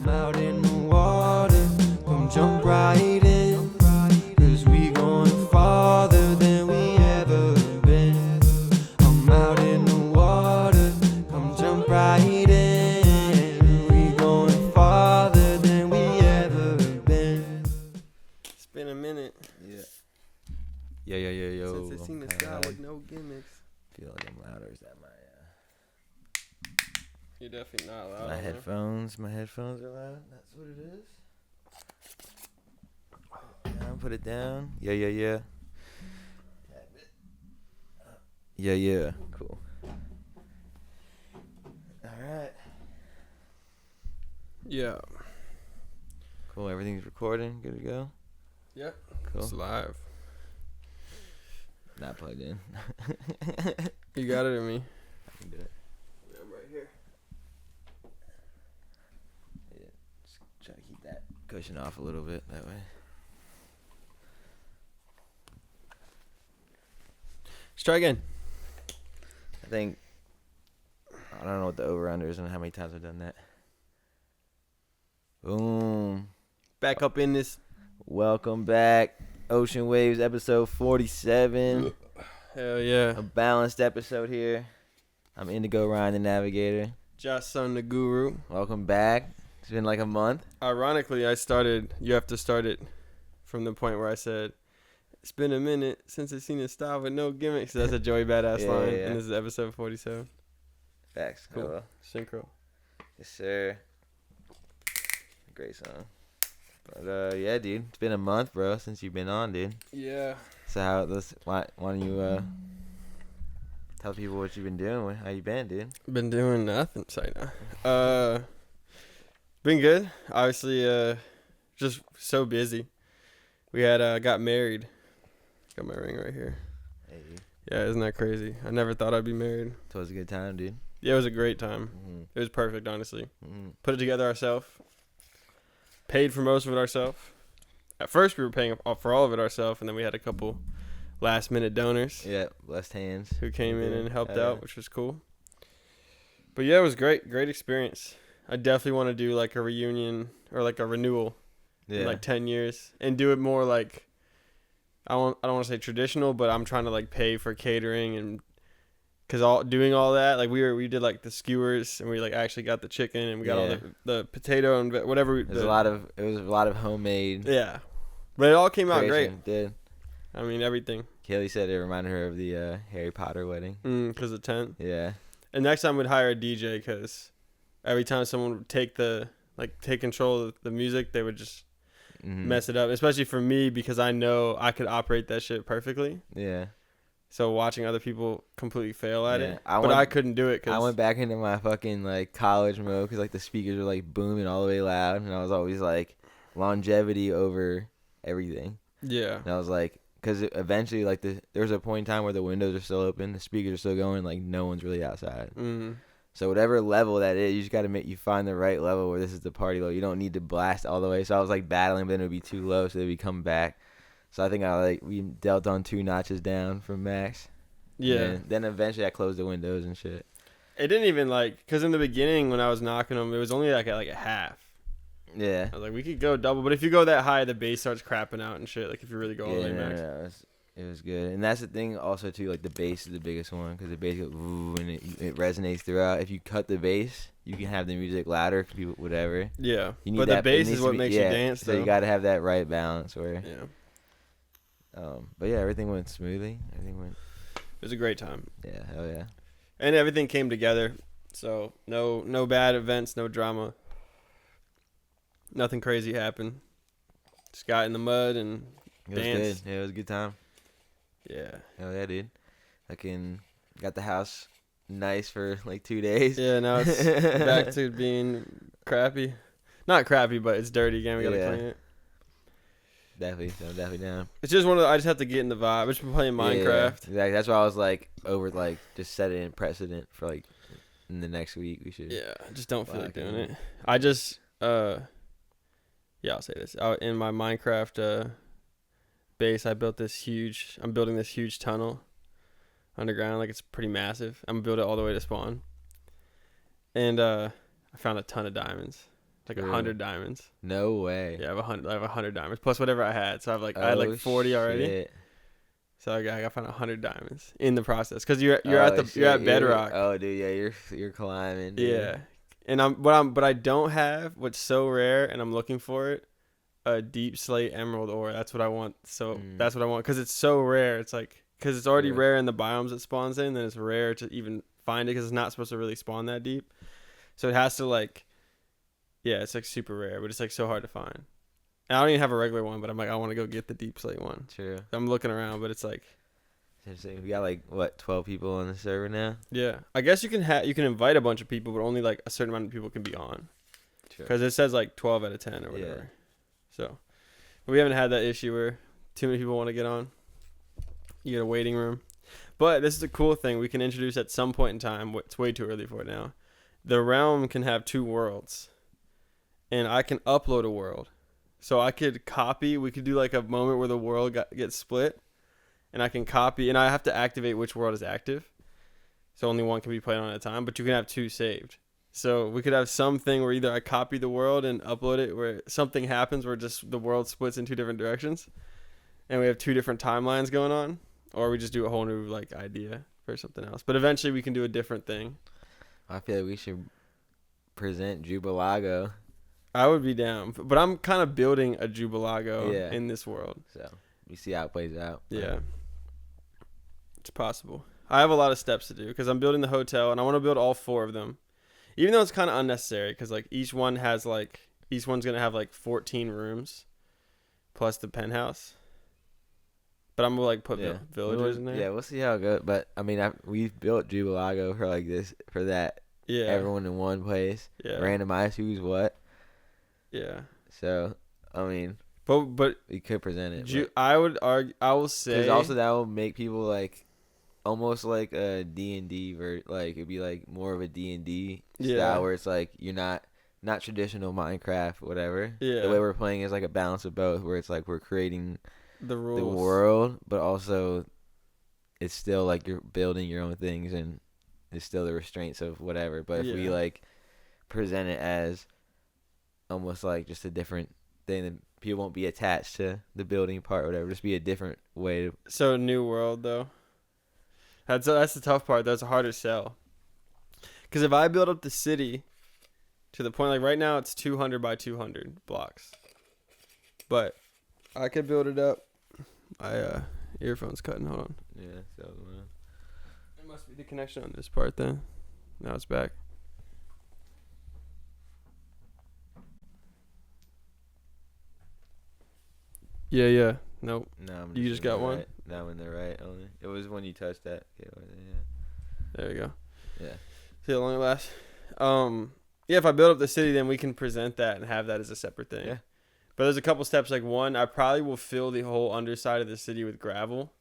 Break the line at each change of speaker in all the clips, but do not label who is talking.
I'm out in the water, come jump right in, 'cause we going farther than we ever been. I'm out in the water, come jump right in, we going farther than we ever been. It's been a minute.
Yeah. Yo.
Since I seen the sky with no gimmicks.
Feel like I'm louder. Is that my
You're definitely not loud.
my headphones? My headphones are loud. That's what it is. Put it down. Yeah. Yeah. Cool. All right.
Yeah.
Cool. Everything's recording. Good to go.
Yep.
Cool.
It's live.
Not plugged in.
You got it in me.
I can do it.
I'm right here.
Yeah. Just try to keep that cushion off a little bit that way.
Let's try again.
I think I don't know what the over-under is and how many times I've done that. Boom.
Back up in this.
Welcome back. Ocean Waves episode 47.
Hell yeah.
A balanced episode here. I'm Indigo Ryan, the Navigator.
Josh Son, the Guru.
Welcome back. It's been like a month.
Ironically, you have to start it from the point where I said, it's been a minute since I've seen a style with no gimmicks. That's a Joey Badass
Yeah,
line.
yeah.
And this is episode 47.
Facts.
Cool.
Hello.
Synchro.
Yes, sir. Great song. But yeah, dude. It's been a month, bro, since you've been on, dude.
Yeah.
So why don't you tell people what you've been doing? How you been, dude?
Been doing nothing right now. Been good. Obviously, just so busy. We had got married. Got my ring right here.
Hey, dude.
Yeah, isn't that crazy? I never thought I'd be married.
So it was a good time, dude.
Yeah, it was a great time.
Mm-hmm.
It was perfect, honestly.
Mm-hmm.
Put it together ourselves. Paid for most of it ourselves. At first, we were paying for all of it ourselves, and then we had a couple last-minute donors
Yeah, blessed hands.
who came in and helped
Yeah.
out, which was cool. But yeah, it was great. Great experience. I definitely want to do like a reunion or like a renewal
Yeah.
in like 10 years and do it more like, I don't want to say traditional, but I'm trying to like pay for catering and because doing all that, like we did like the skewers and we like actually got the chicken and we got all the potato and whatever.
It was a lot of homemade.
Yeah, but it all came out great.
It did.
I mean, everything.
Kelly said it reminded her of the Harry Potter wedding.
Because the tent.
Yeah.
And next time we'd hire a DJ because every time someone would take control of the music, they would just mess it up. Especially for me because I know I could operate that shit perfectly.
Yeah.
So watching other people completely fail at it,
I
couldn't do it.
I went back into my fucking like college mode because like the speakers were like booming all the way loud, and I was always like longevity over everything.
Yeah.
And I was like, because eventually like there was a point in time where the windows are still open, the speakers are still going, like no one's really outside. So whatever level that is, you just got to you find the right level where this is the party level. You don't need to blast all the way. So I was like battling, but then it would be too low, so they'd be coming back. So I think we dealt on 2 notches down from max.
Yeah.
And then eventually I closed the windows and shit.
It didn't even because in the beginning when I was knocking them, it was only like at a half.
Yeah.
I was like, we could go double, but if you go that high, the bass starts crapping out and shit. Like if you really go all the way max.
No, it was good. And that's the thing also too, like the bass is the biggest one because the bass goes ooh, and it resonates throughout. If you cut the bass, you can have the music louder, people, whatever.
Yeah.
You need
but the bass is what makes you dance.
So you got to have that right balance where.
Yeah.
But yeah, everything went smoothly. It
was a great time.
Yeah, hell yeah.
And everything came together. So no bad events, no drama. Nothing crazy happened. Just got in the mud and danced.
It was good. Yeah, it was a good time.
Yeah.
Hell yeah, dude. Got the house nice for like 2 days.
Yeah, now it's back to being crappy. Not crappy, but it's dirty again. We gotta clean it.
Definitely down.
It's just I just have to get in the vibe. I've just been playing Minecraft.
Yeah, exactly. That's why I was like just set it in precedent for like in the next week we should.
Yeah, I just don't feel like doing it. I just I'll say this. In my Minecraft base, I'm building this huge tunnel underground. Like it's pretty massive. I'm gonna build it all the way to spawn. And I found a ton of diamonds.
Like 100 diamonds.
No way.
Yeah, I have 100 diamonds plus whatever I had. So I had like 40 already.
Shit.
So I got found 100 diamonds in the process because you're at Bedrock.
Oh, dude, yeah, you're climbing. Dude.
Yeah, and but I don't have what's so rare, and I'm looking for it. A deep slate emerald ore. That's what I want. So that's what I want because it's so rare. It's like because it's already rare in the biomes it spawns in. Then it's rare to even find it because it's not supposed to really spawn that deep. So it has to like, yeah, it's like super rare, but it's like so hard to find. And I don't even have a regular one, but I'm like I want to go get the deep slate one.
True.
I'm looking around, but it's like.
We got like what 12 people on the server now.
Yeah, I guess you can invite a bunch of people, but only like a certain amount of people can be on. Because it says like 12 out of 10 or whatever. Yeah. So, but we haven't had that issue where too many people want to get on. You get a waiting room. But this is a cool thing we can introduce at some point in time. It's way too early for it now. The realm can have 2 worlds, and I can upload a world. So I could copy. We could do like a moment where the world gets split. And I can copy, and I have to activate which world is active. So only one can be played on at a time, but you can have 2 saved. So we could have something where either I copy the world and upload it, where something happens where just the world splits in 2 different directions, and we have 2 different timelines going on, or we just do a whole new like idea for something else. But eventually we can do a different thing.
I feel like we should present Jubalago.
I would be down, but I'm kind of building a Jubalago in this world.
So we see how it plays out.
Yeah. It's possible. I have a lot of steps to do because I'm building the hotel and I want to build all 4 of them, even though it's kind of unnecessary because like each one's gonna have like 14 rooms, plus the penthouse. But I'm gonna like put villagers in there.
Yeah, we'll see how it goes. But I mean, we've built Jubalago for like this, for that. Yeah. Everyone in one place. Yeah. Randomize who's what.
Yeah.
So I mean,
but
we could present it.
I will say
because also that will make people like. Almost like a D&D like it'd be like more of a D&D style where it's like you're not traditional Minecraft whatever. Yeah. The way we're playing is like a balance of both where it's like we're creating
the rules,
the world, but also it's still like you're building your own things and it's still the restraints of whatever. But if we like present it as almost like just a different thing, then people won't be attached to the building part or whatever. Just be a different way.
So new world though. That's the tough part. That's a harder sell. Because if I build up the city to the point, like right now it's 200 by 200 blocks. But I could build it up. Earphone's cutting. Hold on.
Yeah, so
it must be the connection on this part then. Now it's back. Yeah. Nope.
No,
you just got one?
Right. No, I'm in the right only. It was when you touched that. Okay,
there you go.
Yeah.
See how long it lasts? Yeah, if I build up the city, then we can present that and have that as a separate thing.
Yeah.
But there's a couple steps. Like one, I probably will fill the whole underside of the city with gravel.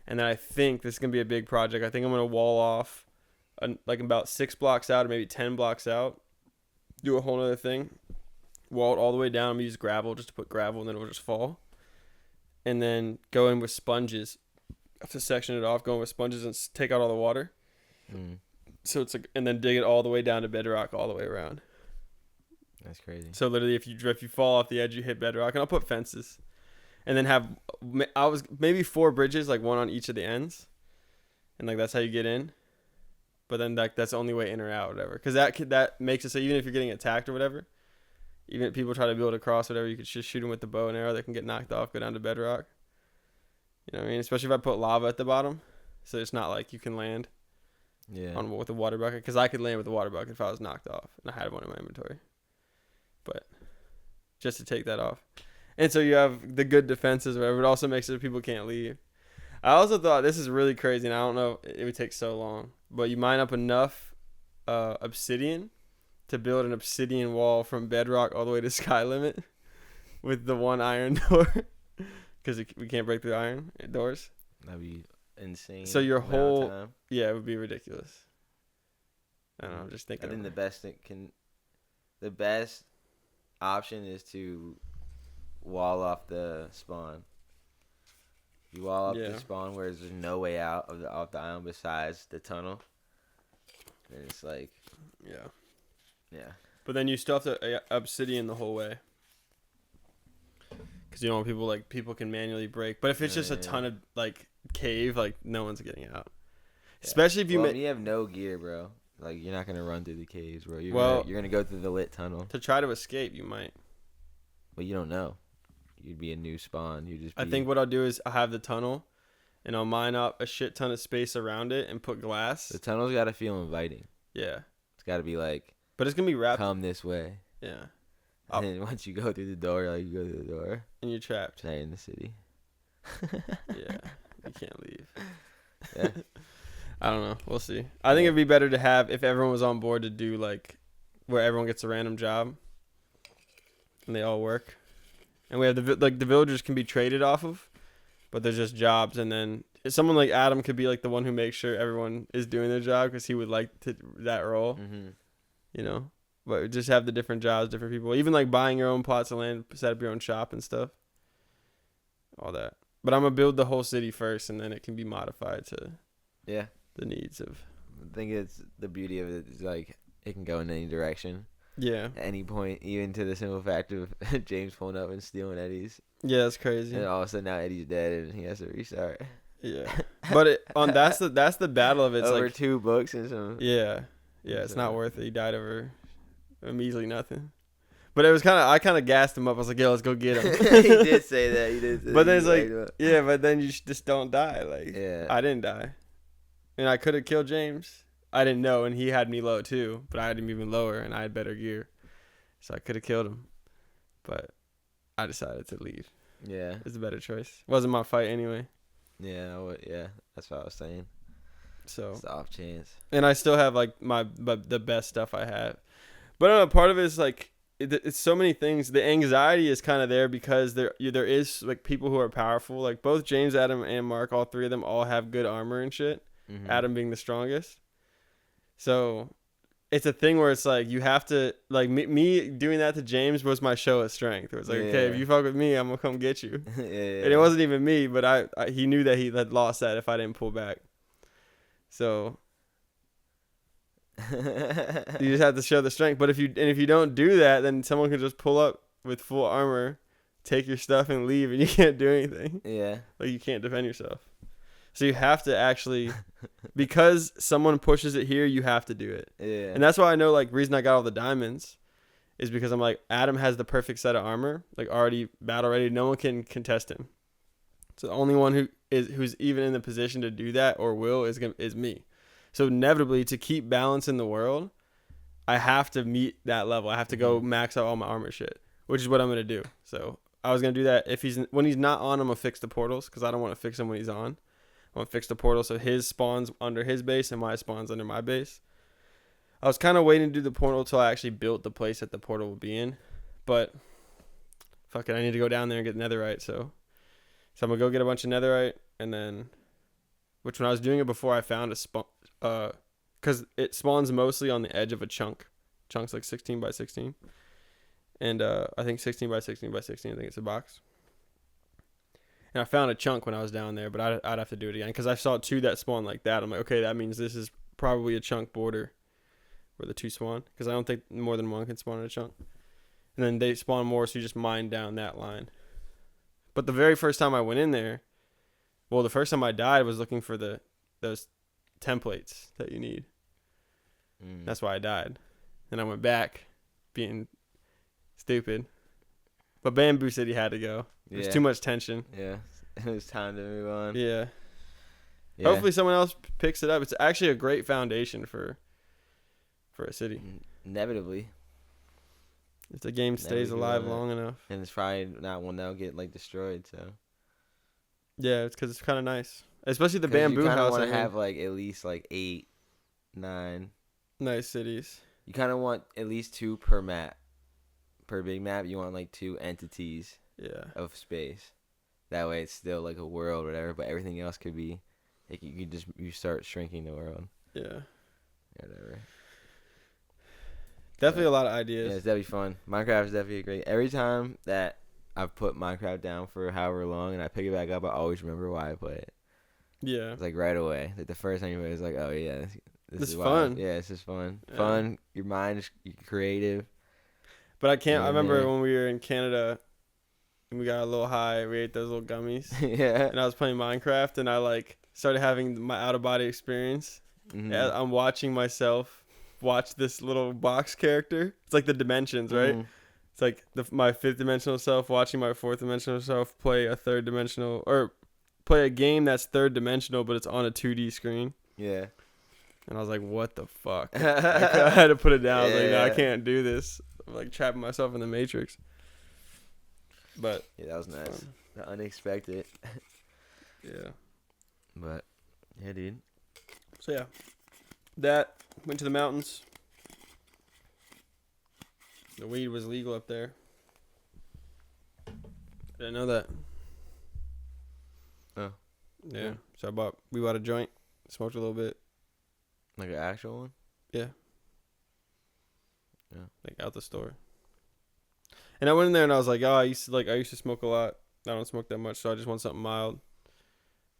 And then I think this is going to be a big project. I think I'm going to wall off like about 6 blocks out or maybe 10 blocks out. Do a whole other thing. Wall it all the way down. I'm going to use gravel just to put gravel and then it will just fall. And then go in with sponges. I have to section it off, go in with sponges and take out all the water. So it's like, and then dig it all the way down to bedrock all the way around.
That's crazy.
So literally, if you fall off the edge, you hit bedrock. And I'll put fences, and then maybe 4 bridges, like one on each of the ends, and like that's how you get in. But then that's the only way in or out, or whatever. Because that makes it so even if you're getting attacked or whatever. Even if people try to build across, whatever, you could just shoot them with the bow and arrow. They can get knocked off, go down to bedrock. You know what I mean? Especially if I put lava at the bottom. So it's not like you can land with a water bucket. Because I could land with a water bucket if I was knocked off. And I had one in my inventory. But just to take that off. And so you have the good defenses or whatever. It also makes it so people can't leave. I also thought this is really crazy. And I don't know if it would take so long. But you mine up enough obsidian to build an obsidian wall from bedrock all the way to sky limit with the 1 iron door because we can't break the iron doors.
That'd be insane.
So your whole it would be ridiculous. I don't know. I'm just thinking.
I think the best option is to wall off the spawn. You wall off the spawn where there's no way out off the island besides the tunnel. And it's like
Yeah. But then you still have to obsidian the whole way. Because you don't want people can manually break. But if it's just a ton of like cave, like no one's getting out. Yeah. Especially if you
you have no gear, bro. Like you're not gonna run through the caves, bro. You're gonna go through the lit tunnel.
To try to escape, you might.
But you don't know. You'd be a new spawn.
I think what I'll do is I'll have the tunnel, and I'll mine up a shit ton of space around it and put glass.
The tunnel's gotta feel inviting.
Yeah.
It's gotta be like.
But it's gonna be wrapped.
Come this way.
Yeah.
And then once you go through the door, like you go through the door.
And you're trapped.
Stay in the city.
Yeah. You can't leave.
Yeah.
I don't know. We'll see. I think it'd be better to have if everyone was on board to do like where everyone gets a random job and they all work, and we have the villagers can be traded off of, but they're just jobs. And then someone like Adam could be like the one who makes sure everyone is doing their job because he would like that role, you know. But just have the different jobs, different people, even like buying your own plots of land, set up your own shop and stuff, all that. But I'm gonna build the whole city first, and then it can be modified to the needs of.
I think it's the beauty of it is like it can go in any direction.
Yeah.
At any point, even to the simple fact of James pulling up and stealing Eddie's.
Yeah, that's crazy.
And all of a sudden now Eddie's dead and he has to restart.
Yeah. But that's the battle of it. It's
over
like
2 books and some.
Yeah. Yeah, it's not worth it. He died over a measly nothing. But it was I kind of gassed him up. I was like, yo, let's go get him.
He did say that. He did say
but then it's like, yeah, but then you just don't die. Like,
yeah.
I didn't die. And I could have killed James. I didn't know, and he had me low too, but I had him even lower, and I had better gear. So I could have killed him. But I decided to leave.
Yeah.
It's a better choice. It wasn't my fight anyway.
Yeah, that's what I was saying.
So
it's the off chance.
And I still have like the best stuff I have. But I don't know, part of it is like it's so many things. The anxiety is kind of there because there is like people who are powerful. Like both James, Adam, and Mark, all three of them all have good armor and shit. Mm-hmm. Adam being the strongest. So it's a thing where it's like you have to like me doing that to James was my show of strength. It was like, okay, if you fuck with me, I'm gonna come get you. And it wasn't even me, but he knew that he had lost that if I didn't pull back. So you just have to show the strength. But if you don't do that, then someone can just pull up with full armor, take your stuff and leave, and you can't do anything. Yeah, like you can't defend yourself. So you have to actually, because someone pushes it here, you have to do it. Yeah. And that's why I know, like, reason I got all the diamonds is because I'm like, Adam has the perfect set of armor, like already battle ready. No one can contest him. So the only one who's even in the position to do that or will is me. So inevitably, to keep balance in the world, I have to meet that level. I have to go max out all my armor shit, which is what I'm gonna do. So I was gonna do that when he's not on. I'm gonna fix the portals because I don't want to fix him when he's on. I'm gonna fix the portal so his spawns under his base and my spawns under my base. I was kind of waiting to do the portal till I actually built the place that the portal would be in, but fuck it, I need to go down there and get netherite. So I'm gonna go get a bunch of netherite, and then, which when I was doing it before, I found a spawn, because it spawns mostly on the edge of a chunk. Chunk's like 16 by 16, and I think 16 by 16 by 16. I think it's a box. And I found a chunk when I was down there, but I'd have to do it again because I saw 2 that spawned like that. I'm like, okay, that means this is probably a chunk border where the 2 spawn because I don't think more than one can spawn in a chunk. And then they spawn more, so you just mine down that line. But the very first time I went in there, well, the first time I died was looking for those templates that you need. That's why I died. And I went back being stupid. But Bamboo City had to go. There's too much tension. Yeah.
It was time to move on.
Yeah. Hopefully someone else picks it up. It's actually a great foundation for a city.
Inevitably.
If the game stays alive long enough.
And it's probably not one that'll get like destroyed, so.
Yeah, it's because it's kind of nice. Especially the bamboo house.
You want to have like at least like 8, 9.
Nice cities.
You kind of want at least 2 per map. Per big map, you want like 2 entities of space. That way it's still like a world or whatever, but everything else could be like you start shrinking the world. Yeah. Whatever.
Definitely a lot of ideas.
Yeah, it's definitely fun. Minecraft is definitely great. Every time that I've put Minecraft down for however long and I pick it back up, I always remember why I play it. Yeah. It's like right away. Like the first time you play it, it's like, oh yeah,
This is
wild.
fun.
Yeah, it's just fun.
Yeah.
Fun. Your mind is creative.
But I can't.
Yeah,
I remember
man.
when we were in Canada and we got a little high. We ate those little gummies.
Yeah.
And I was playing Minecraft and I like started having my out of body experience.
Mhm.
Yeah, I'm watching myself watch this little box character. It's like the dimensions, right?
Mhm.
It's like my fifth dimensional self watching my fourth dimensional self play a third dimensional or play a game that's third dimensional, but it's on a 2D screen.
Yeah.
And I was like, what the fuck? I had to put it down. I was like, no, I
Yeah.
can't do this. I'm like trapping myself in the Matrix. But
Yeah, that was nice. The unexpected.
yeah.
But yeah, dude.
So yeah. That went to the mountains. The weed was legal up there. Didn't know that.
Oh.
Yeah. So we bought a joint, smoked a little bit.
Like an actual one?
Yeah.
Yeah.
Like out the store. And I went in there and I was like, oh, I used to smoke a lot. I don't smoke that much, so I just want something mild.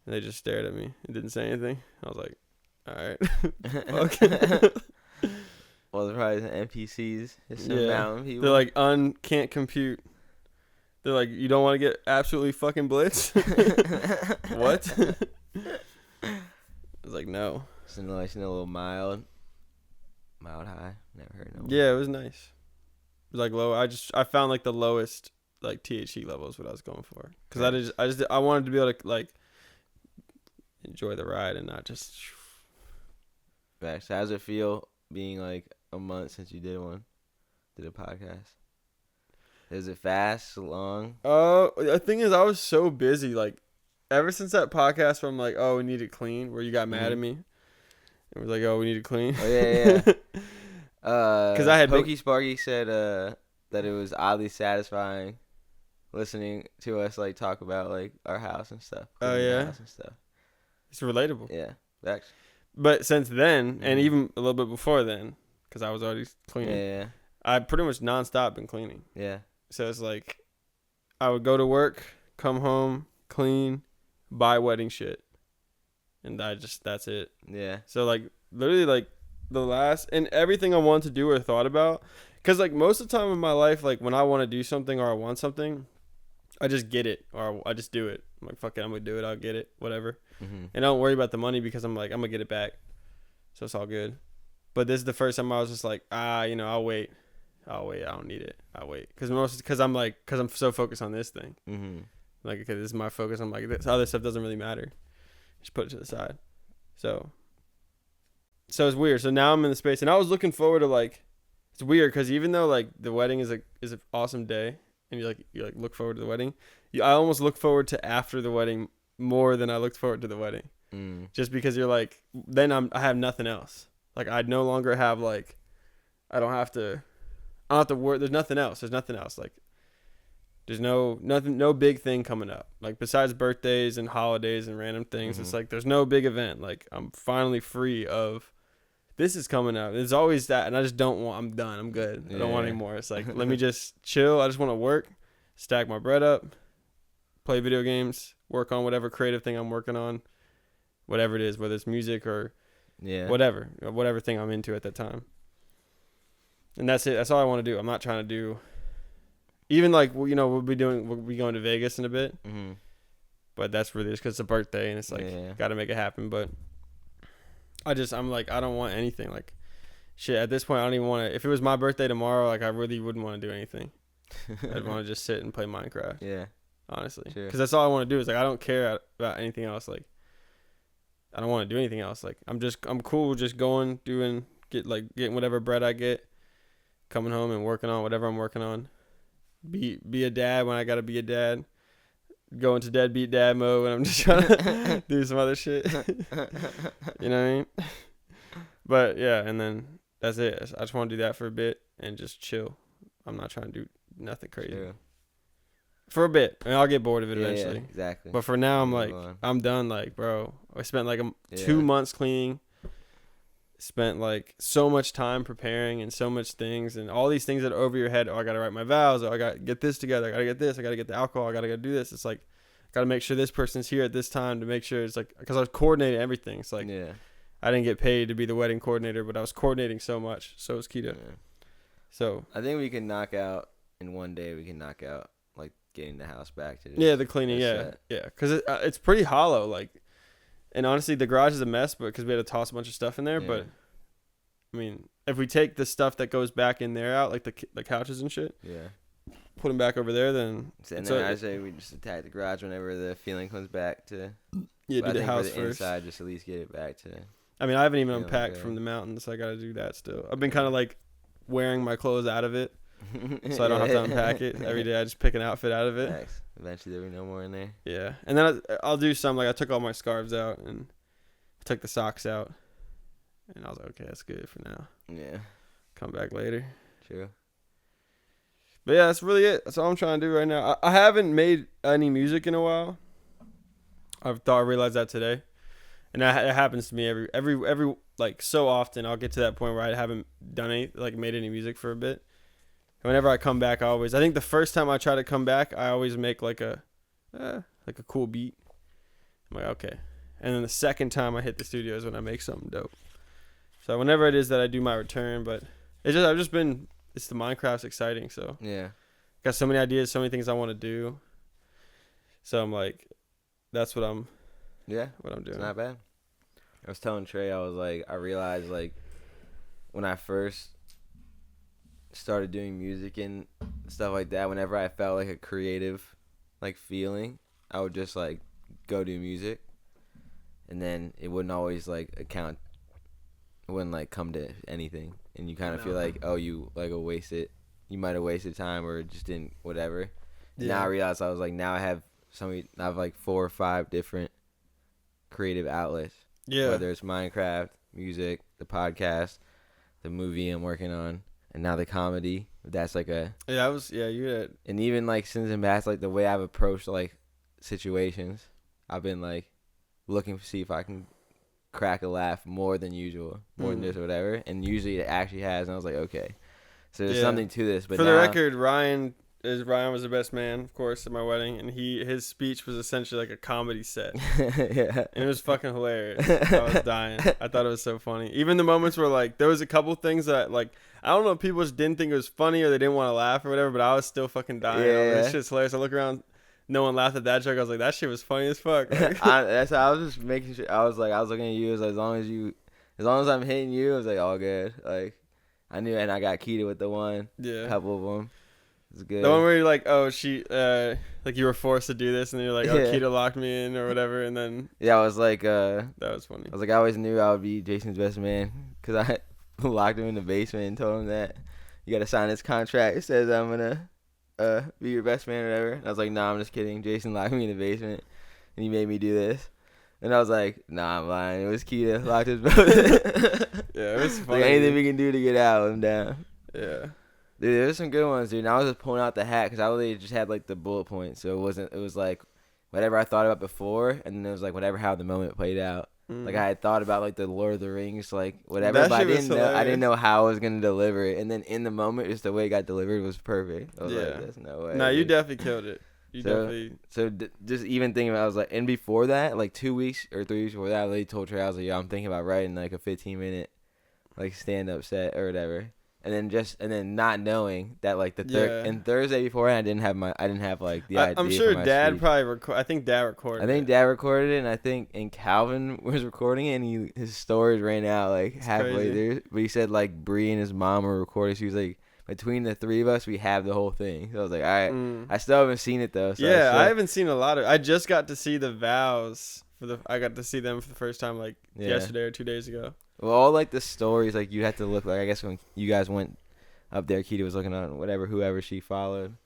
And they just stared at me and didn't say anything. I was like, all right. Okay.
Well, they're probably some NPCs. Just some
Yeah.
mountain people.
They're like, can't compute. They're like, you don't want to get absolutely fucking blitzed? What? I was like, no.
It's a little mild high. Never heard no.
Yeah, it was nice. It was like low. I found like the lowest like THC levels what I was going for because I wanted to be able to like enjoy the ride and not just.
Facts. How does it feel being like a month since you did a podcast? Is it fast, long?
The thing is, I was so busy. Like, ever since that podcast where I'm like, oh, we need it clean, where you got mad at me. It was like, oh, we need it clean.
Oh, yeah.
Because I had
Pokey Sparky said that it was oddly satisfying listening to us like talk about like our house and stuff.
Oh,
cleaning the
yeah?
house and stuff.
It's relatable.
Yeah. Facts.
But since then, and
Mhm.
even a little bit before then, because I was already cleaning,
Yeah.
I pretty much nonstop been cleaning.
Yeah.
So it's like, I would go to work, come home, clean, buy wedding shit. And that's it.
Yeah.
So like, literally like the last, and everything I wanted to do or thought about. Because like most of the time in my life, like when I want to do something or I want something, I just get it or I just do it. I'm like, fuck it, I'm going to do it. I'll get it, whatever.
Mm-hmm.
And I don't worry about the money because I'm like, I'm going to get it back. So it's all good. But this is the first time I was just like, I'll wait. I don't need it. I'll wait. Because I'm so focused on this thing.
Mm-hmm.
Like, okay, this is my focus. I'm like, this other stuff doesn't really matter. Just put it to the side. So it's weird. So now I'm in the space. And I was looking forward to like, it's weird because even though like the wedding is an awesome day and you look forward to the wedding, I almost look forward to after the wedding more than I looked forward to the wedding.
Mm.
Just because you're like, then I have nothing else. Like I no longer have like, I don't have to worry. There's nothing else. Like there's no big thing coming up. Like besides birthdays and holidays and random things, It's like there's no big event. Like I'm finally free of this is coming up. There's always that, and I just don't want. I'm done. I'm good. I don't want any more. It's like let me just chill. I just want to work, stack my bread up, play video games, work on whatever creative thing I'm working on, whatever it is, whether it's music or whatever thing I'm into at that time. And that's it. That's all I want to do. I'm not trying to do. Even like we'll be going to Vegas in a bit,
Mm-hmm.
but that's really just because it's a birthday and it's like got to make it happen. But I'm like I don't want anything like shit at this point. I don't even want to. If it was my birthday tomorrow, like I really wouldn't want to do anything. I'd want to just sit and play Minecraft.
Yeah.
Honestly,
Sure.
because that's all I want to do. Is like I don't care about anything else. Like I don't want to do anything else. Like I'm cool just getting whatever bread I get, coming home and working on whatever I'm working on. Be a dad when I gotta be a dad. Go into deadbeat dad mode when I'm just trying to do some other shit. You know what I mean? But yeah, and then that's it. I just want to do that for a bit and just chill. I'm not trying to do nothing crazy.
True.
For a bit. I mean, I'll get bored of it eventually.
Yeah, exactly.
But for now, I'm
Move
like,
on.
I'm done. Like, bro, I spent like 2 months cleaning. Spent like so much time preparing and so much things and all these things that are over your head. Oh, I got to write my vows. Oh, I got to get this together. I got to get this. I got to get the alcohol. I got to go do this. It's like, got to make sure this person's here at this time to make sure it's like, because I was coordinating everything. It's like,
yeah.
I didn't get paid to be the wedding coordinator, but I was coordinating so much. So was Cheeto.
Yeah.
So
I think we can knock out in one day. We can knock out like getting the house back to.
Yeah, the cleaning. Yeah, because it's pretty hollow. Like, and honestly, the garage is a mess, but because we had to toss a bunch of stuff in there.
Yeah.
But I mean, if we take the stuff that goes back in there out, like the couches and shit,
Yeah.
put them back over there, then.
And then I say we just attack the garage whenever the feeling comes back to.
Yeah, do the house
for the
first.
inside, just at least get it back to.
I mean, I haven't even
feeling
unpacked
good.
from the mountains, so I got to do that still. I've been kind of like wearing my clothes out of it, so I don't have to unpack it every day. I just pick an outfit out of it.
Nice. Eventually, there'll be no more in there.
Yeah, and then I'll do some, like I took all my scarves out and took the socks out, and I was like, okay, that's good for now.
Yeah.
Come back later.
True.
But yeah, that's really it. That's all I'm trying to do right now. I haven't made any music in a while. I realized that today, and it happens to me every like so often. I'll get to that point where I haven't made any music for a bit. And whenever I come back, I think the first time I try to come back, I always make like a cool beat. I'm like, okay. And then the second time I hit the studio is when I make something dope. So whenever it is that I do my return, but it's the Minecraft's exciting. So
Yeah.
got so many ideas, so many things I want to do. So I'm like, that's what I'm
Yeah.
doing.
It's not bad. I was telling Trey, I realized like when I first started doing music and stuff like that, whenever I felt like a creative like feeling, I would just like go do music, and then it wouldn't always like account. It wouldn't like come to anything, and you kind of feel like, oh, you like you might have wasted time or just didn't whatever. And now I realized I was like, now I have like 4 or 5 different creative outlets.
Yeah.
Whether it's Minecraft, music, the podcast, the movie I'm working on, and now the comedy. That's like a.
Yeah, you had.
And even like since then, that's like the way I've approached like situations. I've been like looking to see if I can crack a laugh more than usual, more than just whatever. And usually it actually has. And I was like, okay, so there's something to this. But
for the record, Ryan was the best man, of course, at my wedding, and his speech was essentially like a comedy set.
Yeah.
And it was fucking hilarious. I was dying. I thought it was so funny. Even the moments where like there was a couple things that like I don't know if people just didn't think it was funny or they didn't want to laugh or whatever, but I was still fucking dying.
Yeah.
This shit's hilarious. I look around, no one laughed at that joke. I was like, that shit was funny as fuck. Like,
That's how I was just making sure. I was looking at you as long as I'm hitting you, I was like, all good. Like I knew, and I got Keita with the one. Yeah. A couple of them. It's good.
The one where you're like, oh, like you were forced to do this, and then you're like, oh, Keita locked me in or whatever, and then.
Yeah, I was like,
that was funny.
I was like, I always knew I would be Jason's best man because I locked him in the basement and told him that you got to sign this contract. It says I'm gonna be your best man or whatever. And I was like, nah, I'm just kidding. Jason locked me in the basement, and he made me do this. And I was like, nah, I'm lying. It was Keita locked us both.
Yeah, it was funny.
Like anything we can do to get out, I'm down.
Yeah.
Dude, there's some good ones, dude. And I was just pulling out the hat because I really just had like the bullet points, so it was like whatever I thought about before, and then it was like whatever how the moment played out. Like I had thought about like the Lord of the Rings, like whatever, but I didn't know how I was gonna deliver it, and then in the moment, just the way it got delivered was perfect. I was like, there's no way.
No, you definitely killed it.
Just even thinking about, I was like, and before that, like 2 weeks or 3 weeks before that, I literally told Trey, I was like, yo, I'm thinking about writing like a 15-minute like stand-up set or whatever. And then not knowing that like and Thursday before I didn't have like the idea.
I'm sure
for my
Dad
speech.
probably I think Dad recorded.
Dad recorded it, and Calvin was recording it, and his stories ran out like halfway there. But he said like Bree and his mom were recording. She was like, between the 3 of us, we have the whole thing. So I was like, all right. I still haven't seen it though. So
I haven't seen a lot of. I just got to see the vows I got to see them for the first time like yesterday or 2 days ago.
Well, all like the stories, like you had to look like, I guess when you guys went up there, Keita was looking on whoever she followed.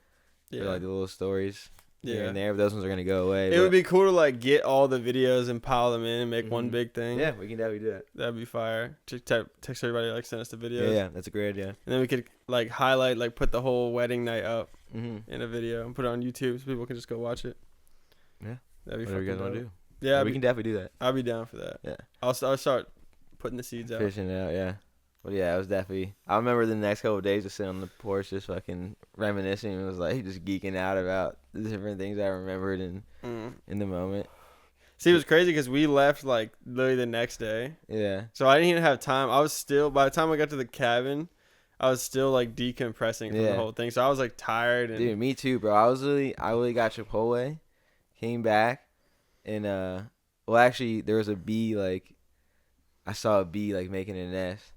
Yeah. For, like the little stories here and there. But those ones are gonna go away.
It would be cool to like get all the videos and pile them in and make one big thing.
Yeah, we can definitely do that.
That'd be fire. Text everybody, like send us the videos.
Yeah, that's a great idea. And
then we could like highlight, like put the whole wedding night up in a video and put it on YouTube so people can just go watch it.
Yeah,
that'd be.
Whatever you guys want to do.
Yeah,
we can definitely do that.
I'll be down for that.
Yeah,
I'll start putting the seeds out.
Fishing it out, yeah. But yeah, it was definitely. I remember the next couple of days just sitting on the porch, just fucking reminiscing. It was like just geeking out about the different things I remembered in the moment.
See, it was crazy because we left like literally the next day.
Yeah.
So I didn't even have time. I was still, by the time I got to the cabin, I was still like decompressing from the whole thing. So I was like tired. And
dude, me too, bro. I really got Chipotle, came back, and well, actually, there was a bee. Like, I saw a bee like making a nest,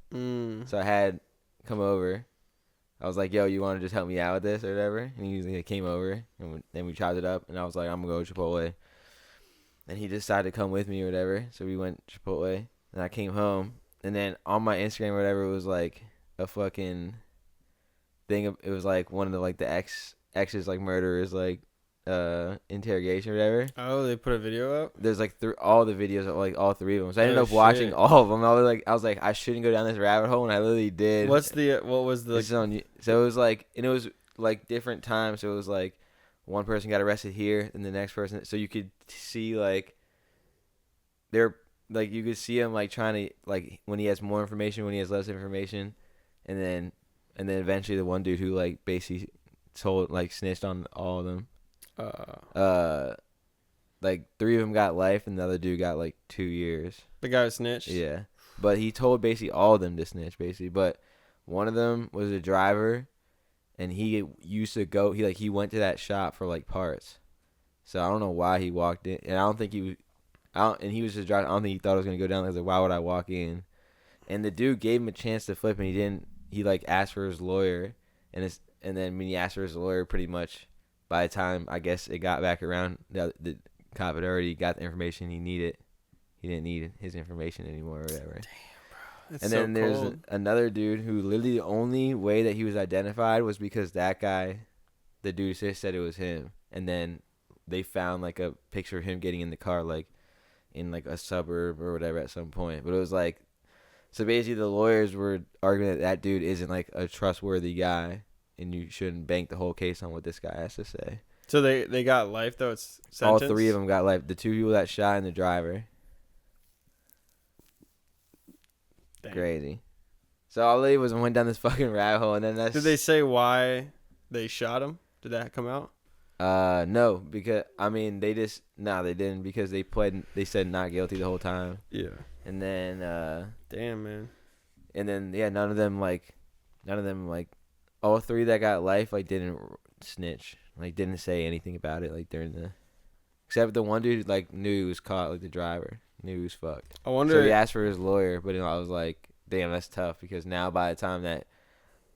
so I had come over. I was like, yo, you want to just help me out with this or whatever? And he came over, and then we chopped it up, and I was like, I'm going to go Chipotle. And he decided to come with me or whatever, so we went Chipotle, and I came home, and then on my Instagram or whatever, it was like a fucking thing. It was like one of the, like, the ex's, like, murderers, like, interrogation or whatever.
Oh, they put a video up?
There's like all the videos of like all three of them. So I ended up watching all of them. I was like, I shouldn't go down this rabbit hole, and I literally did.
What was the?
So it was like, and it was like different times. So it was like one person got arrested here, and the next person. So you could see like they're like you could see him like trying to like when he has more information, when he has less information, and then eventually the one dude who like basically snitched on all of them. Like 3 of them got life, and the other dude got like 2 years.
The guy who snitched?
Yeah, but he told basically all of them to snitch, basically. But one of them was a driver, and he used to go. He went to that shop for like parts. So I don't know why he walked in, and I don't think he was. And he was just driving. I don't think he thought it was gonna go down. I was like, why would I walk in? And the dude gave him a chance to flip, and he didn't. He like asked for his lawyer, and then when he asked for his lawyer, pretty much. By the time, I guess, it got back around, the cop had already got the information he needed. He didn't need his information anymore or whatever. Damn,
bro. That's
and then
so
there's
cold.
another dude who literally the only way that he was identified was because that guy, the dude said it was him. And then they found like a picture of him getting in the car like in like a suburb or whatever at some point. But it was like, so basically the lawyers were arguing that dude isn't like a trustworthy guy. And you shouldn't bank the whole case on what this guy has to say.
So they got life though. It's sentence?
All 3 of them got life. The 2 people that shot and the driver.
Dang.
Crazy. So all they went down this fucking rabbit hole, and then
Did they say why they shot him? Did that come out?
No, because I mean they didn't because they said not guilty the whole time.
Yeah.
And then
damn, man.
And then none of them all 3 that got life like didn't snitch, like didn't say anything about it like during the, except the one dude like knew he was caught, like the driver knew he was fucked.
I wonder.
So he asked for his lawyer, but I was like, damn, that's tough because now by the time that,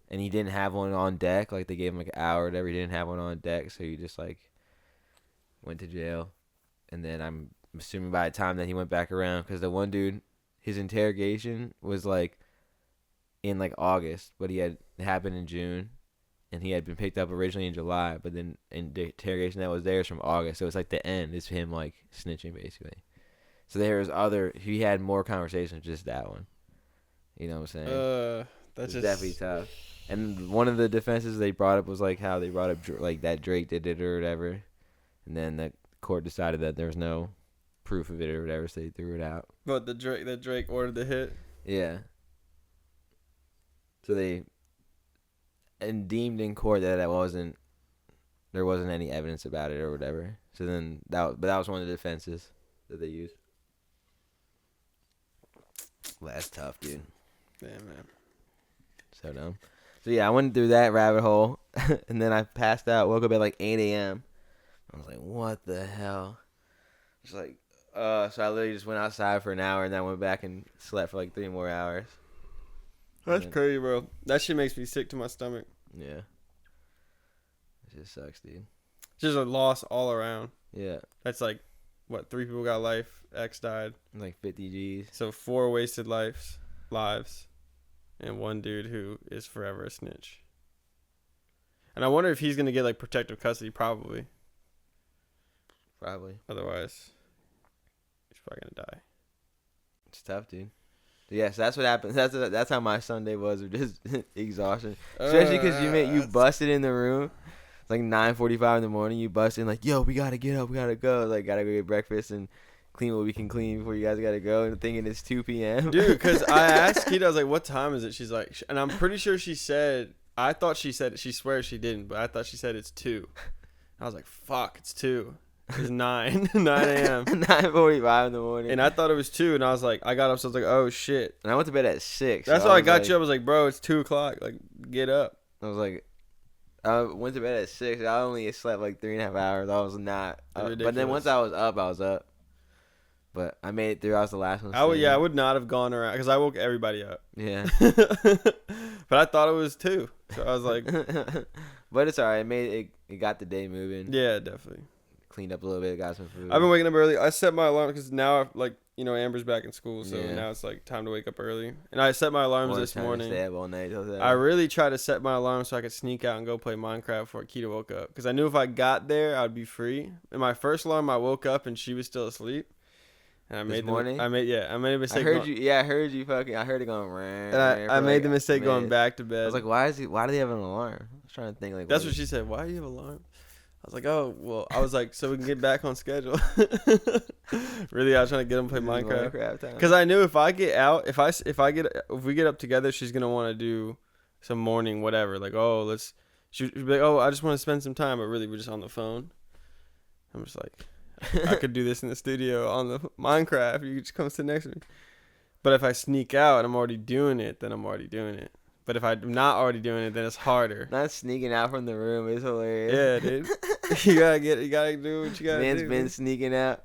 and he didn't have one on deck, like they gave him like an hour or whatever, he didn't have one on deck, so he just like went to jail, and then I'm assuming by the time that he went back around, because the one dude, his interrogation was like in like August, but it happened in June, and he had been picked up originally in July, but then in the interrogation that was there is from August, so it's like the end is him like snitching basically. So he had more conversations, just that one. You know what I'm saying?
That's
just definitely tough. And one of the defenses they brought up was like how they brought up like that Drake did it or whatever, and then the court decided that there was no proof of it or whatever, so they threw it out.
But the Drake ordered the hit.
Yeah. So they deemed in court that there wasn't any evidence about it or whatever. So then that was one of the defenses that they used. Well, that's tough, dude.
Yeah, man.
So dumb. So yeah, I went through that rabbit hole, and then I passed out. Woke up at like 8 a.m. I was like, what the hell? It's like, so I literally just went outside for an hour, and then I went back and slept for like 3 more hours.
That's crazy, bro. That shit makes me sick to my stomach.
Yeah. It just sucks, dude.
Just a loss all around.
Yeah.
That's like, what, 3 people got life, X died.
Like 50 G's.
So 4 wasted lives, and 1 dude who is forever a snitch. And I wonder if he's going to get like protective custody, probably. Otherwise, he's probably going to die.
It's tough, dude. Yes, that's what happened. That's how my Sunday was, just exhaustion. Especially because you busted in the room. It's like 9:45 in the morning. You busted in like, yo, we gotta get up, we gotta go. Like, gotta go get breakfast and clean what we can clean before you guys gotta go. And thinking it's 2 p.m.
Dude, because I asked Keita, I was like, what time is it? She's like, and I'm pretty sure she said, I thought she said, she swears she didn't, but I thought she said it's 2. I was like, fuck, it's 2. It was 9 a.m.
9:45 in the morning.
And I thought it was 2, and I was like, I got up, so I was like, oh shit.
And I went to bed at 6.
That's
so
why I
was
got
like,
you. I was like, bro, it's 2 o'clock. Like, get up.
I was like, I went to bed at 6. I only slept like 3.5 hours. I was not. But then once I was up. But I made it through. I was the last one.
I would not have gone around because I woke everybody up.
Yeah.
But I thought it was 2, so I was like,
but it's alright. It got the day moving.
yeah, definitely.
Cleaned up a little bit. Got some food.
I've been waking up early. I set my alarm because now, Amber's back in school, so
Yeah.
now it's like time to wake up early. And I set my alarms this morning.
Stay up all night till that.
I really tried to set my alarm so I could sneak out and go play Minecraft before Keita woke up because I knew if I got there, I'd be free. And my first alarm, I woke up and she was still asleep. And I made
morning?
I made a mistake.
I heard you. Yeah, I heard you. I heard it going.
And I made the mistake going back to bed.
I was like, why do they have an alarm? I was trying to think like.
That's what she said. Why do you have an alarm? I was like, oh well. I was like, so we can get back on schedule. Really, I was trying to get them to play Minecraft because I knew if I get out, if we get up together, she's gonna want to do some morning whatever. Like, oh, she'd be like, oh, I just want to spend some time, but really we're just on the phone. I'm just like, I could do this in the studio on the Minecraft. You just come sit next to me. But if I sneak out and I'm already doing it, then I'm already doing it. But if I'm not already doing it, then it's harder.
Not sneaking out from the room is hilarious.
Yeah, dude. you gotta do what you gotta
Man's
do.
been sneaking out.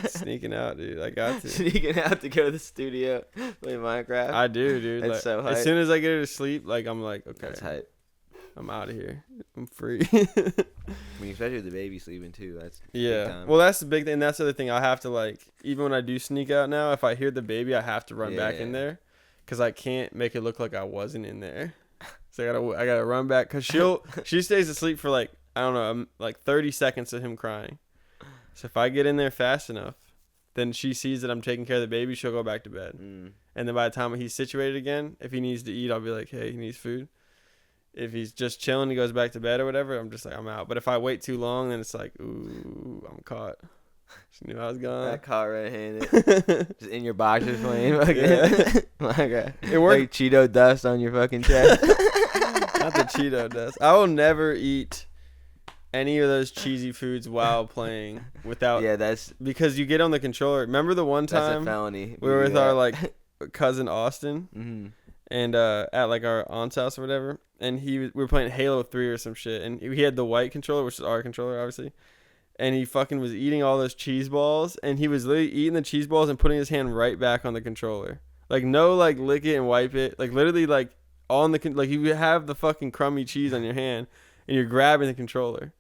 Sneaking out, dude. I got to.
Sneaking out to go to the studio, play Minecraft.
I do, dude.
That's
like,
so hype.
as soon as I get her to sleep, like I'm like, okay,
That's hype.
I'm out of here. I'm free.
I mean, especially with the baby sleeping too. That's
yeah.
big time.
Well, that's the big thing. That's the other thing. I have to like, even when I do sneak out now, if I hear the baby, I have to run back in there, cause I can't make it look like I wasn't in there. So I gotta run back, cause she stays asleep for like, I don't know, like 30 seconds of him crying. So if I get in there fast enough, then she sees that I'm taking care of the baby, she'll go back to bed. And then by the time he's situated again, if he needs to eat, I'll be like, hey, he needs food. If he's just chilling, he goes back to bed or whatever, I'm just like, I'm out. But if I wait too long, then it's like, ooh, I'm caught. She knew I was gone.
Got caught red-handed. Just in your boxers playing.
Yeah.
Like
It worked.
like Cheeto Dust on your fucking chest.
Not the Cheeto Dust. I will never eat any of those cheesy foods while playing without.
Yeah, that's
because you get on the controller. Remember the one
that's a
time
felony.
we were with our like cousin Austin,
Mm-hmm.
and at like our aunt's house or whatever, and we were playing Halo 3 or some shit, and he had the white controller, which is our controller, obviously. And he fucking was eating all those cheese balls, and he was literally eating the cheese balls and putting his hand right back on the controller. Like, no, like, lick it and wipe it. Like, literally, like, on the, like, you have the fucking crummy cheese on your hand, and you're grabbing the controller.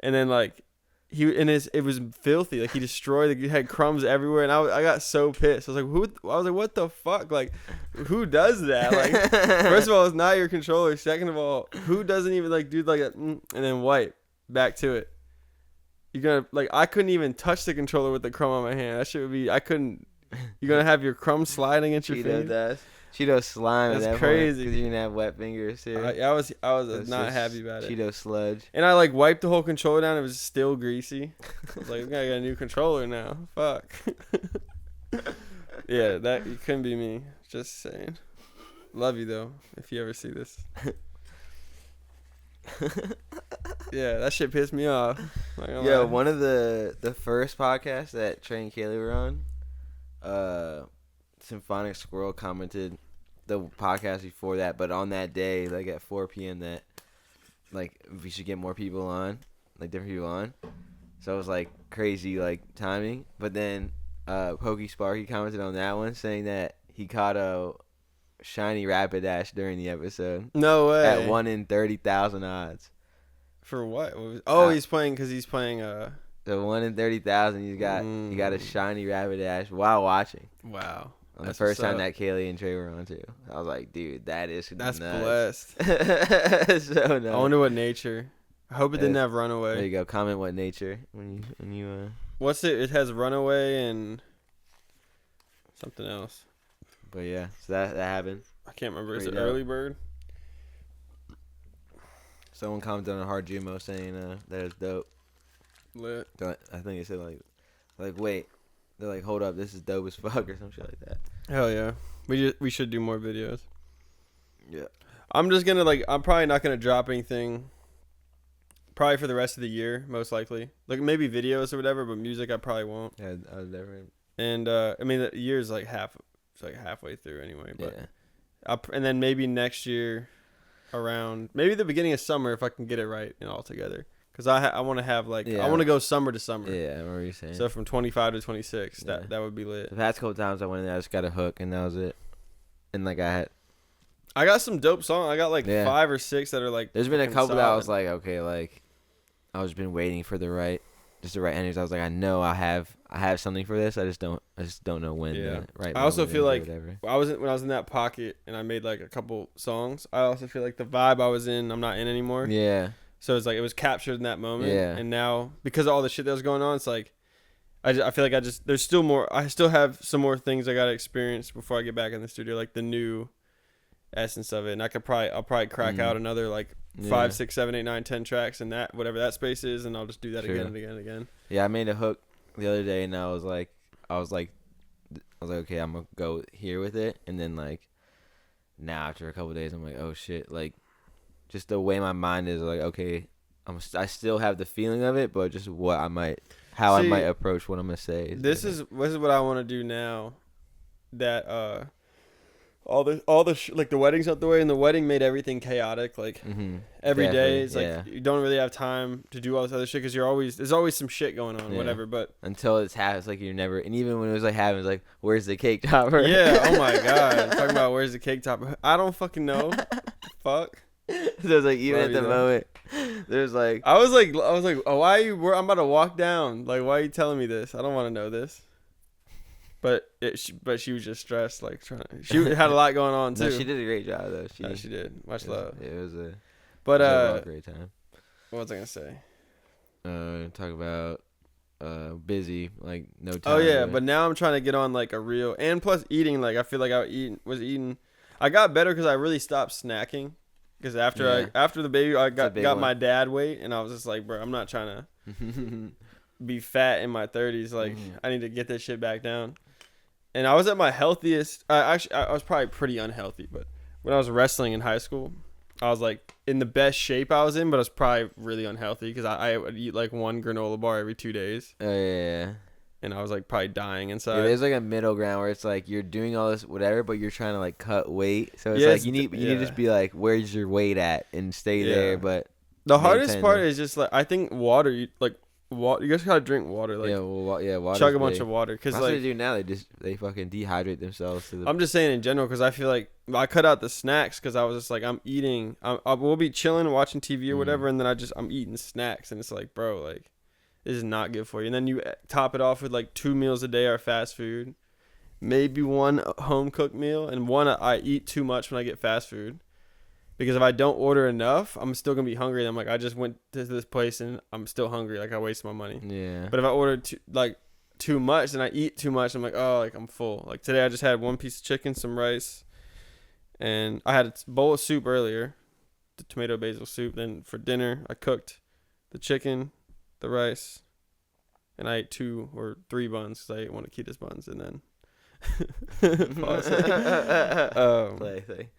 And then, like, it was filthy. Like, he destroyed it. He had crumbs everywhere, and I got so pissed. I was like, what the fuck? Like, who does that? Like, first of all, it's not your controller. Second of all, who doesn't even, like, do, like, and then wipe back to it? You're gonna, like, I couldn't even touch the controller with the crumb on my hand. That shit would be, I couldn't. You're gonna have your crumbs sliding at your
Cheeto
face.
Dust. Cheeto slime.
That's
that
crazy.
Because you're gonna have wet fingers too.
I was
That's
not
just
happy about it.
Cheeto sludge.
And I like wiped the whole controller down. It was still greasy. I was like, I got a new controller now. Fuck. Yeah, that couldn't be me. Just saying. Love you though, if you ever see this. Yeah, that shit pissed me off.
Yeah, one of the first podcasts that Trey and Kaylee were on, Symphonic Squirrel commented the podcast before that, but on that day, like at 4 p.m. that, like, we should get more people on, like different people on. So it was like crazy like timing. But then Pokey Sparky commented on that one saying that he caught a shiny Rapidash during the episode.
No way.
At 1 in 30,000 odds.
For what? He's playing because he's playing.
So 1 in 30,000, you got a shiny Rapidash while watching.
Wow.
On the first time that Kaylee and Trey were on too, I was like, dude, that's
nuts.
blessed. So nuts.
I wonder what nature. I hope it didn't have Runaway.
There you go. Comment what nature when you.
What's it? It has Runaway and something else.
But yeah, so that happened.
I can't remember. Is it
Pretty dope.
Early Bird?
Someone commented on a hard Jumo saying that it's dope.
Lit.
I think it said like wait, they're like, hold up, this is dope as fuck or some shit like that.
Hell yeah, we should do more videos.
Yeah.
I'm just gonna I'm probably not gonna drop anything probably for the rest of the year, most likely. Like maybe videos or whatever, but music I probably won't.
Yeah, I was never.
And I mean the year's like halfway through anyway. But
Yeah.
and then maybe next year, around maybe the beginning of summer if I can get it right and all together. Because I want to have like I want to go summer to summer.
Yeah, I remember you saying.
So from 25 to 26, that would be lit.
The past couple times I went in there, I just got a hook and that was it. And like I
got some dope songs. I got like 5 or 6 that are like.
There's been a couple
solid.
that I was like, okay, like I was been waiting for the right energy. I was like, I know I have something for this. I just don't know when.
Yeah.
Right.
I also feel like
when
I was in that pocket and I made like a couple songs. I also feel like the vibe I was in, I'm not in anymore.
Yeah.
So it's like it was captured in that moment.
Yeah.
And now because of all the shit that was going on, it's like I feel like there's still more. I still have some more things I gotta experience before I get back in the studio, like the new essence of it. And I'll probably crack out another like 5, 6, 7, 8, 9, 10 tracks in that whatever that space is, and I'll just do that again and again and again.
Yeah, I made a hook the other day, and I was like, okay, I'm gonna go here with it, and then like now after a couple of days, I'm like, oh shit, like just the way my mind is, like, okay, I still have the feeling of it, but just I might approach what I'm gonna say.
This is what I want to do now. That all the like the wedding's out the way, and the wedding made everything chaotic. Like every day, it's like you don't really have time to do all this other shit because there's always some shit going on, whatever. But
until it's happened, it's like you're never. And even when it was like happening, it's like, where's the cake topper?
Yeah. Oh my god. Talking about where's the cake topper? I don't fucking know. Fuck.
So it's like even at the moment, there's like
I was like, oh, why are you? I'm about to walk down. Like, why are you telling me this? I don't want to know this. But she was just stressed, like she had a lot going on too.
No, she did a great job though.
She did. Much love.
It was a great time.
What was I gonna say?
Talk about busy, like no time.
Oh yeah, but now I'm trying to get on like a real, and plus eating. Like I feel like was eating. I got better because I really stopped snacking. Because after the baby, I got my dad weight, and I was just like, bro, I'm not trying to be fat in my 30s. Like I need to get this shit back down. And I was at my healthiest. I was probably pretty unhealthy, but when I was wrestling in high school, I was like in the best shape I was in, but I was probably really unhealthy because I would eat like one granola bar every 2 days.
Oh yeah.
And I was like probably dying inside.
Yeah, there's like a middle ground where it's like you're doing all this whatever, but you're trying to like cut weight. So it's like you need to just be like, where's your weight at, and stay there. But
the hardest part is just like I think water. Water. You guys gotta drink water. Like
water.
Chug a bunch of water. Cause
that's
like
what they do now. They fucking dehydrate themselves.
I'm just saying in general because I feel like I cut out the snacks because I was just like I'm eating. We'll be chilling, watching TV or whatever, and then I'm eating snacks, and it's like, bro, like. This is not good for you. And then you top it off with like 2 meals a day are fast food, maybe one home cooked meal, and one I eat too much when I get fast food. Because if I don't order enough, I'm still gonna be hungry. And I'm like, I just went to this place and I'm still hungry. Like I waste my money.
Yeah.
But if I order too much and I eat too much, I'm like, oh, like I'm full. Like today I just had one piece of chicken, some rice, and I had a bowl of soup earlier, the tomato basil soup. Then for dinner I cooked the chicken, the rice, and I ate 2 or 3 buns because I ate one of Keita's buns, and then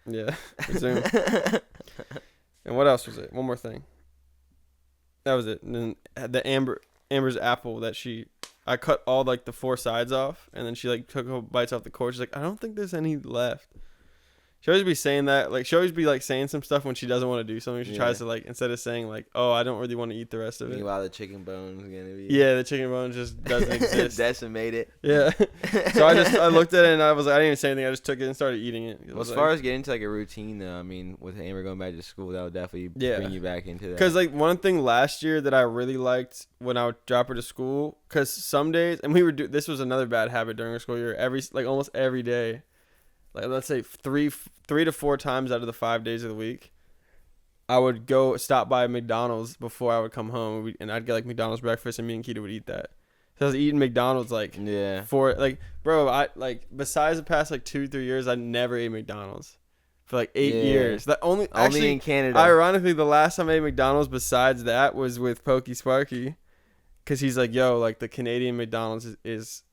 yeah, resume. And what else was it? One more thing. That was it. And then the Amber's apple that I cut all like the 4 sides off, and then she like took a couple bites off the core. She's like, I don't think there's any left. She always be saying that, like she always be like saying some stuff when she doesn't want to do something. She tries to like instead of saying like, "Oh, I don't really want to eat the rest of it."
Meanwhile, the chicken bone's gonna be
the chicken bone just doesn't exist.
Decimate it.
Yeah. So I looked at it and I didn't even say anything. I just took it and started eating it.
Well, as far as getting to like a routine though, I mean, with Amber going back to school, that would definitely bring you back into that.
Because like one thing last year that I really liked when I would drop her to school, because some days, and this was another bad habit during our school year. Almost every day. Like let's say 3 to 4 times out of the 5 days of the week, I would go stop by McDonald's before I would come home, and I'd get like McDonald's breakfast, and me and Keita would eat that. So I was eating McDonald's for like, bro, I like besides the past like 2-3 years, I never ate McDonald's for like 8 years. That only
in Canada.
Ironically, the last time I ate McDonald's besides that was with Pokey Sparky. Cause he's like, yo, like the Canadian McDonald's is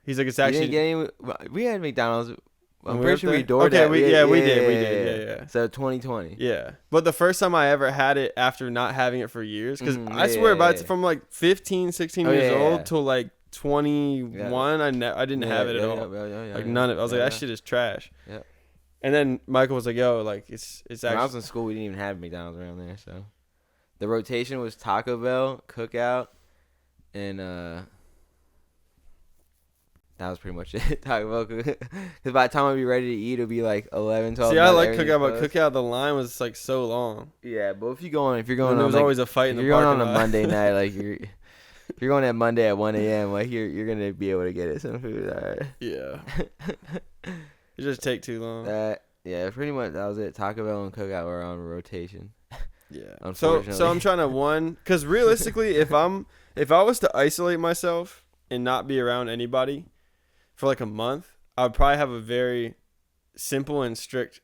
he's like, it's actually
we had McDonald's I'm
When we
pretty
were
sure we
there?
doored
Okay,
that.
we did. Yeah.
So 2020.
Yeah, but the first time I ever had it after not having it for years, because
Mhm,
I swear about
yeah.
from like 15, 16
Oh,
years
yeah,
old
yeah.
till like 21, I didn't have it at all. Like none of it. I was like, that shit is trash.
Yeah.
And then Michael was like, yo, like it's
When I was
actually
in school, we didn't even have McDonald's around there, so the rotation was Taco Bell, Cookout, and that was pretty much it. Taco Bell, because by the time I'd be ready to eat, it'd be like 11, 12.
see, I like
everything's
Cookout, but
closed.
Cookout the line was like so long.
Yeah, but if you're going
And
on
there was
like,
always a fight
if
in the
you're going
parking
on a
lot.
Monday night, like if you're going at Monday at 1 a.m., like you're gonna be able to get it some food. All right.
Yeah, it just take too long.
Yeah, pretty much that was it. Taco Bell and Cookout were on rotation.
Yeah.
Unfortunately.
So I'm trying to because realistically, if I was to isolate myself and not be around anybody for like a month, I would probably have a very simple and strict,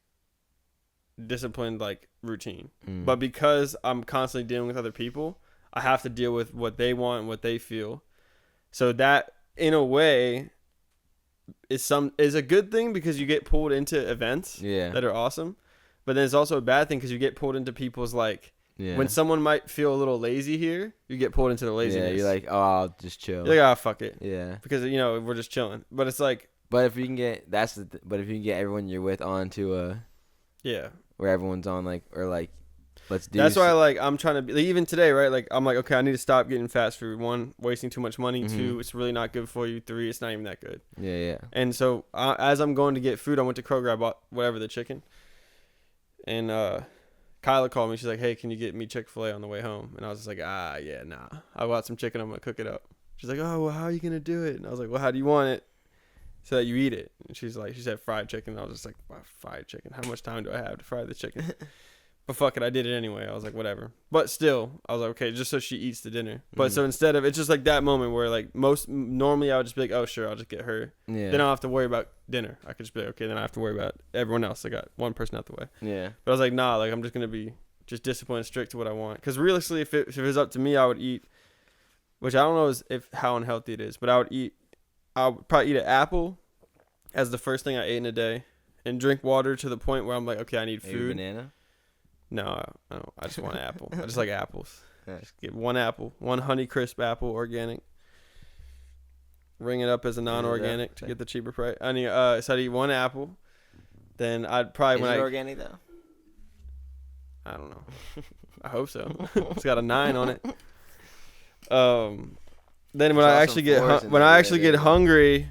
disciplined like routine.
Mm.
But because I'm constantly dealing with other people, I have to deal with what they want and what they feel. So that, in a way, is a good thing because you get pulled into events that are awesome. But then it's also a bad thing because you get pulled into people's like when someone might feel a little lazy here, you get pulled into the laziness.
Yeah, you're like, oh, I'll just chill.
You're like, oh, fuck it.
Yeah.
Because we're just chilling. But it's like,
But if you can get but if you can get everyone you're with onto
yeah,
where everyone's on like let's do.
That's why I'm trying to be like, even today, right? Like I'm like, okay, I need to stop getting fast food. 1, wasting too much money.
Mm-hmm.
2, it's really not good for you. 3, it's not even that good.
Yeah.
And so as I'm going to get food, I went to Kroger. I bought whatever, the chicken. And Kyla called me. She's like, hey, can you get me Chick-fil-A on the way home? And I was just like, yeah, nah. I bought some chicken. I'm going to cook it up. She's like, oh, well, how are you going to do it? And I was like, well, how do you want it so that you eat it? And she said fried chicken. And I was just like, wow, fried chicken. How much time do I have to fry the chicken? But fuck it, I did it anyway. I was like, whatever. But still, I was like, okay, just so she eats the dinner. But so instead of, it's just like that moment where like normally I would just be like, oh, sure, I'll just get her.
Yeah.
Then I don't have to worry about dinner. I could just be like, okay, then I have to worry about everyone else. I got one person out the way.
Yeah.
But I was like, nah, like I'm just going to be just disciplined and strict to what I want. Because realistically, if it was up to me, I would eat, which I don't know how unhealthy it is, but I would probably eat an apple as the first thing I ate in a day and drink water to the point where I'm like, okay, I need
Maybe
food.
banana.
No, I don't. I just want an apple. I just like apples.
Yeah.
Just get one apple, one Honeycrisp apple, organic. Ring it up as a non-organic to get the cheaper price. I need, so I'd eat one apple. Then I'd probably
Is it organic though?
I don't know. I hope so. It's got a 9 on it. Then when I actually get hungry,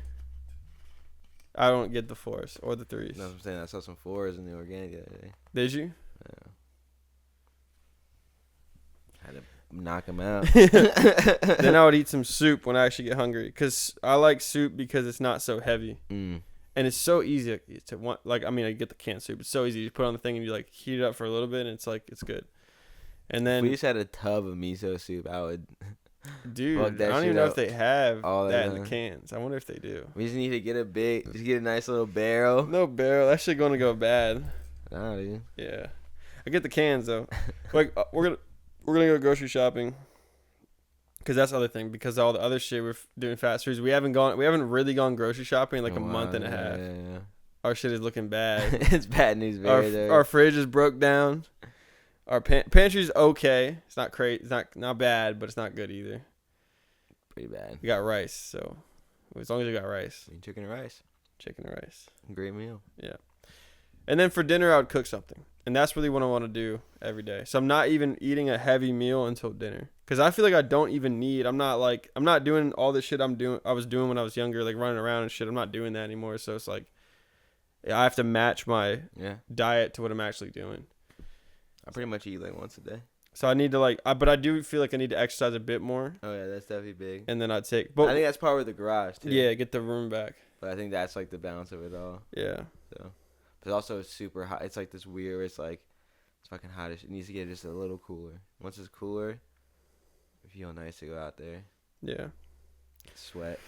I don't get the 4s or the 3s.
No, I'm saying I saw some 4s in the organic the other day.
Did you?
Yeah. Had to knock them out.
Then I would eat some soup when I actually get hungry, because I like soup because it's not so heavy. And it's so easy to want. Like, I mean, I get the canned soup. It's so easy. You put it on the thing and you like heat it up for a little bit, and it's like it's good. And then
if we just had a tub of miso soup, I would.
Dude,
fuck
I
that
don't
shit
even know
up
if they have
all
that
the
in the cans. I wonder if they do.
We just need to get a nice little barrel.
No barrel. That shit gonna go bad.
Nah, dude.
Yeah, I get the cans though. Like we're gonna go grocery shopping. Because that's the other thing. Because all the other shit we're doing fast foods, we haven't really gone grocery shopping in like a month and a half.
Yeah.
Our shit is looking bad.
It's bad news bears.
Our fridge is broke down. Our pantry's okay. It's not crazy. It's not bad, but it's not good either.
Pretty bad.
We got rice, so as long as you got rice.
Chicken and rice.
Chicken and rice.
Great meal.
Yeah. And then for dinner, I would cook something. And that's really what I want to do every day. So I'm not even eating a heavy meal until dinner. Because I feel like I don't even need, I'm not doing all the shit I was doing when I was younger, like running around and shit. I'm not doing that anymore. So it's like, I have to match my diet to what I'm actually doing.
I pretty much eat like once a day.
So I need to but I do feel like I need to exercise a bit more.
Oh yeah, that's definitely big.
And then I'd take,
I think that's part of the garage too.
Yeah, get the room back.
But I think that's like the balance of it all.
Yeah.
So, but also it's super hot. It's like this weird. It's like it's fucking hot. It needs to get just a little cooler. Once it's cooler, it feels nice to go out there.
Yeah.
Sweat.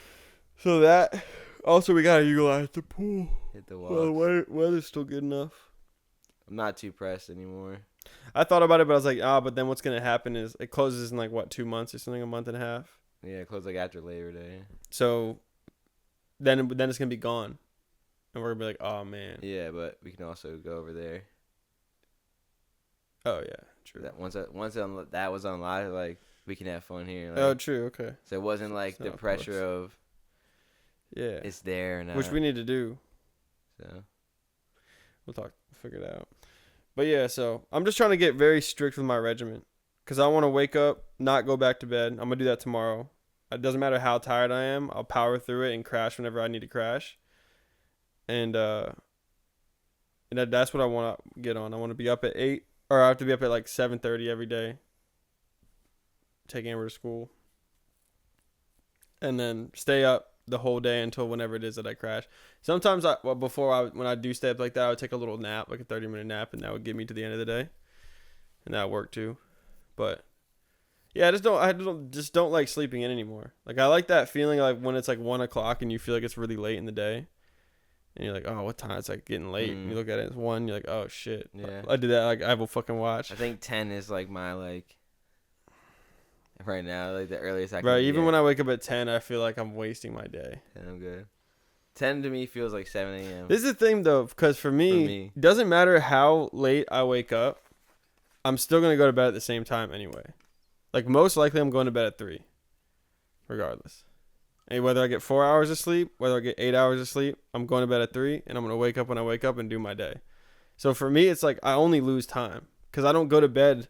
So that also we gotta utilize the pool.
Hit the wall.
Well, the weather's still good enough.
I'm not too pressed anymore.
I thought about it, but I was like, but then what's gonna happen is it closes in like what, 2 months or something, a month and a half.
Yeah, it closed like after Labor Day.
So then it's gonna be gone, and we're gonna be like, oh man.
Yeah, but we can also go over there.
Oh yeah, true.
That that was on live, like we can have fun here. Like,
Oh, true. Okay.
so it wasn't like
It's
the
not
pressure
close.
of
Yeah.
it's there and
Which we need to do.
So
We'll figure it out. But yeah, so I'm just trying to get very strict with my regimen because I want to wake up, not go back to bed. I'm gonna do that tomorrow. It doesn't matter how tired I am. I'll power through it and crash whenever I need to crash. And that's what I want to get on. I want to be up at 8, or I have to be up at like 7:30 every day. Take Amber to school. And then stay up the whole day until whenever it is that I crash. Sometimes when I do stay up like that, I would take a little nap, like a 30-minute nap, and that would get me to the end of the day. And that would work too. But yeah, I just don't like sleeping in anymore. Like I like that feeling like when it's like 1 o'clock and you feel like it's really late in the day. And you're like, oh, what time? It's like getting late. And you look at it, it's 1. You're like, oh shit.
yeah,
I did that. Like I have a fucking watch.
I think 10 is like my like right now, like the earliest I can.
Right. Even
get.
when I wake up at 10, I feel like I'm wasting my day.
10, I'm good. 10 to me feels like 7 a.m.
This is the thing though, because for me, it doesn't matter how late I wake up, I'm still gonna go to bed at the same time anyway. Like most likely, I'm going to bed at 3, regardless. And whether I get 4 hours of sleep, whether I get 8 hours of sleep, I'm going to bed at 3, and I'm gonna wake up when I wake up and do my day. So for me, it's like I only lose time because I don't go to bed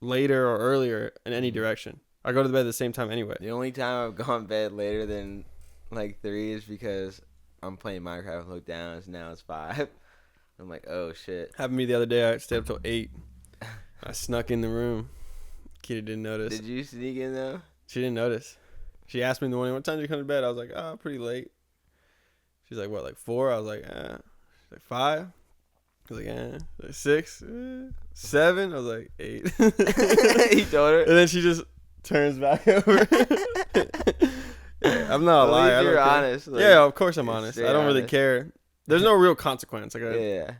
later or earlier in any direction. I go to bed at the same time anyway.
The only time I've gone to bed later than like 3 is because I'm playing Minecraft and look down. And now it's 5. I'm like, oh shit.
Happened to me the other day. I stayed up till 8. I snuck in the room. Kitty didn't notice.
Did you sneak in though?
She didn't notice. She asked me in the morning, what time did you come to bed? I was like, oh, pretty late. She's like, what, like 4? I was like, She's like, 5? I was like, Like 6? 7? I was like, 8.
You told her?
And then she just turns back over. Yeah, I'm not a liar.
You're honest. Like,
yeah, of course I'm honest. I don't really
honest.
care. There's no real consequence. Like,
Yeah.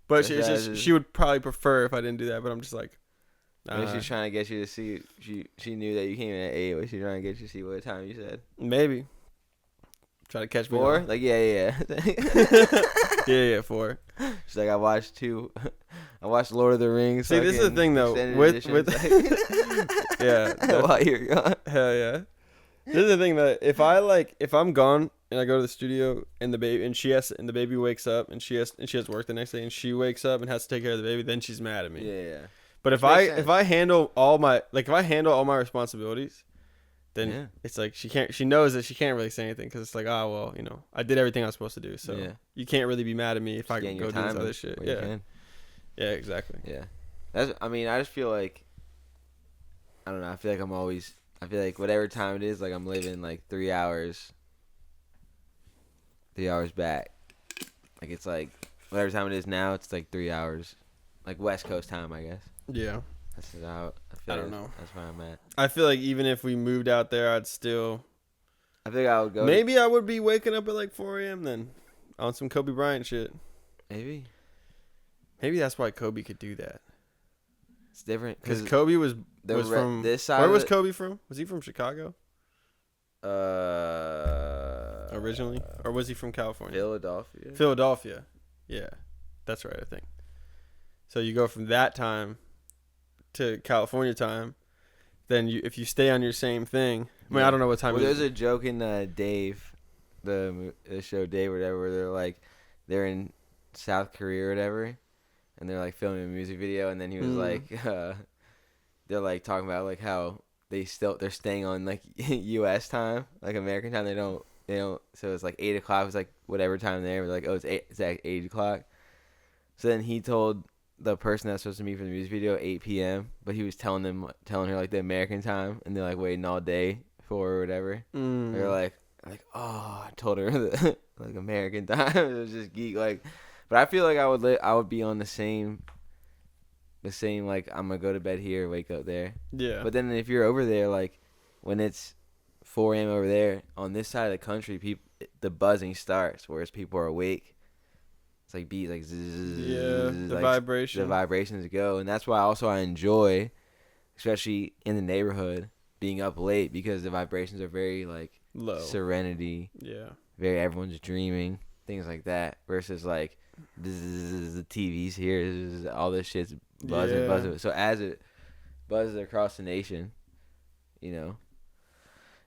but she would probably prefer if I didn't do that. But I'm just like,
Maybe she's trying to get you to see. She knew that you came in at 8. Was she trying to get you to see what time you said?
maybe try to catch me.
4? Like yeah.
Yeah, 4.
She's like, I watched Lord of the Rings.
See, this is the thing though. With yeah,
while you're gone.
hell yeah. This is the thing that if I'm gone and I go to the studio and the baby wakes up and she has work the next day and she wakes up and has to take care of the baby, then she's mad at me.
Yeah.
But if I handle all my responsibilities, then it's like she knows that she can't really say anything because it's like, oh well, I did everything I was supposed to do, so you can't really be mad at me if I go do this other shit. Yeah. Yeah, exactly.
Yeah. I just feel like I don't know. I feel like whatever time it is, like I'm living like 3 hours back. Like it's like whatever time it is now, it's like 3 hours, like West Coast time, I guess.
Yeah.
That's how I don't know. That's where I'm at.
I feel like even if we moved out there, I'd still.
I think I would go.
Maybe I would be waking up at like 4 a.m. then on some Kobe Bryant shit.
Maybe
that's why Kobe could do that.
It's different
because Kobe was from
this side.
Where was Kobe from? Was he from Chicago? Originally, or was he from California? Philadelphia. Yeah, that's right. I think. So you go from that time to California time, then if you stay on your same thing. I mean, I don't know what time.
Well, there's a joke in Dave, the show Dave or whatever, where they're in South Korea or whatever, and they're like filming a music video, and then he was like, they're like talking about like how they're staying on like U.S. time, like American time. They don't. So it's like 8 o'clock. It's like whatever time there. We're like, oh, it's like 8 o'clock. So then he told the person that's supposed to meet for the music video 8 p.m. But he was telling her like the American time, and they're like waiting all day for or whatever. They're like, oh, I told her like American time. It was just geek like, but I feel like I would be on the same like I'm gonna go to bed here, wake up there.
Yeah.
But then if you're over there, like when it's 4 a.m. over there on this side of the country, the buzzing starts, whereas people are awake. It's like beats, like zzz,
the
like
vibration.
The vibrations go, and that's why also I enjoy, especially in the neighborhood, being up late because the vibrations are very like
low,
serenity.
Yeah.
Very everyone's dreaming. things like that. Versus like the TVs here, all this shit's buzzing. So as it buzzes across the nation, you know,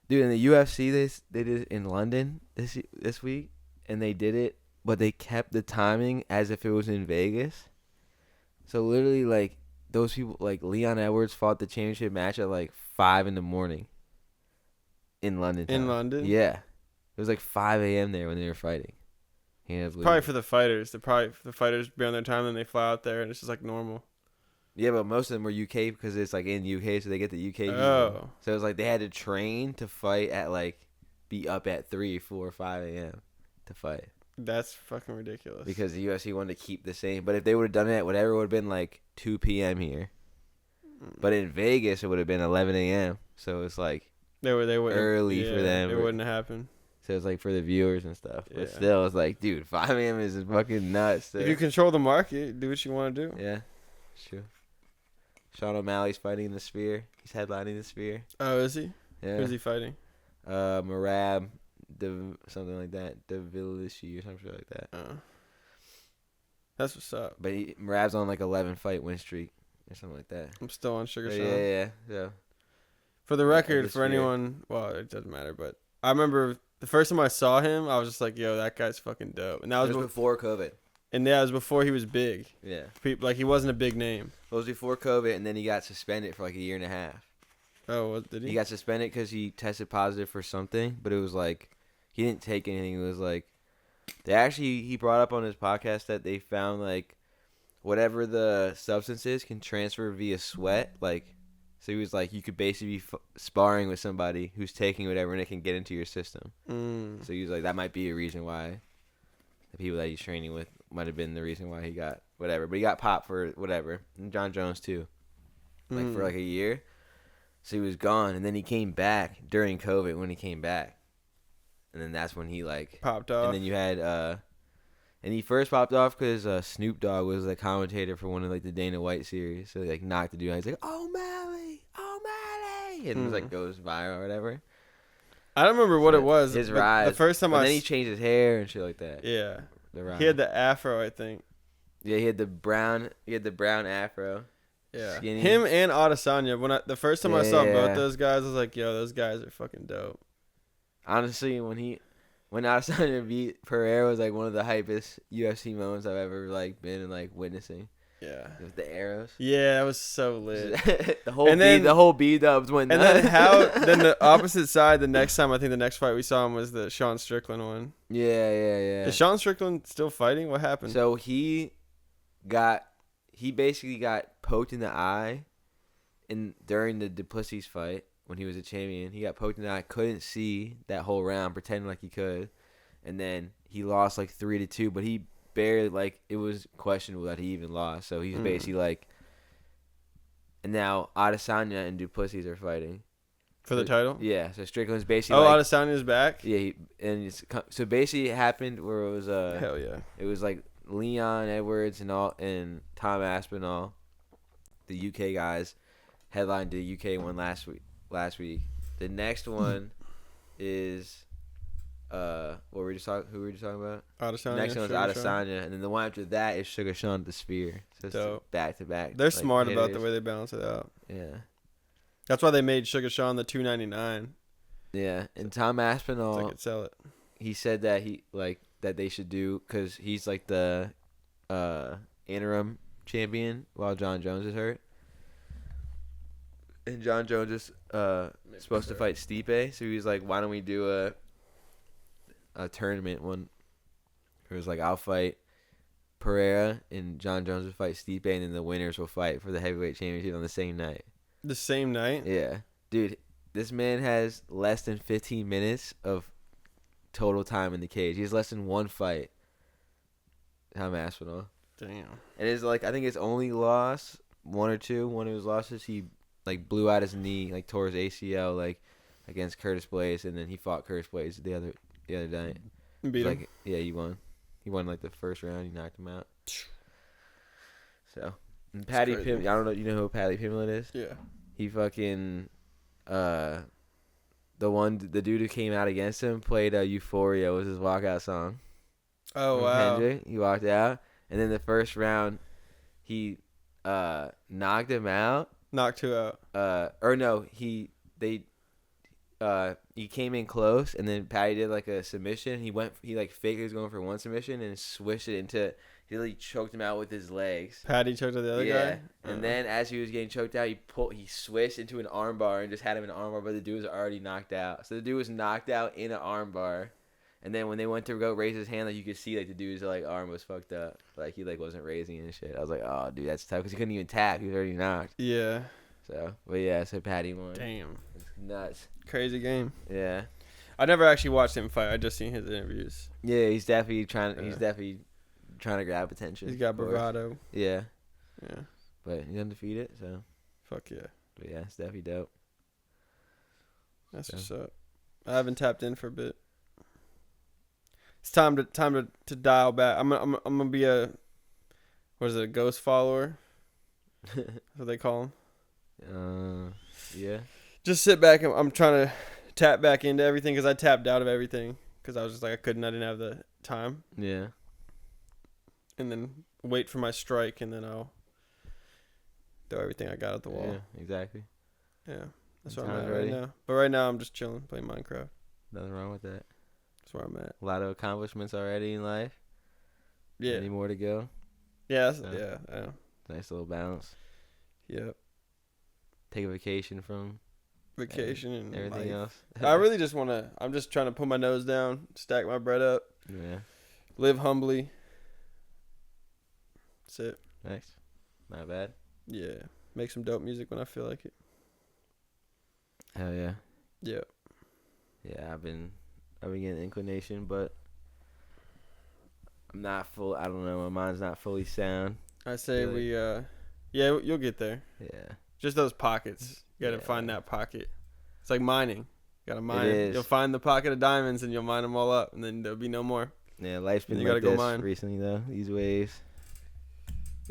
dude, in the UFC they did it in London this week, and they did it, but they kept the timing as if it was in Vegas. So literally, like, those people, like Leon Edwards fought the championship match at like 5 a.m. in London.
In London?
Yeah, it was like 5 a.m. there when they were fighting. He ended up losing.
Probably for the fighters. The fighters be on their time, and they fly out there, and it's just like normal.
Yeah, but most of them were UK because it's like in UK, so they get the UK visa.
Oh.
So it was like they had to train to fight at like be up at 3, 4, 5 a.m. to fight.
That's fucking ridiculous.
Because the UFC wanted to keep the same. But if they would have done it, whatever, would have been like 2 p.m. here. But in Vegas, it would have been 11 a.m. So it's like
they would
early for them.
It wouldn't happen.
So it's like for the viewers and stuff.
Yeah.
But still, it's like, dude, 5 a.m. is fucking nuts.
If you control the market, do what you want to do.
Yeah, true. Sean O'Malley's fighting in the Sphere. He's headlining the Sphere.
Oh, is he?
Yeah.
Who's he fighting?
Marab, something like that. Devilishi or something like that.
That's what's up.
But Marab's on like 11 fight win streak or something like that.
I'm still on Sugar Sean.
Yeah. So
for the record, for
Sphere.
anyone, well, it doesn't matter, but I remember the first time I saw him, I was just like, yo, that guy's fucking dope. And that was
before COVID.
And that was before he was big.
Yeah.
Like, he wasn't a big name.
It was before COVID, and then he got suspended for like a year and a half.
Oh, what did he?
He got suspended because he tested positive for something, but it was like he didn't take anything. It was like he brought up on his podcast that they found like whatever the substance is can transfer via sweat. Like, so he was like, you could basically be sparring with somebody who's taking whatever, and it can get into your system. So he was like, that might be a reason why the people that he's training with might have been the reason why he got whatever. But he got popped for whatever. And John Jones too. Like for like a year. So he was gone, and then he came back during COVID when he came back. And then that's when he like
popped off.
And then you had and he first popped off because Snoop Dogg was the commentator for one of like the Dana White series. So he like knocked the dude out. He's like, O'Malley, and it was like goes viral or whatever.
I don't remember what it was.
His rise.
The first time
then he changed his hair and shit like that.
Yeah.
The rise.
He had the afro, I think.
Yeah, he had the brown afro.
Yeah.
Skinny.
Him and Adesanya. The first time I saw both those guys, I was like, yo, those guys are fucking dope.
Honestly, when Adesanya beat Pereira was like one of the hypest UFC moments I've ever like been and like witnessing.
Yeah.
With the arrows.
Yeah, that was so lit.
the whole B-dubs went
nuts. And then the opposite side, the next time, I think the next fight we saw him was the Sean Strickland one.
Yeah.
Is Sean Strickland still fighting? What happened?
So he basically got poked in the eye during the Duplessis fight when he was a champion. He got poked in the eye, couldn't see that whole round, pretending like he could. And then he lost like 3-2, but he barely, like, it was questionable that he even lost. So he's basically like, and now Adesanya and Duplessis are fighting
for the title.
Yeah, so Strickland's basically.
Adesanya's back.
Yeah, so basically it happened where it was
hell yeah.
It was like Leon Edwards and Tom Aspinall, the UK guys, headlined the UK one last week. The next one is. Who were we just talking about?
Adesanya.
Next one is Adesanya, and then the one after that is Sugar Sean at the Sphere. So it's back to back.
They're like, smart about the way they balance it out.
Yeah,
that's why they made Sugar Sean the $2.99.
Yeah, and Tom Aspinall,
so I could sell it.
He said that that they should do because he's like the interim champion while John Jones is hurt. And John Jones is supposed to fight Stipe, so he was like, "Why don't we do a tournament one?" It was like, "I'll fight Pereira, and John Jones will fight Stipe, and then the winners will fight for the heavyweight championship on the same night."
The same night?
Yeah, dude, this man has less than 15 minutes of total time in the cage. He has less than one fight. Tom Aspinall.
Damn.
And it's like I think his only loss, one of his losses, he like blew out his knee, like tore his ACL, like against Curtis Blaze, and then he fought Curtis Blaze the other night.
Beat him.
Yeah, he won. He won like the first round. He knocked him out. So, and Paddy Pimblett, I don't know. You know who Paddy Pimblett is?
Yeah.
He fucking the dude who came out against him played Euphoria was his walkout song.
Oh
from
wow.
Kendrick. He walked out, and then the first round, he knocked him out.
Knocked 2 out.
Or no, he came in close, and then Patty did like a submission. He like faked he was going for one submission and switched it into. He really choked him out with his legs.
Patty choked out the other guy.
And then as he was getting choked out, he switched into an armbar and just had him in an armbar, but the dude was already knocked out. So the dude was knocked out in an armbar. And then when they went to go raise his hand, like you could see like the dude's like arm was fucked up, like he like wasn't raising and shit. I was like, oh dude, that's tough because he couldn't even tap. He was already knocked.
Yeah.
So, but yeah, so Patty won.
Damn.
It's nuts.
Crazy game.
Yeah.
I never actually watched him fight. I just seen his interviews.
Yeah, he's definitely trying. He's definitely trying to grab attention.
He's got
of course.
bravado.
Yeah.
Yeah.
But he's undefeated, so.
Fuck yeah.
But yeah, it's definitely dope.
That's
So.
what's up. I haven't tapped in for a bit. It's time to dial back. I'm gonna be a ghost follower? That's what they call them.
Yeah.
Just sit back and I'm trying to tap back into everything because I tapped out of everything because I was just like I didn't have the time.
Yeah.
And then wait for my strike and then I'll throw everything I got at the wall.
Yeah, exactly.
Yeah. That's
When
where I'm at
time's ready.
right now. But right now I'm just chilling, playing Minecraft.
Nothing wrong with that.
That's where I'm at.
A lot of accomplishments already in life.
Yeah.
Any more to go?
Yeah.
Yeah. Nice little balance.
Yep.
Take a vacation from
Vacation and
everything
life.
else.
I really just want to. I'm just trying to put my nose down, stack my bread up,
Yeah.
live humbly. That's it.
Nice. Not bad.
Yeah. Make some dope music when I feel like it.
Hell yeah.
Yeah.
Yeah, I've been getting inclination, but I'm not full. I don't know. My mind's not fully sound.
I say
Really?
yeah, you'll get there.
Yeah.
Just those pockets. You gotta
Yeah.
find that pocket. It's like mining. You gotta mine.
It is.
You'll find the pocket of diamonds and you'll mine them all up, and then there'll be no more.
Yeah, life's been
You
like
gotta go
this
mine.
recently though. These waves,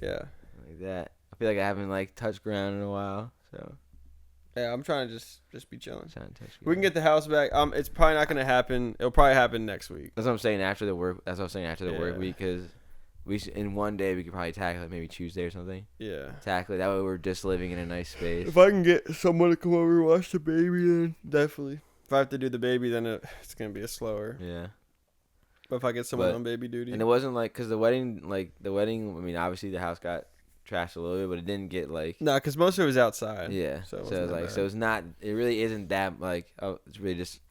Yeah.
like that. I feel like I haven't like touched ground in a while, so
Yeah, I'm trying to just be chilling.
I'm trying to touch.
We can
ground.
get the house back. It's probably not gonna happen. It'll probably happen next week.
That's what I'm saying after the work. That's what I'm saying after the work
Yeah.
week because in one day we could probably tackle it, maybe Tuesday or something.
Yeah.
Tackle it. That way we're just living in a nice space.
If I can get someone to come over and watch the baby, then definitely. If I have to do the baby, then it's gonna be a slower.
Yeah.
But if I get someone
But-
on baby duty,
And it wasn't like because the wedding. I mean, obviously the house got trashed a little bit, but it didn't get like.
nah, because most of it was outside.
Yeah.
So it
So
wasn't
it's
that
like
bad.
so it's not. It really isn't that like. Oh, it's really just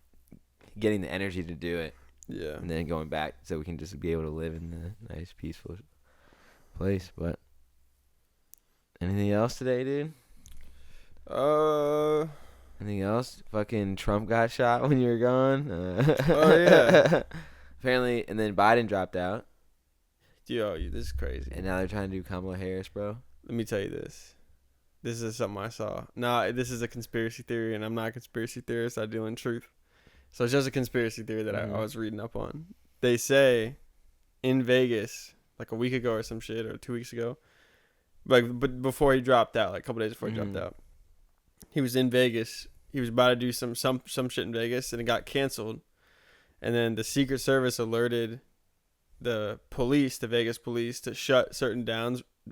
getting the energy to do it.
Yeah.
And then going back so we can just be able to live in a nice peaceful place. But anything else today, dude? Anything else? Fucking Trump got shot when you were gone.
Oh, yeah.
Apparently, and then Biden dropped out,
Yo, this is crazy.
and now they're trying to do Kamala Harris, bro.
Let me tell you this. This is something I saw. Nah, this is a conspiracy theory, and I'm not a conspiracy theorist. I deal in truth. So it's just a conspiracy theory that I was reading up on. They say in Vegas, like a week ago or some shit, or 2 weeks ago, but before he dropped out, like a couple days before he dropped out, he was in Vegas. He was about to do some shit in Vegas, and it got canceled. And then the Secret Service alerted the police, the Vegas police, to shut certain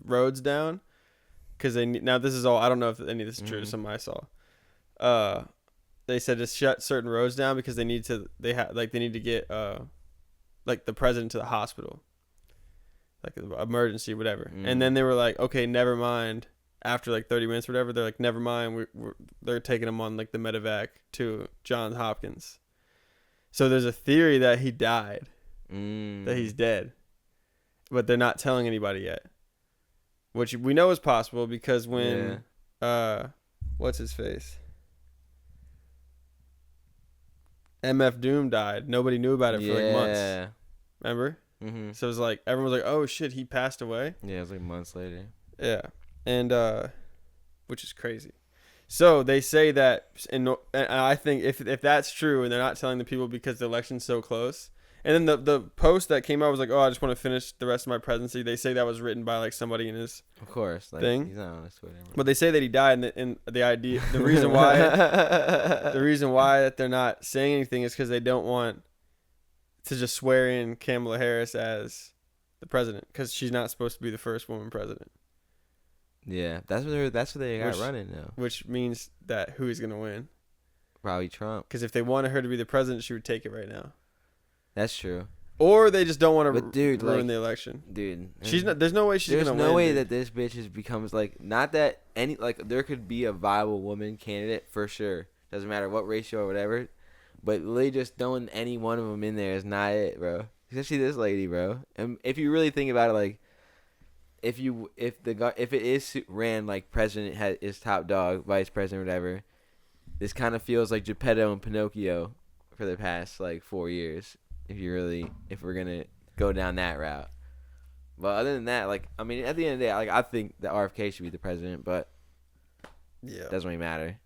roads down. Because now this is all, I don't know if any of this is true, to something I saw. They said to shut certain roads down because they need to get like the president to the hospital, like emergency, whatever. And then they were like, okay, never mind. After like 30 minutes or whatever, they're like, never mind. They're taking him on like the medevac to Johns Hopkins. So there's a theory that he died, that he's dead, but they're not telling anybody yet. Which we know is possible because when, what's his face? MF Doom died. Nobody knew about it for like months. Remember?
Mm-hmm.
So it was like, everyone was like, oh shit, he passed away.
Yeah, it was like months later.
Yeah. And, which is crazy. So they say that, and I think if that's true and they're not telling the people because the election's so close. And then the post that came out was like, oh, I just want to finish the rest of my presidency. They say that was written by like somebody in his
Of course, like,
thing.
He's not on his Twitter.
But they say that he died, and the idea, the reason why that they're not saying anything is because they don't want to just swear in Kamala Harris as the president because she's not supposed to be the first woman president.
Yeah, that's what they got running now.
Which means that who is gonna win?
Probably Trump.
Because if they wanted her to be the president, she would take it right now.
That's true.
Or they just don't want to ruin
like,
the election.
Dude,
she's not. There's no way she's gonna win.
There's no way that this bitch becomes like not that any like there could be a viable woman candidate for sure. Doesn't matter what ratio or whatever, but literally just throwing any one of them in there is not it, bro. Especially this lady, bro. And if you really think about it, like if it is ran like president is top dog, vice president, whatever, this kind of feels like Geppetto and Pinocchio for the past like 4 years. If we're gonna go down that route. But other than that, like, I mean, at the end of the day, like, I think that RFK should be the president, but yeah, it doesn't really matter.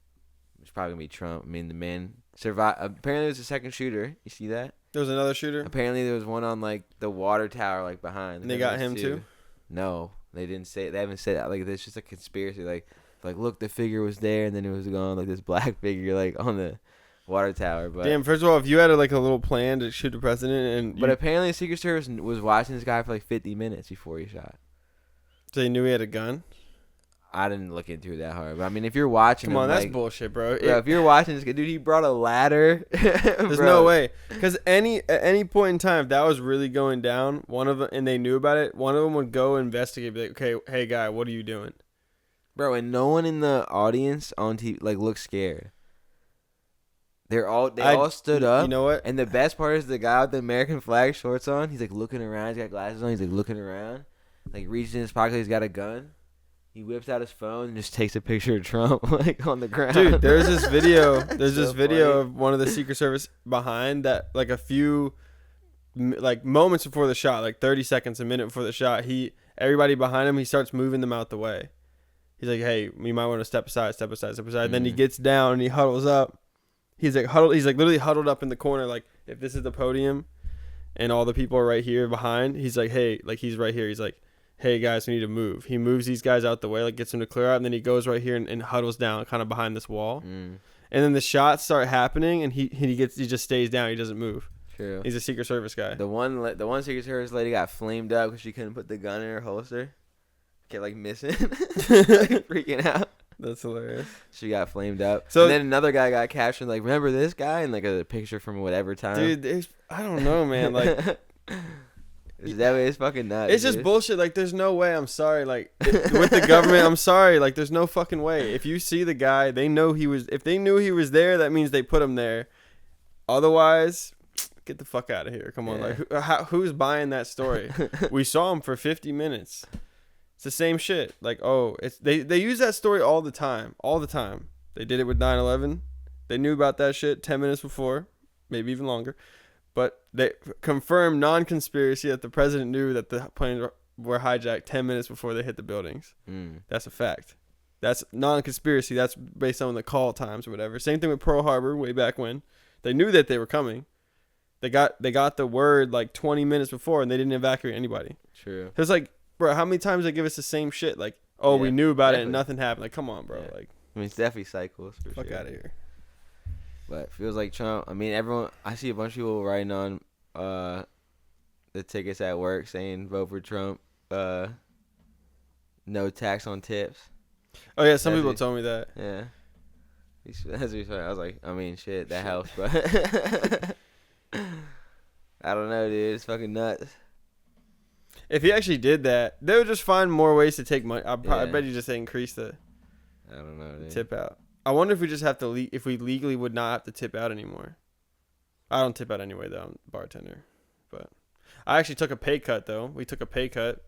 It's probably gonna be Trump. I mean, the man survived. Apparently, there was a second shooter. You see that?
There was another shooter.
Apparently, there was one on like the water tower, like behind.
And they got him too.
No, they didn't say. They haven't said that. Like, it's just a conspiracy. Like, look, the figure was there, and then it was gone. Like this black figure, like on the water tower. But
damn, first of all, if you had a little plan to shoot the president,
but apparently the Secret Service was watching this guy for like 50 minutes before he shot.
So they knew he had a gun.
I didn't look into it that hard, but I mean, if you're watching,
come on, that's bullshit, bro.
If you're watching this guy, dude, he brought a ladder.
There's no way, because at any point in time, if that was really going down, one of them, and they knew about it, one of them would go investigate, be like, okay, hey guy, what are you doing,
bro? And no one in the audience on TV looked scared. They all stood up.
You know what?
And the best part is the guy with the American flag shorts on. He's like looking around. He's got glasses on. He's like looking around. Like reaches in his pocket. He's got a gun. He whips out his phone and just takes a picture of Trump like on the ground.
Dude, there's this video. There's this video of one of the Secret Service behind that, like a few like moments before the shot, like 30 seconds, a minute before the shot. Everybody behind him, he starts moving them out the way. He's like, hey, you might want to step aside. Mm-hmm. Then he gets down and he huddles up. He's like literally huddled up in the corner. Like if this is the podium and all the people are right here behind, he's like, hey, like he's right here. He's like, hey guys, we need to move. He moves these guys out the way, like gets them to clear out. And then he goes right here and huddles down kind of behind this wall. And then the shots start happening and he just stays down. He doesn't move.
True.
He's a Secret Service guy.
The one Secret Service lady got flamed up because she couldn't put the gun in her holster. Kept like missing. Like, freaking out.
That's hilarious.
She got flamed up. So and then another guy got captured. Like, remember this guy? And like a picture from whatever time.
Dude, I don't know, man. Like,
that way it's fucking nuts.
It's just bullshit. Like, there's no way. I'm sorry. Like, with the government, I'm sorry. Like, there's no fucking way. If you see the guy, they know he was. If they knew he was there, that means they put him there. Otherwise, get the fuck out of here. Come on. Like, who's buying that story? We saw him for 50 minutes. It's the same shit. Like, oh, they use that story all the time. All the time. They did it with 9/11. They knew about that shit 10 minutes before, maybe even longer. But they confirmed non-conspiracy that the president knew that the planes were hijacked 10 minutes before they hit the buildings. That's a fact. That's non-conspiracy. That's based on the call times or whatever. Same thing with Pearl Harbor way back when. They knew that they were coming. They got the word like 20 minutes before and they didn't evacuate anybody.
True.
It's like, bro, how many times they give us the same shit? Like, oh, we knew about it and nothing happened. Like, come on, bro. Yeah. Like,
I mean, it's definitely cycles.
Fuck out of here.
But feels like Trump. I mean, everyone. I see a bunch of people writing on the tickets at work saying vote for Trump. No tax on tips.
Oh yeah, some people told me that.
Yeah. I was like, I mean, shit, that helps, but I don't know, dude. It's fucking nuts.
If he actually did that, they would just find more ways to take money. I bet you just increase the.
I don't know, dude.
Tip out. I wonder if we just have to if we legally would not have to tip out anymore. I don't tip out anyway though. I'm a bartender, but I actually took a pay cut though. We took a pay cut.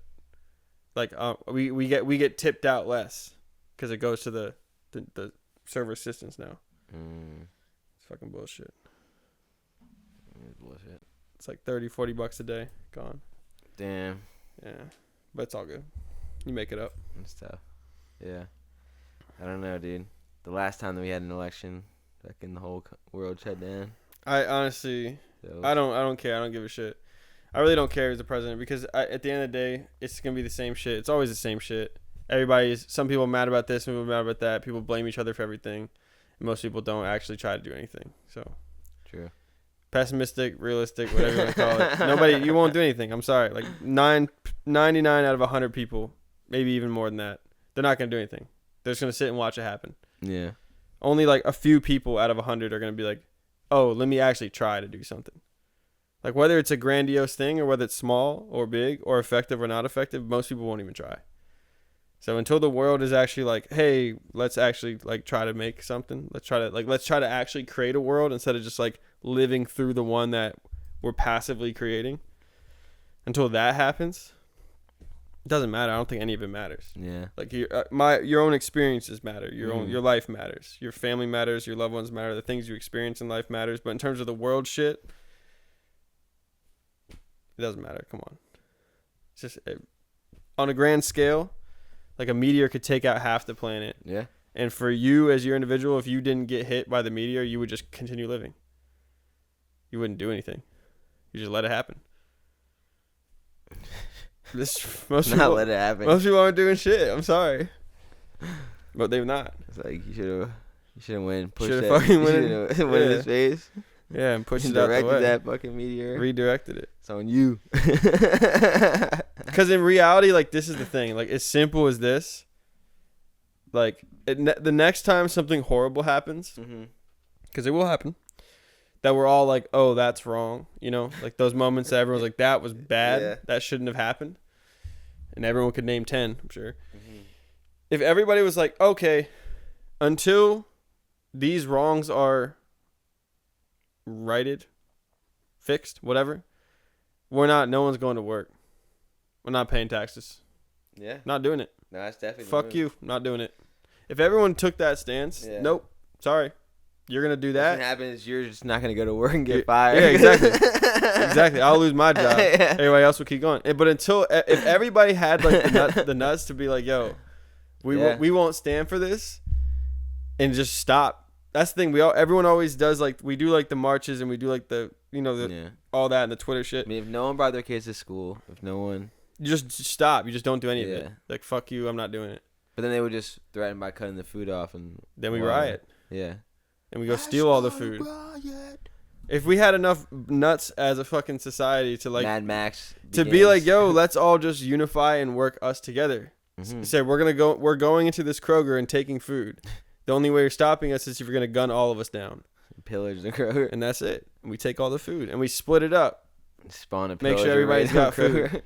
Like we get tipped out less because it goes to the server assistants now. It's fucking bullshit.
It's bullshit.
It's like $30-$40 a day gone.
Damn.
Yeah, but it's all good. You make it up.
It's tough. Yeah. I don't know, dude. The last time that we had an election, back in the whole world shut down.
I honestly, I don't care. I don't give a shit. I really don't care as the president because at the end of the day, it's gonna be the same shit. It's always the same shit. Some people are mad about this, some people are mad about that. People blame each other for everything. And most people don't actually try to do anything. So,
true.
pessimistic, realistic, whatever you want to call it. You won't do anything. I'm sorry. Like 99 out of 100 people, maybe even more than that, they're not going to do anything. They're just going to sit and watch it happen.
Yeah.
Only like a few people out of 100 are going to be like, oh, let me actually try to do something. Like whether it's a grandiose thing or whether it's small or big or effective or not effective, most people won't even try. So until the world is actually like, hey, let's actually like try to make something. Let's try to actually create a world instead of just like living through the one that we're passively creating. Until that happens, it doesn't matter. I don't think any of it matters.
Yeah.
Like your own experiences matter. Your life matters. Your family matters. Your loved ones matter. The things you experience in life matters. But in terms of the world shit, it doesn't matter. Come on. It's just on a grand scale, like a meteor could take out half the planet.
Yeah.
And for you as your individual, if you didn't get hit by the meteor, you would just continue living. You wouldn't do anything. You just let it happen. Most people
let it happen.
Most people aren't doing shit. I'm sorry, but they've not.
It's like you should have went.
Should have fucking went
in his face.
Yeah, and pushed it out the way.
Directed that fucking meteor.
Redirected it.
It's on you.
Because in reality, like this is the thing. Like as simple as this. Like the next time something horrible happens, because it will happen, that we're all like, oh, that's wrong. You know, like those moments that everyone's like, that was bad.
Yeah.
That shouldn't have happened. And everyone could name 10, I'm sure. If everybody was like, okay, until these wrongs are righted, fixed, whatever, no one's going to work. We're not paying taxes.
Yeah.
Not doing it.
No, that's definitely.
Fuck you. Not doing it. If everyone took that stance, nope. Sorry. You're going to do that.
What happens, you're just not going to go to work and get fired.
Yeah, exactly. Exactly. I'll lose my job. Yeah. Everybody else will keep going. But if everybody had like the nuts to be like, yo, we won't stand for this and just stop. That's the thing. Everyone always does like, we do like the marches and we do like the, all that and the Twitter shit.
I mean, if no one brought their kids to school, if no one.
You just stop. You just don't do any of it. Like, fuck you. I'm not doing it.
But then they would just threaten by cutting the food off. And
then we riot.
Yeah.
And we go steal all the food. If we had enough nuts as a fucking society to like
Mad Max
to be like, yo, let's all just unify and work us together. Say we're going into this Kroger and taking food. The only way you're stopping us is if you're gonna gun all of us down.
Pillage the Kroger.
And that's it. And we take all the food and we split it up.
Spawn a
make sure everybody's got food.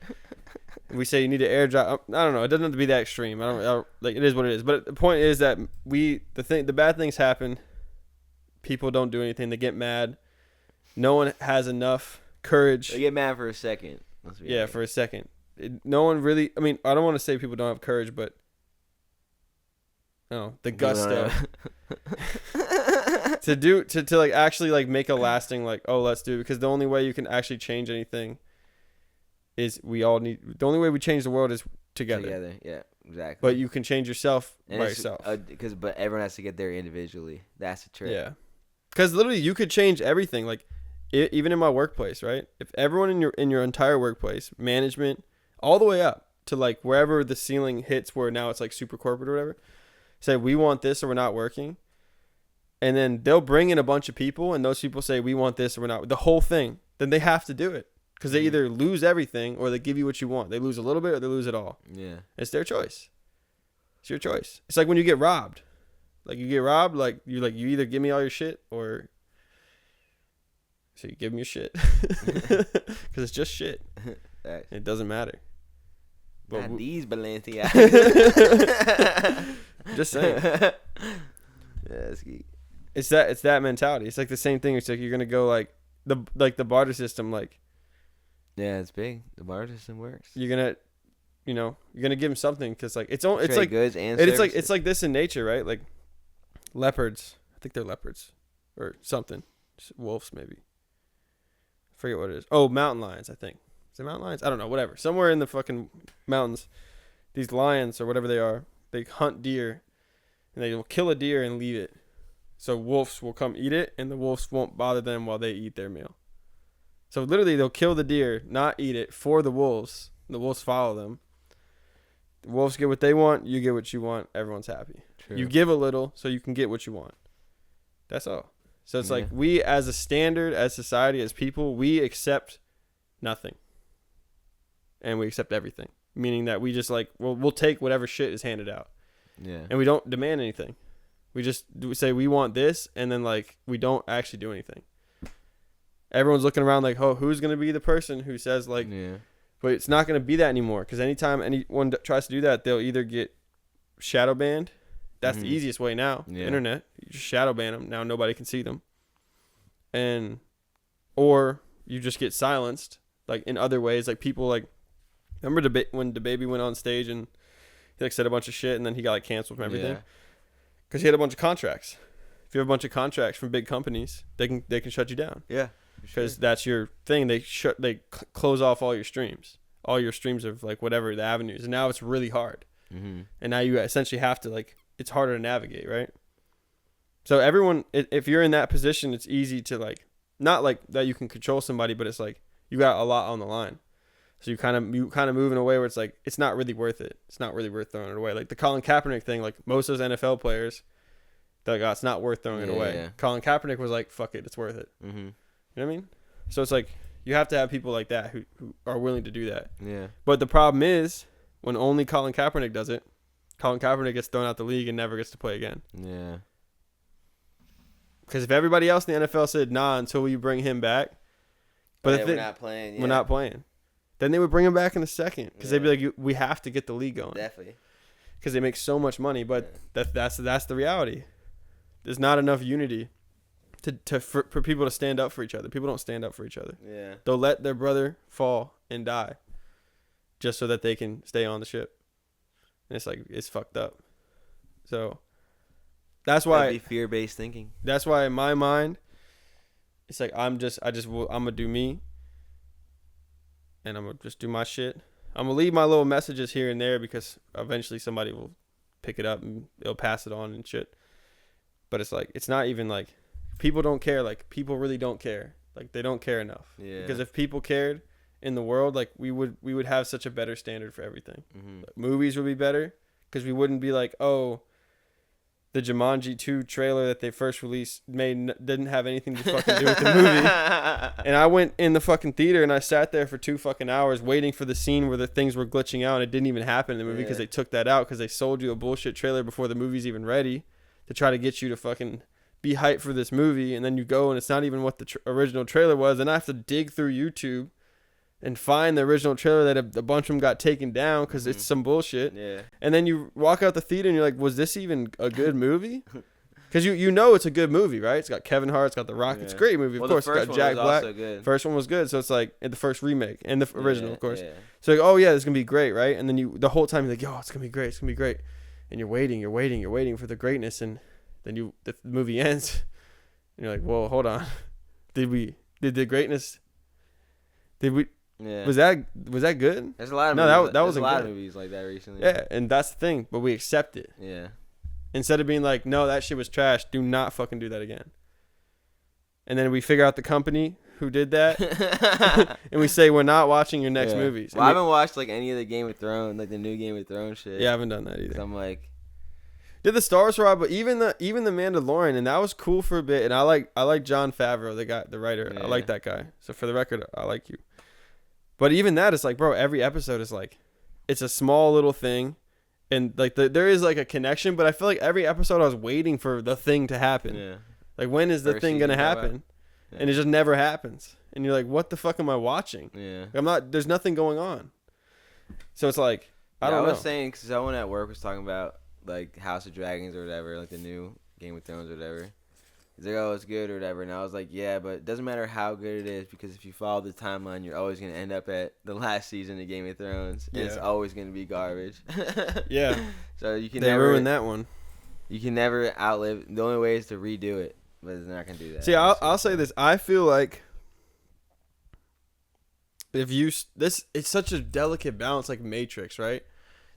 We say you need to air dry. I don't know. It doesn't have to be that extreme. I don't like. It is what it is. But the point is that the bad things happen. People don't do anything. They get mad. No one has enough courage.
They get mad for a second.
Yeah, for a second. No one really. I mean, I don't want to say people don't have courage, but the gusto to like actually like make a lasting like, oh, let's do it, because the only way you can actually change anything is the only way we change the world is together. Yeah, exactly. But you can change yourself by yourself.
But everyone has to get there individually. That's the trick.
Yeah. Because literally, you could change everything. Like, even in my workplace, right? If everyone in your entire workplace, management, all the way up to like wherever the ceiling hits, where now it's like super corporate or whatever, say we want this or we're not working, and then they'll bring in a bunch of people, and those people say we want this or we're not, the whole thing. Then they have to do it, because they either lose everything or they give you what you want. They lose a little bit or they lose it all. Yeah, it's their choice. It's your choice. It's like when you get robbed. Like you get robbed, like you either give me all your shit or so you give me your shit, because it's just shit. It doesn't matter.
But not these Balenciagas.
Just saying.
Yeah, that's geek.
It's that mentality. It's like the same thing. It's like you're gonna go like the barter system. Like,
yeah, it's big. The barter system works.
You're gonna give them something, because like it's like
goods and
it's like this in nature, right? Like leopards. I think they're leopards or something. Wolves maybe. I forget what it is. Oh, mountain lions. I think. Is it mountain lions? I don't know. Whatever. Somewhere in the fucking mountains, these lions or whatever they are, they hunt deer, and they will kill a deer and leave it. So wolves will come eat it, and the wolves won't bother them while they eat their meal. So literally, they'll kill the deer, not eat it, for the wolves. The wolves follow them. The wolves get what they want. You get what you want. Everyone's happy. True. You give a little so you can get what you want. That's all. So it's like we, as a standard, as society, as people, we accept nothing, and we accept everything. Meaning that we just like we'll take whatever shit is handed out.
Yeah.
And we don't demand anything. We just say we want this, and then like we don't actually do anything. Everyone's looking around like, oh, who's gonna be the person who says like, but it's not gonna be that anymore. Because anytime anyone tries to do that, they'll either get shadow banned. That's the easiest way now. Yeah. Internet, you just shadow ban them. Now nobody can see them. Or you just get silenced. Like in other ways, like people like, remember when DaBaby went on stage and he like said a bunch of shit and then he got like canceled from everything because he had a bunch of contracts. If you have a bunch of contracts from big companies, they can shut you down.
Yeah,
because that's your thing. They close off all your streams of like whatever the avenues, and now it's really hard. And now you essentially have to like, it's harder to navigate, right? So everyone, if you're in that position, it's easy to like, not like that you can control somebody, but it's like you got a lot on the line. So you kind of move in a way where it's like, it's not really worth it. It's not really worth throwing it away. Like the Colin Kaepernick thing, like most of those NFL players, they're like, oh, it's not worth throwing it away. Yeah. Colin Kaepernick was like, fuck it, it's worth it. You know what I mean? So it's like, you have to have people like that who are willing to do that. Yeah. But the problem is, when only Colin Kaepernick does it, Colin Kaepernick gets thrown out the league and never gets to play again. Yeah. Because if everybody else in the NFL said, nah, until we bring him back. But if
we're not playing. Yeah.
We're not playing. Then they would bring him back in a second because they'd be like, we have to get the league going.
Definitely.
Because they make so much money, but that's the reality. There's not enough unity for people to stand up for each other. People don't stand up for each other. Yeah. They'll let their brother fall and die just so that they can stay on the ship. And it's like, it's fucked up. So that's why
that'd be fear-based thinking.
That's why in my mind, it's like I'm gonna do me. And I'm going to just do my shit. I'm going to leave my little messages here and there because eventually somebody will pick it up and they'll pass it on and shit. But it's like, it's not even like, people don't care. Like, people really don't care. Like, they don't care enough. Yeah. Because if people cared in the world, like, we would have such a better standard for everything. Like, movies would be better because we wouldn't be like, oh, the Jumanji 2 trailer that they first released didn't have anything to fucking do with the movie. And I went in the fucking theater and I sat there for 2 fucking hours waiting for the scene where the things were glitching out and it didn't even happen in the movie because they took that out because they sold you a bullshit trailer before the movie's even ready to try to get you to fucking be hyped for this movie. And then you go and it's not even what the original trailer was. And I have to dig through YouTube and find the original trailer that a bunch of them got taken down because it's some bullshit. Yeah. And then you walk out the theater and you're like, was this even a good movie? Because you know it's a good movie, right? It's got Kevin Hart, it's got The Rock. Yeah. It's a great movie. Of course, it's got Jack Black. First one was good. So it's like the first remake and the original, of course. Yeah. So like, oh yeah, it's going to be great, right? And then the whole time you're like, yo, it's going to be great. It's going to be great. And you're waiting for the greatness. And then the movie ends. And you're like, whoa, hold on. Did the greatness, yeah. Was that good?
There's a lot of
that was a lot
of movies like that recently.
Yeah, and that's the thing, but we accept it. Yeah. Instead of being like, no, that shit was trash, do not fucking do that again. And then we figure out the company who did that, and we say we're not watching your next movies.
Well, I haven't watched like any of the Game of Thrones, like the new Game of Thrones shit.
Yeah, I haven't done that either.
I'm like,
did the Star Wars ride, but even the Mandalorian, and that was cool for a bit. And I like Jon Favreau, the writer. Yeah. I like that guy. So for the record, I like you. But even that is like, bro, every episode is like, it's a small little thing. And like there is like a connection, but I feel like every episode I was waiting for the thing to happen. Yeah. Like, when is the thing going to happen? Yeah. And it just never happens. And you're like, what the fuck am I watching? Yeah. There's nothing going on. So it's like, I don't know.
I was saying, because someone at work was talking about like House of Dragons or whatever, like the new Game of Thrones or whatever. He's like, oh, it's good or whatever. And I was like, yeah, but it doesn't matter how good it is because if you follow the timeline, you're always going to end up at the last season of Game of Thrones. And it's always going to be garbage.
Yeah.
So you can
They ruined that one.
You can never outlive. The only way is to redo it, but they're not going to do that.
See, I'll say this. I feel like it's such a delicate balance, like Matrix, right?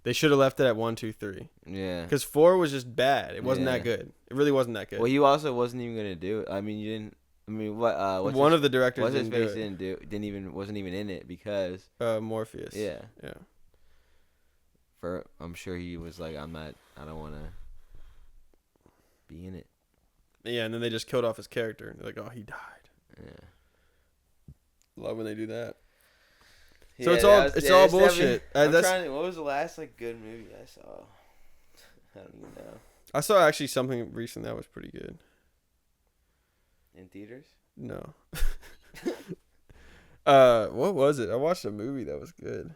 They should have left it at 1, 2, 3. Yeah. Because 4 was just bad. It wasn't that good. It really wasn't that good.
Well, you also wasn't even gonna do it. I mean, you didn't. I mean, what?
One of the directors didn't do
it. Wasn't even in it because
Morpheus.
Yeah. Yeah. I'm sure he was like, I don't want to be in it.
Yeah, and then they just killed off his character. They're like, oh, he died.
Yeah.
Love when they do that.
Yeah,
So it's all bullshit.
I'm trying to, what was the last like good movie I saw? I don't even know.
I saw actually something recent that was pretty good.
In theaters?
No. What was it? I watched a movie that was good.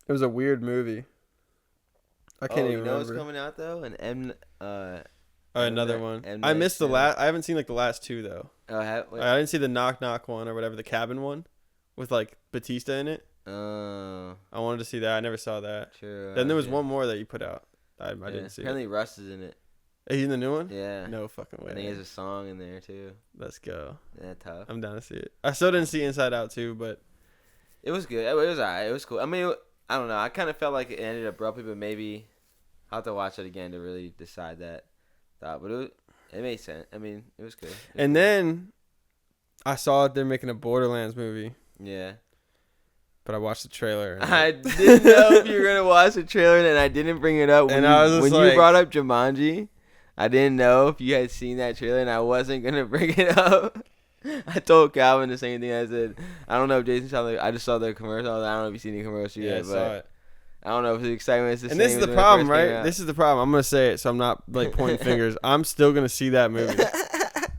It was a weird movie. I can't even remember.
You know what's coming out though?
Another one. I missed the last. I haven't seen like the last two though. I didn't see the Knock Knock one or whatever, the cabin one, with like Batista in it. I wanted to see that. I never saw that.
True.
Then there was one more that you put out. I didn't see.
Apparently Russ is in it.
He's in the new one?
Yeah.
No fucking way.
I think he has a song in there too.
Let's go.
Yeah, tough.
I'm down to see it. I still didn't see Inside Out 2, but
it was good. It was alright. It was cool. I mean, I don't know. I kind of felt like it ended abruptly, but maybe I'll have to watch it again to really decide that thought. But it made sense. I mean, it was good.
Then I saw that they're making a Borderlands movie.
Yeah.
But I watched the trailer.
I didn't know if you were gonna watch the trailer, and I didn't bring it up when you brought up Jumanji. I didn't know if you had seen that trailer, and I wasn't gonna bring it up. I told Calvin the same thing. I said, I don't know if Jason saw I just saw the commercial. I don't know if you've seen the commercial yet, but
saw it.
I don't know if the excitement is the same.
And this is the problem, right? This is the problem. I'm gonna say it, so I'm not like pointing fingers. I'm still gonna see that movie.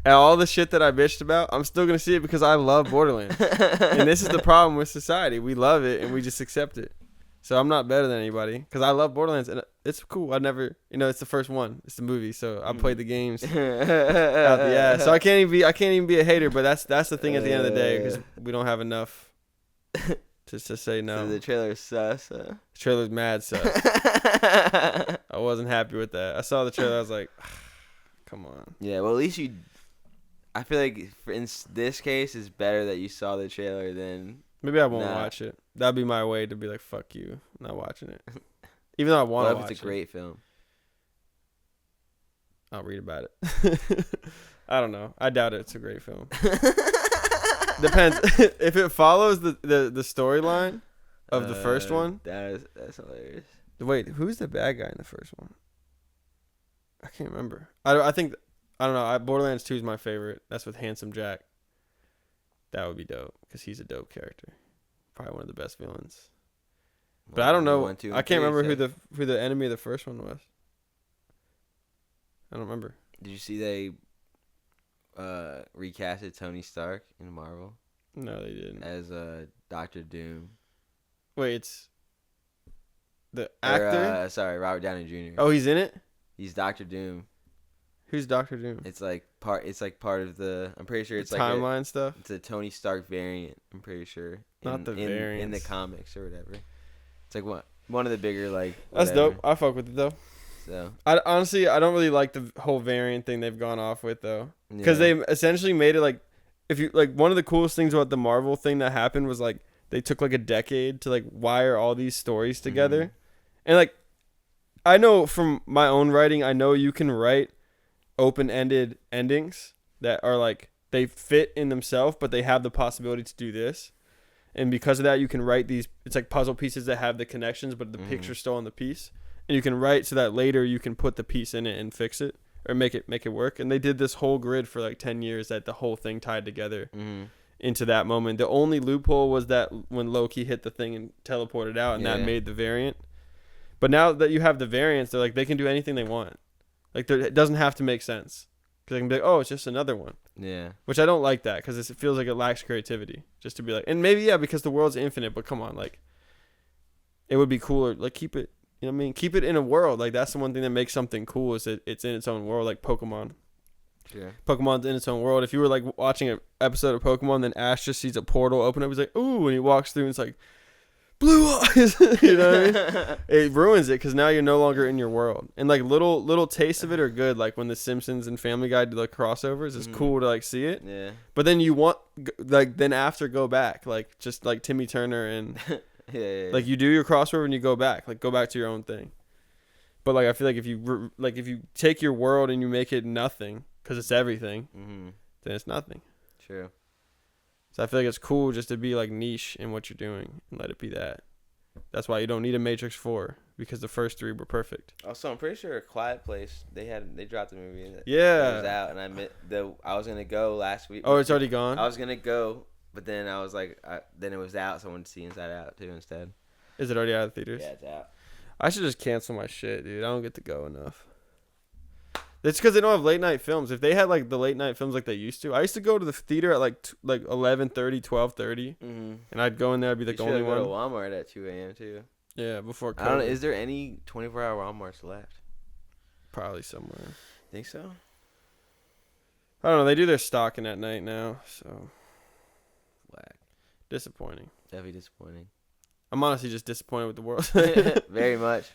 And all the shit that I bitched about, I'm still gonna see it because I love Borderlands. And this is the problem with society. We love it and we just accept it. So I'm not better than anybody because I love Borderlands and it's cool. I never, it's the first one. It's the movie, so I played the games out the ass. So I can't even be a hater. But that's the thing at the end of the day because we don't have enough to say no.
So the trailer's sus.
The trailer's mad sus. I wasn't happy with that. I saw the trailer. I was like, come on.
Yeah, well at least you. I feel like in this case, it's better that you saw the trailer than.
Maybe I won't watch it. That'd be my way to be like, fuck you, I'm not watching it. Even though I want to watch it.
It's a great film.
I'll read about it. I don't know. I doubt it's a great film. Depends. If it follows the storyline of the first one.
That's hilarious.
Wait, who's the bad guy in the first one? I can't remember. I don't know. Borderlands 2 is my favorite. That's with Handsome Jack. That would be dope because he's a dope character. Probably one of the best villains. But I don't know. I can't remember who the enemy of the first one was. I don't remember.
Did you see they recasted Tony Stark in Marvel?
No, they didn't.
As Dr. Doom.
Wait, it's the actor?
Sorry, Robert Downey Jr.
Oh, he's in it?
He's Dr. Doom.
Who's Dr. Doom?
It's like part of the. I'm pretty sure it's
the
like
timeline stuff.
It's a Tony Stark variant. I'm pretty sure.
Not the variant
in the comics or whatever. It's like one of the bigger like.
That's dope. I fuck with it though.
So
I honestly don't really like the whole variant thing they've gone off with though, because they essentially made it like, if you like, one of the coolest things about the Marvel thing that happened was like they took like a decade to like wire all these stories together, and like I know from my own writing, I know you can write open-ended endings that are like they fit in themselves, but they have the possibility to do this, and because of that you can write these, it's like puzzle pieces that have the connections but the picture's still on the piece, and you can write so that later you can put the piece in it and fix it or make it work. And they did this whole grid for like 10 years that the whole thing tied together into that moment. The only loophole was that when Loki hit the thing and teleported out, and that made the variant. But now that you have the variants, they're like they can do anything they want. Like it doesn't have to make sense, because they can be like, oh, it's just another one. Yeah. Which I don't like that, because it feels like it lacks creativity. Just to be like, and maybe because the world's infinite, but come on, like it would be cooler. Like keep it, you know what I mean? Keep it in a world. Like that's the one thing that makes something cool, is that it's in its own world. Like Pokemon. Yeah. Pokemon's in its own world. If you were like watching an episode of Pokemon, then Ash just sees a portal open up, he's like, ooh, and he walks through and it's like, blue eyes. You know what I mean? It ruins it, because now you're no longer in your world. And like little tastes of it are good, like when the Simpsons and Family Guy do like crossovers. It's cool to like see it. Yeah. But then you want then after go back, like just like Timmy Turner and like you do your crossover and you go back to your own thing. But like I feel like if you take your world and you make it nothing, because it's everything, then it's nothing. True. So I feel like it's cool just to be like niche in what you're doing and let it be that. That's why you don't need a Matrix 4 because the first 3 were perfect.
Also, I'm pretty sure A Quiet Place they dropped the movie. It was
Yeah.
out, and I was gonna go last week.
Oh, it's already gone?
I was gonna go, but then I was like, then it was out, so I wanted to see Inside Out too instead.
Is it already out of theaters?
Yeah, it's out.
I should just cancel my shit, dude. I don't get to go enough. It's because they don't have late night films. If they had like the late night films like they used to, I used to go to the theater at like 11:30, 12:30, and I'd go in there. I'd be like the only one.
Go to Walmart at 2 a.m. too.
Yeah, before COVID.
I don't know. Is there any 24-hour Walmarts left?
Probably somewhere.
Think so?
I don't know. They do their stocking at night now, so
Whack.
disappointing.
Definitely disappointing.
I'm honestly just disappointed with the world.
Very much.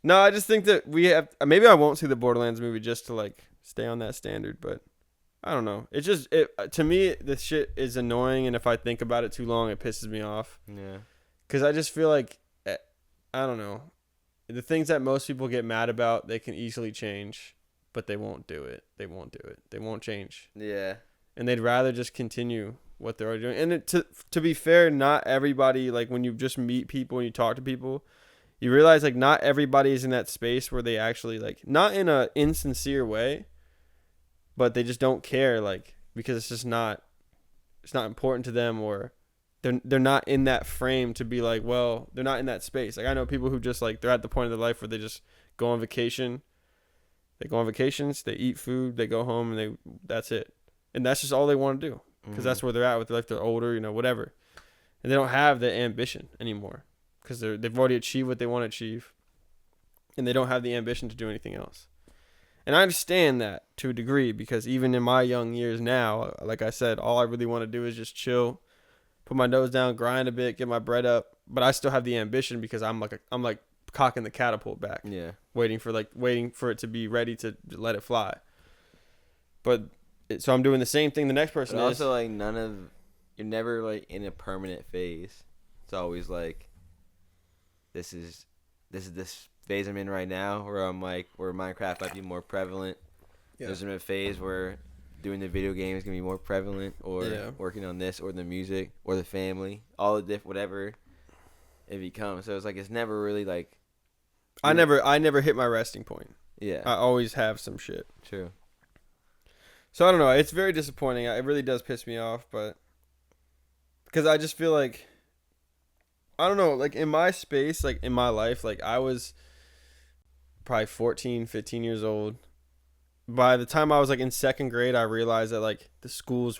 No, I just think that we have. Maybe I won't see the Borderlands movie just to like stay on that standard, but I don't know. It's just to me, this shit is annoying, and if I think about it too long, it pisses me off.
Yeah.
Because I just feel like I don't know. The things that most people get mad about, they can easily change, but they won't do it. They won't do it. They won't change.
Yeah.
And they'd rather just continue what they're already doing. And to be fair, not everybody, like when you just meet people and you talk to people, you realize like not everybody is in that space where they actually like, not in a insincere way, but they just don't care, like, because it's just not, it's not important to them, or they're not in that frame to be like, well, they're not in that space. Like I know people who just like, they're at the point of their life where they just go on vacation. They go on vacations, they eat food, they go home, and that's it. And that's just all they want to do, because that's where they're at with life. They're older, you know, whatever. And they don't have the ambition anymore because they've already achieved what they want to achieve, and they don't have the ambition to do anything else. And I understand that to a degree, because even in my young years now, like I said, all I really want to do is just chill, put my nose down, grind a bit, get my bread up. But I still have the ambition because I'm like cocking the catapult back.
Yeah.
Waiting for it to be ready to let it fly. But so I'm doing the same thing the next person
But
is.
also, like, you're never like in a permanent phase. It's always like, this is this phase I'm in right now, where Minecraft might be more prevalent. Yeah. There's a phase where doing the video game is gonna be more prevalent, or working on this, or the music, or the family, all the whatever it becomes. So it's like, it's never really like,
I never hit my resting point.
Yeah.
I always have some shit.
True.
So I don't know. It's very disappointing. It really does piss me off, but because I just feel like, I don't know, like in my space, like in my life, like I was probably 14, 15 years old. By the time I was like in second grade, I realized that like the school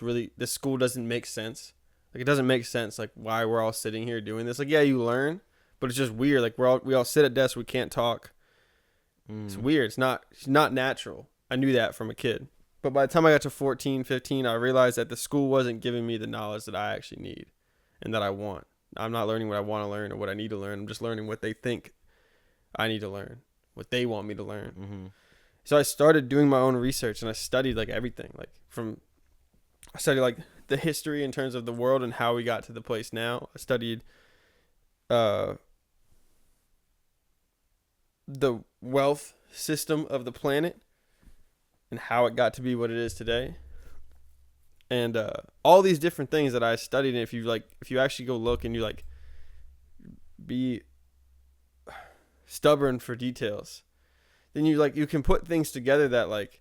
doesn't make sense. Like it doesn't make sense like why we're all sitting here doing this. Like, yeah, you learn, but it's just weird. Like we all sit at desks, we can't talk. It's weird. It's not natural. I knew that from a kid. But by the time I got to 14, 15, I realized that the school wasn't giving me the knowledge that I actually need and that I want. I'm not learning what I want to learn or what I need to learn. I'm just learning what they think I need to learn, what they want me to learn. Mm-hmm. So I started doing my own research, and I studied like everything. I studied like the history in terms of the world and how we got to the place now. I studied the wealth system of the planet and how it got to be what it is today. And all these different things that I studied, and if you actually go look and you like be stubborn for details, then you can put things together that like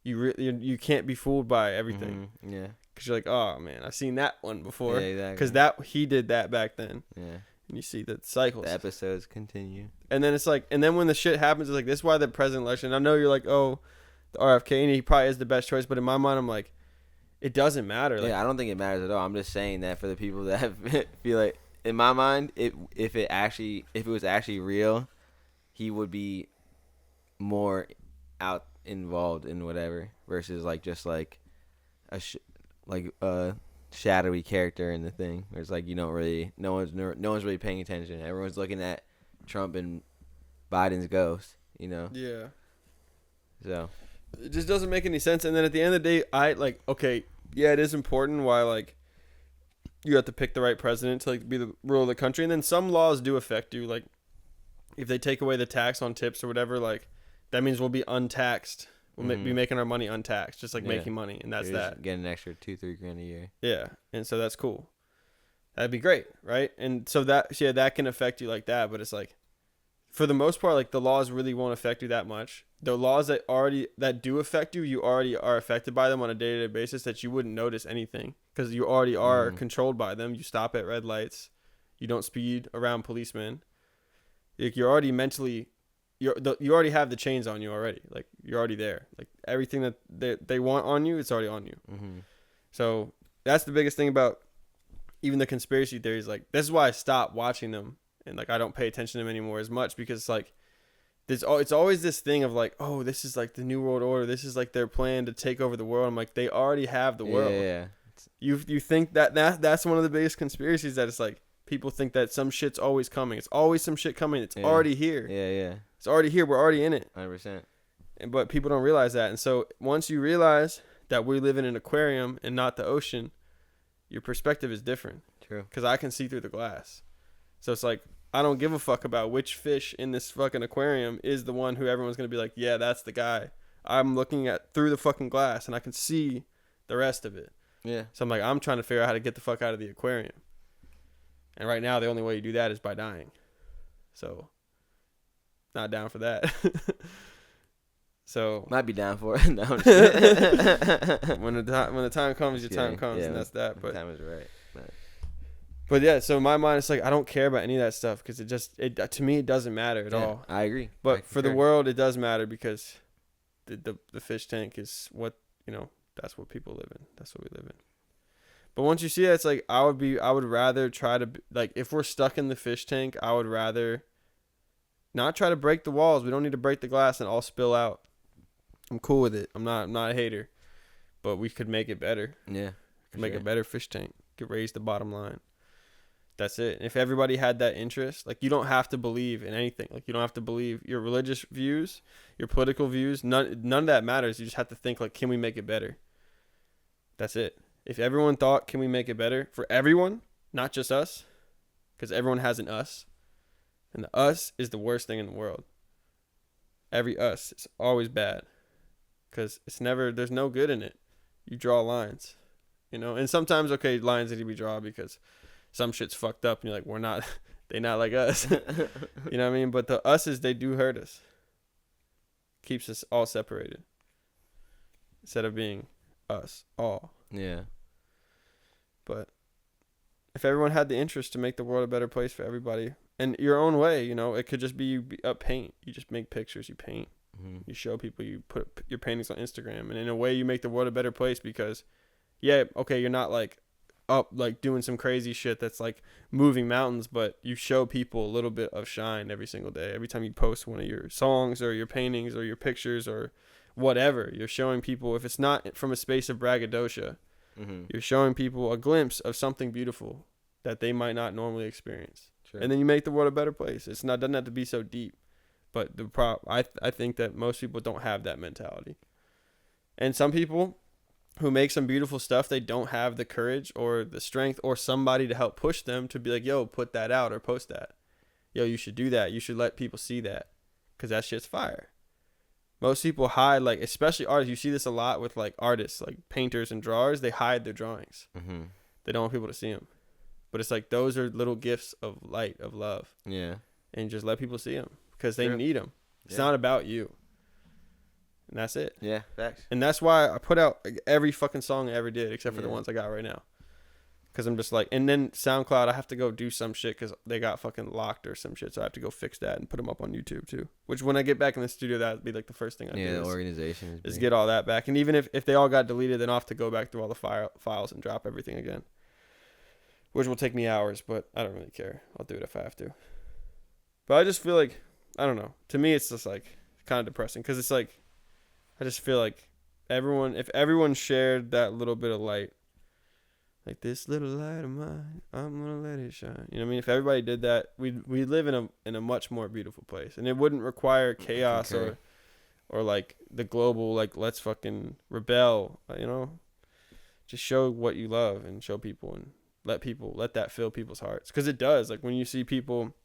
you can't be fooled by everything.
Mm-hmm. Yeah.
Because you're like, oh man, I've seen that one before.
Yeah, exactly.
Because he did that back then.
Yeah.
And you see the cycles.
The episodes continue.
And then it's like, and then when the shit happens, it's like, this is why the president election. I know you're like, oh, the RFK, and he probably is the best choice, but in my mind, I'm like, it doesn't matter. Like,
yeah, I don't think it matters at all. I'm just saying that for the people that feel like, in my mind, if it was actually real, he would be more out involved in whatever, versus like just like a shadowy character in the thing, where it's like you don't really, no one's really paying attention. Everyone's looking at Trump and Biden's ghost, you know.
Yeah.
So
it just doesn't make any sense. And then at the end of the day, I like, okay, yeah, it is important why like you have to pick the right president to like be the rule of the country, and then some laws do affect you. Like if they take away the tax on tips or whatever, like that means we'll be untaxed. We'll be making our money untaxed, just like making money, and that's
you're
that.
Get an extra $2-3 grand a year.
Yeah, and so that's cool. That'd be great, right? And so that can affect you like that, but it's like, for the most part, like the laws really won't affect you that much. The laws that do affect you, you already are affected by them on a day-to-day basis, that you wouldn't notice anything because you already are controlled by them. You stop at red lights, you don't speed around policemen. Like you're already mentally, you already have the chains on you already. Like you're already there. Like everything that they want on you, it's already on you. Mm-hmm. So that's the biggest thing about even the conspiracy theories. Like this is why I stopped watching them. And like I don't pay attention to them anymore as much, because it's like it's always this thing of like, oh, this is like the New World Order. This is like their plan to take over the world. I'm like, they already have the world.
Yeah.
You think that's one of the biggest conspiracies, that it's like people think that some shit's always coming. It's always some shit coming. It's already here.
Yeah.
It's already here. We're already in it.
100%.
But people don't realize that. And so once you realize that we live in an aquarium and not the ocean, your perspective is different.
True. Because
I can see through the glass. So it's like, I don't give a fuck about which fish in this fucking aquarium is the one who everyone's going to be like, yeah, that's the guy. I'm looking at through the fucking glass and I can see the rest of it.
Yeah.
So I'm like, I'm trying to figure out how to get the fuck out of the aquarium. And right now, the only way you do that is by dying. So, not down for that. So
might be down for it. No, I'm just
when the time comes, your time comes, and that's that. But
time is right.
But yeah, so in my mind, it's like I don't care about any of that stuff, because it to me it doesn't matter at all.
I agree.
But for the world, it does matter, because the fish tank is what, that's what people live in. That's what we live in. But once you see that, it's like I would rather try to, like, if we're stuck in the fish tank, I would rather not try to break the walls. We don't need to break the glass and all spill out. I'm cool with it. I'm not a hater, but we could make it better.
Yeah,
make a better fish tank. Could raise the bottom line. That's it. If everybody had that interest, like, you don't have to believe in anything. Like, you don't have to believe your religious views, your political views. None of that matters. You just have to think, like, can we make it better? That's it. If everyone thought, can we make it better for everyone, not just us, because everyone has an us, and the us is the worst thing in the world. Every us is always bad, because there's no good in it. You draw lines, and sometimes, okay, lines need to be drawn because some shit's fucked up and you're like, they not like us. You know what I mean? But the us's, they do hurt us. Keeps us all separated instead of being us all.
Yeah.
But if everyone had the interest to make the world a better place for everybody in your own way, it could just be a paint. You just make pictures, you paint, you show people, you put your paintings on Instagram, and in a way you make the world a better place, because you're not like up like doing some crazy shit that's like moving mountains, but you show people a little bit of shine every single day. Every time you post one of your songs or your paintings or your pictures or whatever, you're showing people, if it's not from a space of braggadocio, you're showing people a glimpse of something beautiful that they might not normally experience. Sure. And then you make the world a better place. Doesn't have to be so deep, but I think that most people don't have that mentality, and some people who make some beautiful stuff, they don't have the courage or the strength or somebody to help push them to be like, yo, put that out or post that. Yo, you should do that. You should let people see that, because that shit's fire. Most people hide, like, especially artists. You see this a lot with, like, artists, like painters and drawers. They hide their drawings. They don't want people to see them. But it's like, those are little gifts of light, of love. Yeah. And just let people see them, because they need them. It's not about you. And that's it. Yeah, facts. And that's why I put out every fucking song I ever did, except for the ones I got right now. Because I'm just like, and then SoundCloud, I have to go do some shit because they got fucking locked or some shit. So I have to go fix that and put them up on YouTube too. Which when I get back in the studio, that would be like the first thing I do. Yeah, the organization is get all that back. And even if they all got deleted, then I'll have to go back through all the files and drop everything again. Which will take me hours, but I don't really care. I'll do it if I have to. But I just feel like, I don't know. To me, it's just like kind of depressing, because it's like, I just feel like if everyone shared that little bit of light, like, this little light of mine, I'm gonna let it shine. You know what I mean? If everybody did that, we'd live in a much more beautiful place, and it wouldn't require chaos or like the global, like, let's fucking rebel. Just show what you love and show people, and let that fill people's hearts, because it does. Like, when you see people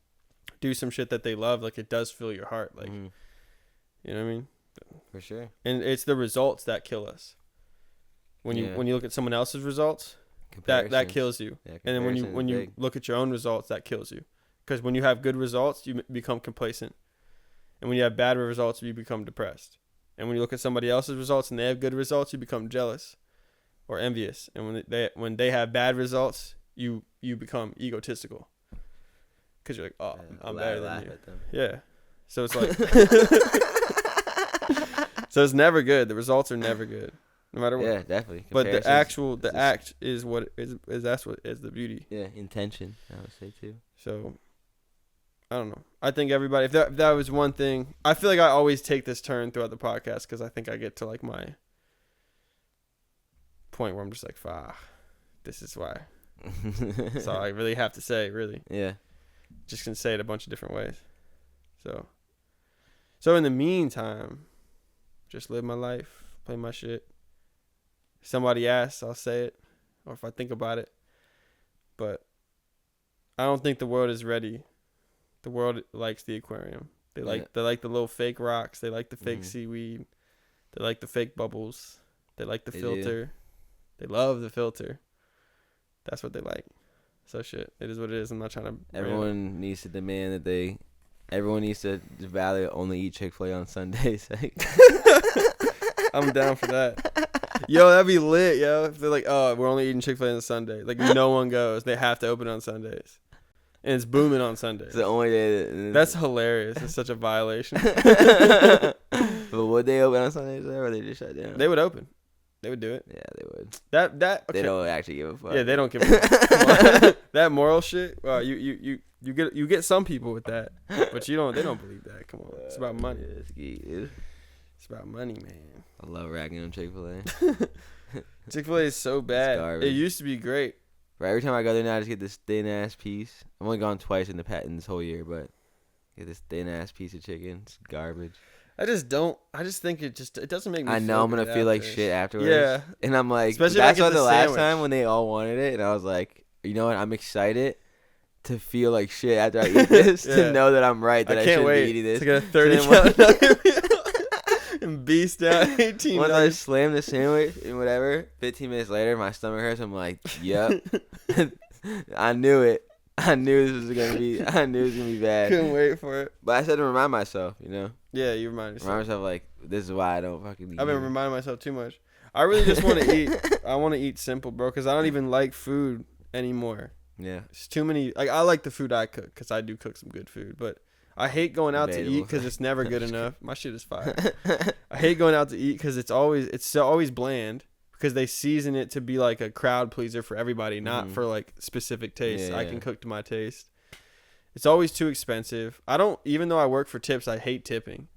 do some shit that they love, like, it does fill your heart. Like, you know what I mean? For sure. And it's the results that kill us. When you look at someone else's results, that kills you.
Yeah,
And then when you
big.
look at your own results, that kills you. Because when you have good results, you become complacent. And when you have bad results, you become depressed. And when you look at somebody else's results and they have good results, you become jealous or envious. And when they have bad results, you become egotistical. Because you're like, oh, I'm better than you. Yeah. So it's like, so it's never good. The results are never good, no matter what.
Yeah, definitely.
But the act is what is that's what is the beauty.
Yeah, intention, I would say too.
So, I don't know. I think everybody, if that was one thing, I feel like I always take this turn throughout the podcast because I think I get to like my point where I'm just like, this is why. That's all I really have to say, really.
Yeah.
Just can say it a bunch of different ways. So in the meantime, just live my life, play my shit. If somebody asks, I'll say it, or if I think about it. But I don't think the world is ready. The world likes the aquarium. They like the little fake rocks. They like the fake seaweed. They like the fake bubbles. They like the filter. They love the filter. That's what they like. So shit, it is what it is. I'm not trying to.
Everyone needs to demand that everyone needs to value only eat Chick-fil-A on Sundays.
I'm down for that. Yo, that'd be lit, yo. If they're like, oh, we're only eating Chick-fil-A on Sunday. Like, no one goes. They have to open on Sundays. And it's booming on Sundays.
It's the only day.
That's hilarious. It's such a violation.
But would they open on Sundays or they just shut down?
They would open. They would do it.
Yeah, they would.
Okay.
They don't actually give a fuck.
Yeah, they don't give a fuck. That moral shit. Well, you get some people with that, but they don't believe that. Come on, it's about money. It's about money, man.
I love ragging on Chick-fil-A.
Chick-fil-A is so bad. It used to be great.
Right, every time I go there now, I just get this thin ass piece. I've only gone twice in this whole year, but I get this thin ass piece of chicken. It's garbage. I just
think it doesn't make me.
I know I'm gonna feel like shit afterwards.
Yeah,
and I'm like,
especially
that's
why
the last time when they all wanted it, and I was like, you know what? I'm excied to feel like shit after I eat this to know that I'm right. That I shouldn't be eating this.
To get a 30 and beast out 18.
Once I slam the sandwich and whatever, 15 minutes later, my stomach hurts. I'm like, yep, I knew it. I knew this was gonna be. I knew it was gonna be bad.
Couldn't wait for it.
But I said to remind myself, you know.
Yeah, you remind yourself.
Remind myself like this is why I don't fucking eat.
I've been reminding myself too much. I really just want to eat. I want to eat simple, bro, because I don't even like food anymore.
Yeah.
It's too many. Like I like the food I cook because I do cook some good food, but I hate going out to eat because it's never good enough. My shit is fire. I hate going out to eat because it's always bland. Because they season it to be like a crowd pleaser for everybody, not for like specific tastes. I can cook to my taste. It's always too expensive. Even though I work for tips, I hate tipping.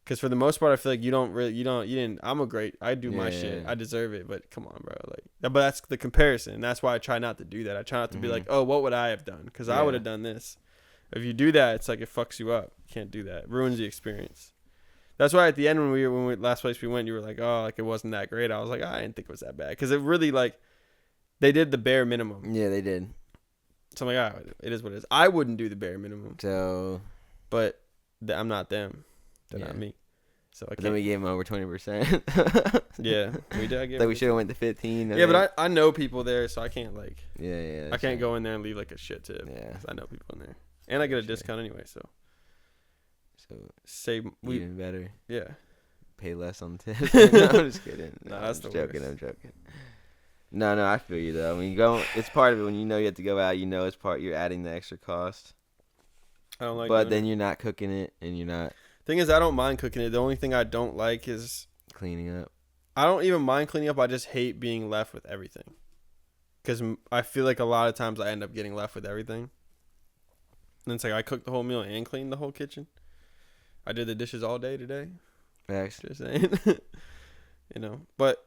Because for the most part, I feel like you didn't. I do my shit. I deserve it. But come on, bro. But that's the comparison. That's why I try not to do that. I try not to be like, oh, what would I have done? Because I would have done this. If you do that, it's like it fucks you up. You can't do that. It ruins the experience. That's why at the end when we last place we went, you were like, oh, like it wasn't that great. I was like, I didn't think it was that bad because it really they did the bare minimum.
Yeah, they did.
So I'm like, it is what it is. I wouldn't do the bare minimum.
So,
but I'm not them. They're not me. So
then we gave them over 20%.
Yeah, we did.
Like we should have went to 15.
Yeah, but I know people there, so I can't
Yeah.
I can't go in there and leave like a shit tip. Yeah, I know people in there, and I get a discount anyway. So save
even better.
Yeah,
pay less on tips. No, I'm just kidding.
No, that's
I'm joking. No, I feel you though. When you go, it's part of it. When you know you have to go out, you know it's part. You're adding the extra cost.
I don't like.
But then you're not cooking it, and you're not.
Thing is, I don't mind cooking it. The only thing I don't like is
cleaning up.
I don't even mind cleaning up. I just hate being left with everything. Because I feel like a lot of times I end up getting left with everything. And it's like I cooked the whole meal and cleaned the whole kitchen. I did the dishes all day today.
Facts.
Just saying. But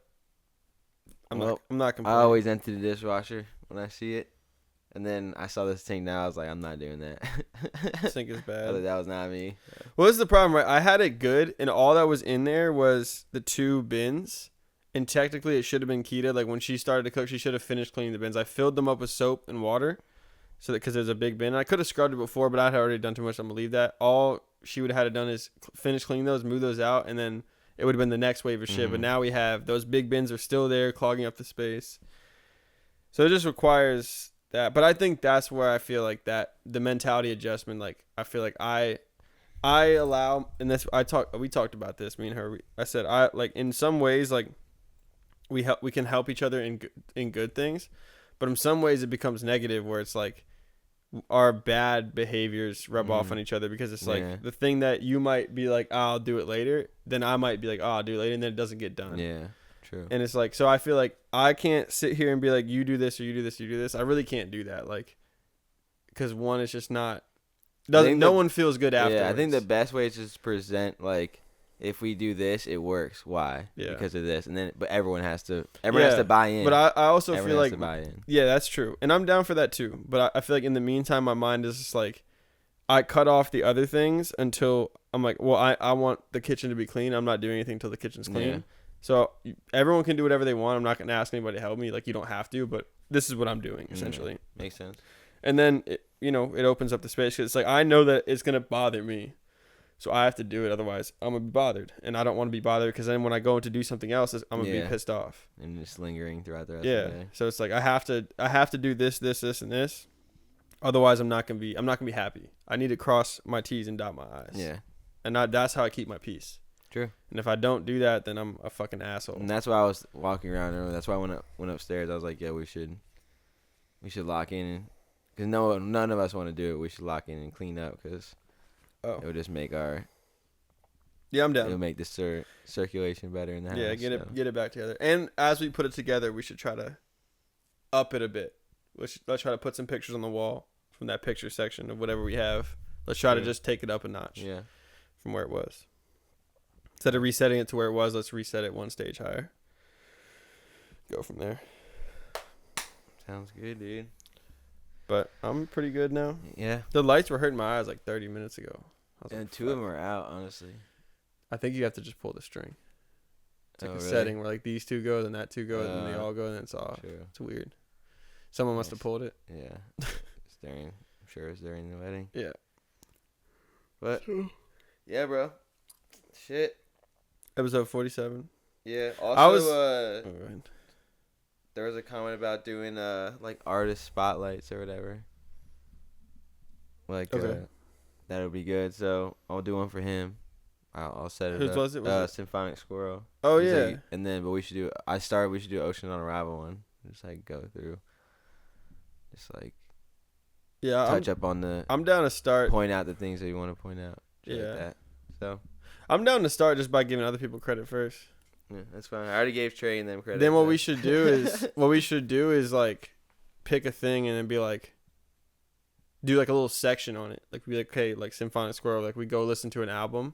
I'm not complaining.
I always empty the dishwasher when I see it. And then I saw this thing now. I was like, I'm not doing that.
Sink is bad.
I thought that was not me.
Well, this is the problem, right? I had it good, and all that was in there was the 2 bins. And technically, it should have been Keita. Like, when she started to cook, she should have finished cleaning the bins. I filled them up with soap and water because there's a big bin. And I could have scrubbed it before, but I had already done too much. I'm going to leave that. All she would have had it done is finish cleaning those, move those out, and then it would have been the next wave of shit. But now we have those big bins are still there, clogging up the space. So it just requires that. But I think that's where I feel like that the mentality adjustment. Like I feel like I allow, and that's we talked about this, me and her. I said I like in some ways like we can help each other in good things, but in some ways it becomes negative where it's like our bad behaviors rub off on each other because it's like the thing that you might be like, oh, I'll do it later, then I might be like, oh, I'll do it later, and then it doesn't get done.
Yeah, true.
And it's like, so I feel like I can't sit here and be like, you do this or you do this, you do this. I really can't do that, like, because one is just not. No one feels good afterwards.
Yeah, I think the best way is just present like, if we do this, it works. Why?
Yeah.
Because of this, and then but everyone has to buy in.
But I also
everyone
feel
has
like
to buy in.
Yeah, that's true, and I'm down for that too. But I feel like in the meantime, my mind is just like, I cut off the other things until I'm like, well, I want the kitchen to be clean. I'm not doing anything until the kitchen's clean.
Yeah.
So everyone can do whatever they want. I'm not gonna ask anybody to help me. Like you don't have to, but this is what I'm doing essentially.
Makes sense.
And then it opens up the space. 'Cause it's like I know that it's gonna bother me. So I have to do it, otherwise I'm gonna be bothered, and I don't want to be bothered because then when I go to do something else, I'm gonna be pissed off
and just lingering throughout the rest of the day.
So it's like I have to do this, and this, otherwise I'm not gonna be happy. I need to cross my T's and dot my I's.
Yeah,
and that's how I keep my peace.
True.
And if I don't do that, then I'm a fucking asshole.
And that's why I was walking around earlier. That's why I went upstairs. I was like, yeah, we should lock in, because none of us want to do it. We should lock in and clean up because.
Oh.
It would just make
I'm down.
It'll make the circulation better in the house.
Yeah, get it back together. And as we put it together, we should try to up it a bit. Let's try to put some pictures on the wall from that picture section of whatever we have. Let's try to just take it up a notch.
Yeah.
From where it was. Instead of resetting it to where it was, let's reset it one stage higher. Go from there.
Sounds good, dude.
But I'm pretty good now.
Yeah.
The lights were hurting my eyes like 30 minutes ago.
And
like,
two of them are out, honestly.
I think you have to just pull the string. It's like a
really?
setting where like these two go, then that two go, and then they all go, and then it's off.
True.
It's weird. Someone must have pulled it.
Yeah. I'm sure it's during the wedding.
Yeah.
But yeah, bro. Shit.
Episode 47.
Yeah. Also,
go ahead.
There was a comment about doing like artist spotlights or whatever. Like that would be good. So I'll do one for him. I'll set it up.
Whose was it?
Symphonic Squirrel.
Oh
He's
yeah.
Like, and then, but we should do Ocean on Arrival one. Just like go through. Just like touch up on the.
I'm down to start.
Point out the things that you want to point out.
Yeah.
Like that. So.
I'm down to start just by giving other people credit first.
Yeah, that's fine. I already gave Trey and them credit.
Then what we should do is like pick a thing and then be like, do like a little section on it. Like be like, okay, like Symphonic Squirrel, like we go listen to an album,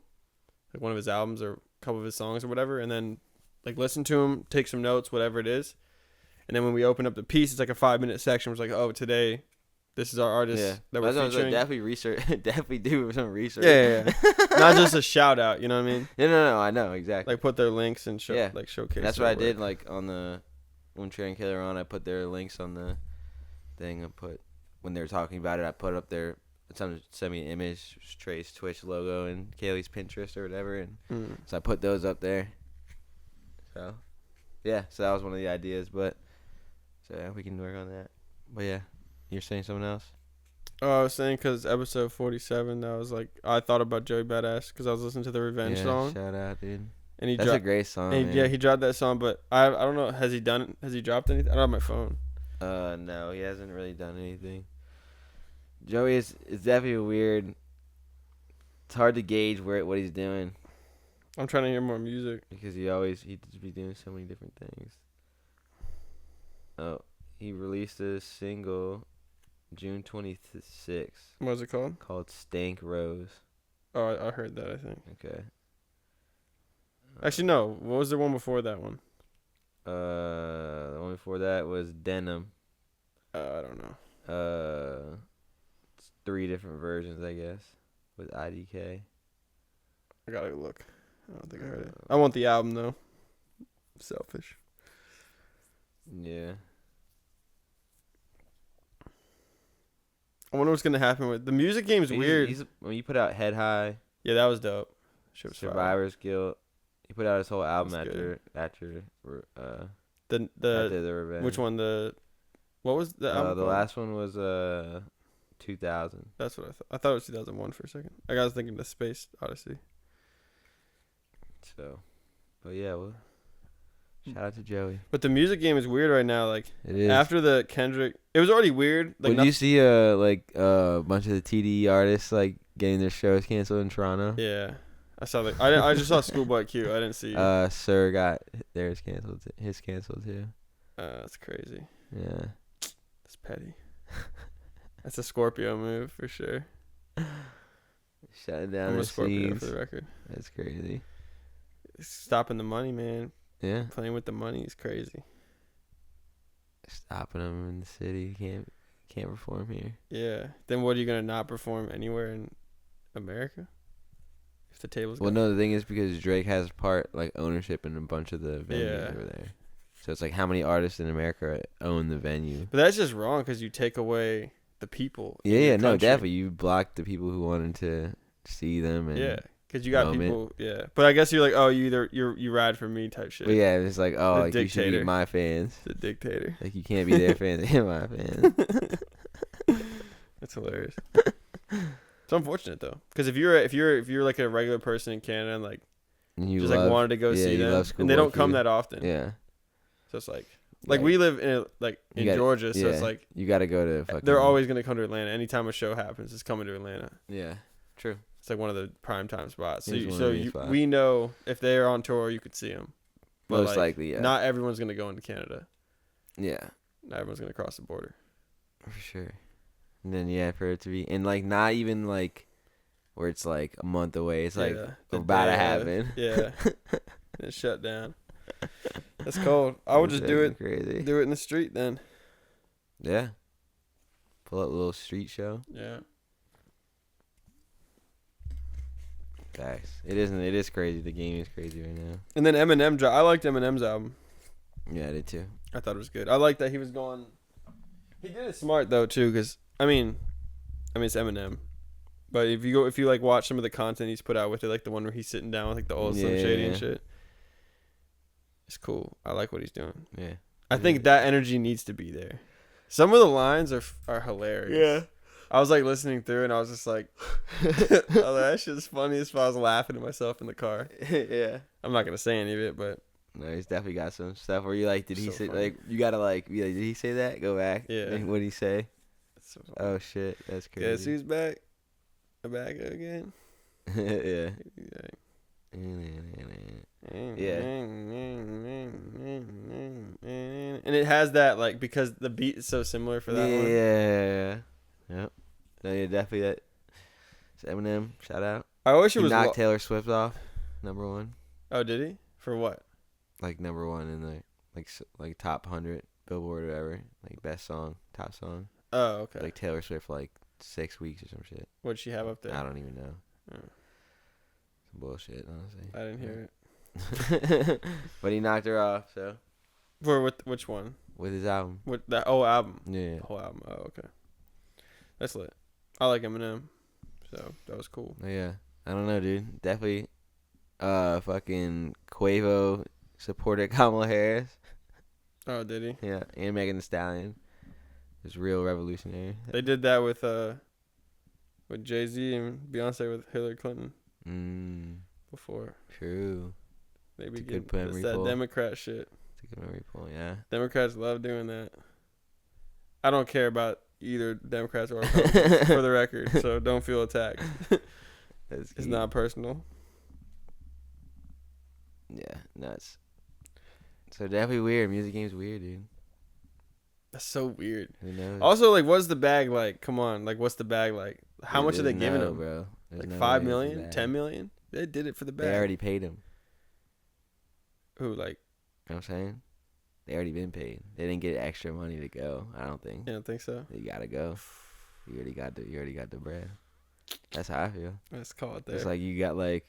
like one of his albums or a couple of his songs or whatever, and then like listen to him, take some notes, whatever it is, and then when we open up the piece, it's like a 5-minute section. It's like, oh, today, this is our artist that we're featuring.
Definitely do some research.
Yeah. Not just a shout out. You know what I mean?
No. I know exactly.
Like put their links and showcase.
That's what I did. Like on when Trey and Killer on, I put their links on the thing. When they were talking about it, I put up someone sent me an image, Trey's Twitch logo and Kaylee's Pinterest or whatever, and so I put those up there. So, yeah, so that was one of the ideas, but so yeah, we can work on that. But yeah, you're saying something else?
Oh, I was saying because episode 47, that was like I thought about Joey Badass because I was listening to the Revenge song.
Shout out, dude.
And
that's a great song.
And he dropped that song, but I don't know. Has he dropped anything? I don't have my phone.
No, he hasn't really done anything. Joey is definitely weird. It's hard to gauge what he's doing.
I'm trying to hear more music
because he just be doing so many different things. Oh, he released a single June 26th.
What was it called?
Called Stank Rose.
Oh, I heard that, I think.
Okay.
Actually, no. What was the one before that one?
The one before that was Denim.
I don't know.
It's 3 different versions, I guess, with IDK.
I gotta look. I don't think I heard it. I want the album though. Selfish.
Yeah.
I wonder what's gonna happen with the music game's weird.
When you put out Head High.
Yeah, that was dope.
Survivor's Guilt. He put out his whole album after
the
Revenge.
which one, the What was the album
The
called?
last one was 2000.
That's what I thought. I thought it was 2001 for a second. I was thinking the Space Odyssey.
So, but yeah, well, shout out to Joey.
But the music game is weird right now. Like
It is.
after the Kendrick, it was already weird. Like
Would you see a bunch of the TDE artists like getting their shows canceled in Toronto?
Yeah, I saw that. I just saw Schoolboy Q. I didn't see.
Sir got theirs canceled. His canceled too.
That's crazy.
Yeah.
That's petty. That's a Scorpio move for sure.
Shutting down
I'm
the
a Scorpio
scenes.
for the record.
That's crazy.
Stopping the money, man.
Yeah.
Playing with the money is crazy.
Stopping them in the city. Can't perform here.
Yeah. Then what are you gonna not perform anywhere in America? If the tables.
Well, no, the thing is because Drake has part like ownership in a bunch of the venues over there. So it's like how many artists in America own the venue?
But that's just wrong because you take away the people. in
Yeah,
your
no,
country.
definitely. You blocked the people who wanted to see them. And,
Yeah, because you got
moment.
people. Yeah, but I guess you're like, oh, you ride for me type shit.
But yeah, it's like, oh,
The
like you should
dictator.
be my fans.
The dictator.
Like you can't be their fans and my fans.
That's hilarious. It's unfortunate though, because if you're like a regular person in Canada and like
And you
just
love,
like wanted to go see
you
them,
love
and they
Schoolboy
don't come
Q.
that often.
Yeah.
So it's like we live in
You
in
gotta-
Georgia, so it's
yeah,
like
you got to go to fucking.
they're always gonna come to Atlanta. Anytime a show happens, it's coming to Atlanta.
Yeah. True.
It's like one of the prime time spots. So
It is one of the spots.
we know if they're on tour, you could see them. But
Most likely, yeah.
Not everyone's gonna go into Canada.
Yeah.
Not everyone's gonna cross the border.
For sure. And then yeah, for it to be and like not even like where it's like a month away. It's like
Yeah, the
about to
day of.
happen.
Yeah. It's shut down. That's cold. I would just do it.
Crazy.
Do it in the street then.
Yeah. Pull up a little street show.
Yeah.
Facts. It isn't. It is crazy. The game is crazy right now.
And then Eminem. I liked Eminem's album.
Yeah, I did too.
I thought it was good. I liked that he was going. He did it smart though too, because I mean, it's Eminem. But if you like watch some of the content he's put out with it, like the one where he's sitting down with like the old Slim Shady and
Yeah.
shit, it's cool. I like what he's doing.
Yeah.
I think that energy needs to be there. Some of the lines are hilarious.
Yeah.
I was like listening through and I was just like, that shit's funny as fuck. I was laughing to myself in the car.
Yeah.
I'm not gonna say any of it, but
No, he's definitely got some stuff where you like, did he
So
say
funny.
like you gotta like be like, did he say that? Go back.
Yeah.
Like, what did he say?
it's so funny.
Oh shit, that's
Guess
crazy.
who's back? Back again.
Yeah.
Yeah. And it has that like because the beat is so similar for that one.
Yeah. Yep. No, yeah, definitely that. It's Eminem. Shout out.
I wish it
He
was.
knocked Taylor Swift off, #1.
Oh, did he? For what?
Like #1 in the like top 100 Billboard or whatever. Like best song, top song.
Oh, okay.
Like Taylor Swift for like 6 weeks or some shit.
What'd she have up there?
I don't even know.
Oh.
Some bullshit, honestly.
I didn't hear it.
But he knocked her off, so
For which one?
with his album.
What that album?
Yeah.
The whole album. Oh, okay. That's lit. I like Eminem, so that was cool.
Yeah. I don't know, dude. Definitely fucking Quavo supported Kamala Harris.
Oh, did he?
Yeah, and Megan Thee Stallion. It's real revolutionary.
They did that with Jay-Z and Beyonce with Hillary Clinton before.
True.
They
It's a
begin
good memory
that's that
pull.
Democrat shit.
It's a good memory pull, yeah.
Democrats love doing that. I don't care about either Democrats or Republicans, for the record, so don't feel attacked.
That's
It's
key.
not personal.
Yeah, nuts. So definitely weird. Music game's weird, dude.
That's so weird.
Who knows?
Also, like, what's the bag like? Come on, like, what's the bag like? How much are they giving him?
bro? There's
Like
no
5
way it's
million,
bad.
10 million? They did it for the bag.
They already paid him.
Who like?
You know what I'm saying? They already been paid. They didn't get extra money to go. I don't think.
You don't think so?
You gotta go. You already got the bread. That's how I feel.
Let's call it there.
It's like you got like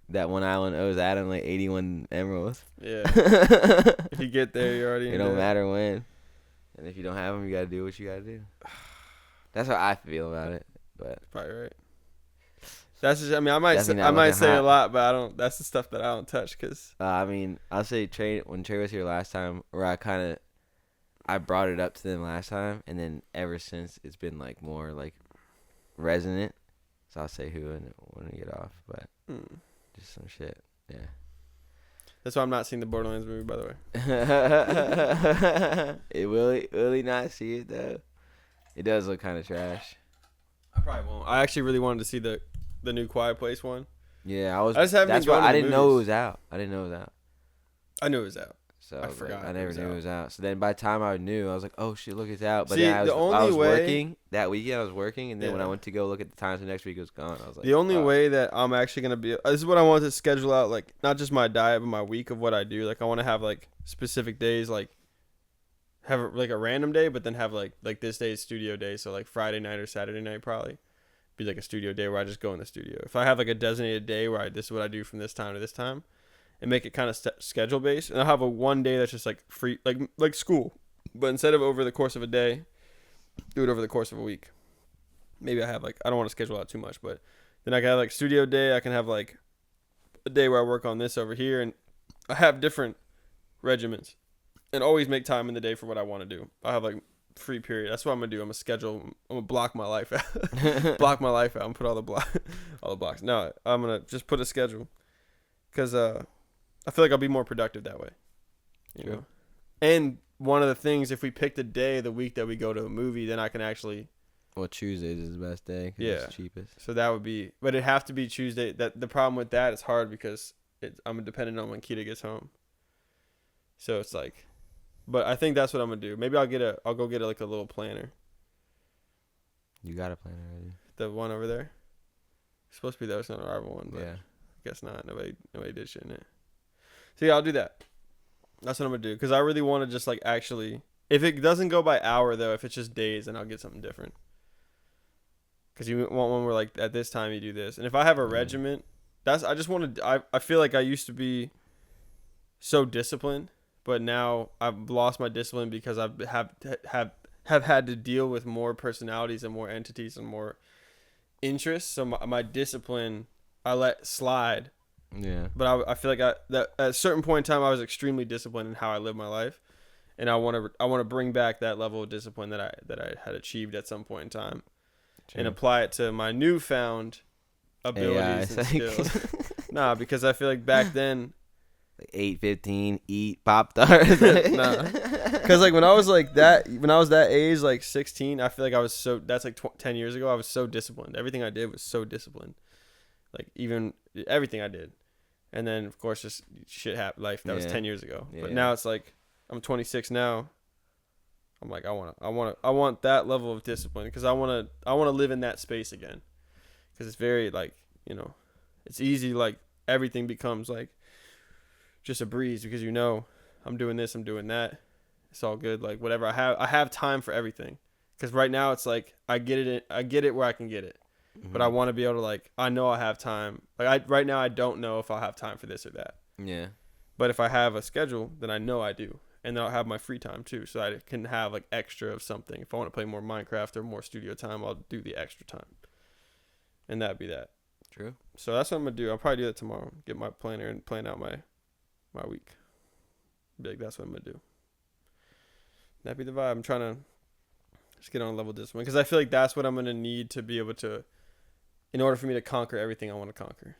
that one island owes Adam like 81 emeralds.
Yeah. If you get there, you're already.
It
in
don't
debt.
matter when. And if you don't have them, you gotta do what you gotta do. That's how I feel about it. But
Probably right. That's just. I mean, I might.
Definitely
Say, I
not
might
looking
say a
hot.
lot, but I don't. That's the stuff that I don't touch. Cause
I mean, I'll say when Trey was here last time, where I kind of I brought it up to them last time, and then ever since it's been like more like resonant. So I'll say who and when we get off, but just some shit. Yeah.
That's why I'm not seeing the Borderlands movie, by the way.
Will he not see it though? It does look kind of trash.
I probably won't. I actually really wanted to see the new Quiet Place one.
Yeah,
I just haven't
that's
been going
why
to
I
the
didn't know it
movies.
was out. I didn't know it was out.
I knew it was out.
So
I forgot
I
it
never
was
knew
out.
it was out. So then by the time I knew, I was like, oh shit, look, it's out. But
See,
then
the
I
only
was
way-
working that weekend. I was working, and then when
Yeah.
I went to go look at the times the next week, it was gone. I was like,
The only
fuck.
way that I'm actually gonna be this is what I want to schedule out, like not just my diet but my week of what I do. Like I want to have like specific days, like have like a random day, but then have like this day is studio day. So like Friday night or Saturday night probably be like a studio day where I just go in the studio. If I have like a designated day where this is what I do from this time to this time, and make it kind of schedule based, and I'll have a one day that's just like free, like school, but instead of over the course of a day, do it over the course of a week. Maybe I have like, I don't want to schedule out too much, but then I can have like studio day. I can have like a day where I work on this over here, and I have different regimens, and always make time in the day for what I want to do. I have like free period. That's what I'm gonna do. I'm gonna block my life out, block my life out, and put all the blocks. No, I'm gonna just put a schedule, cause I feel like I'll be more productive that way. You know, and one of the things, if we pick the day of the week that we go to a movie, then I can actually.
Well, Tuesdays is the best day. 'Cause
Yeah.
it's cheapest.
So that would be, but it'd have to be Tuesday. That the problem with that is hard because I'm dependent on when Kita gets home. So it's like, but I think that's what I'm gonna do. Maybe I'll go get like a little planner.
You got a plan already.
The one over there. It's supposed to be the Ocean Arrival one, but
Yeah.
I guess not. Nobody did shit in it. So yeah, I'll do that. That's what I'm gonna do because I really want to just like actually. If it doesn't go by hour though, if it's just days, then I'll get something different. Because you want one where like at this time you do this, and if I have a regiment, I just want to. I feel like I used to be so disciplined, but now I've lost my discipline because I've have had to deal with more personalities and more entities and more interests. So my discipline I let slide.
Yeah.
But I feel like that at a certain point in time I was extremely disciplined in how I lived my life, and I want to bring back that level of discipline that I had achieved at some point in time.
True.
And apply it to my newfound abilities and skills. Nah, because I feel like back then,
like 8:15, eat Pop-Tarts.
nah, because like when I was that age, like 16, I feel like I was so. That's like 10 years ago. I was so disciplined. Everything I did was so disciplined. Like even everything I did, and then of course just shit happened. Life that was 10 years ago.
Yeah.
But now it's like I'm 26 now. I'm like I want that level of discipline because I want to live in that space again, because it's very like, you know, it's easy, like everything becomes like just a breeze because you know I'm doing this, I'm doing that, it's all good, like whatever I have time for everything, because right now it's like I get it where I can get it, but I want to be able to, like, I know I have time, like right now I don't know if I'll have time for this or that,
Yeah.
but if I have a schedule then I know I do. And then I'll have my free time too, so I can have like extra of something. If I want to play more Minecraft or more studio time, I'll do the extra time. And that'd be that.
True.
So that's what I'm gonna do. I'll probably do that tomorrow. Get my planner and plan out my week. Be like, that's what I'm gonna do. That'd be the vibe. I'm trying to just get on a level of discipline, because I feel like that's what I'm gonna need to be able to, in order for me to conquer everything I want to conquer.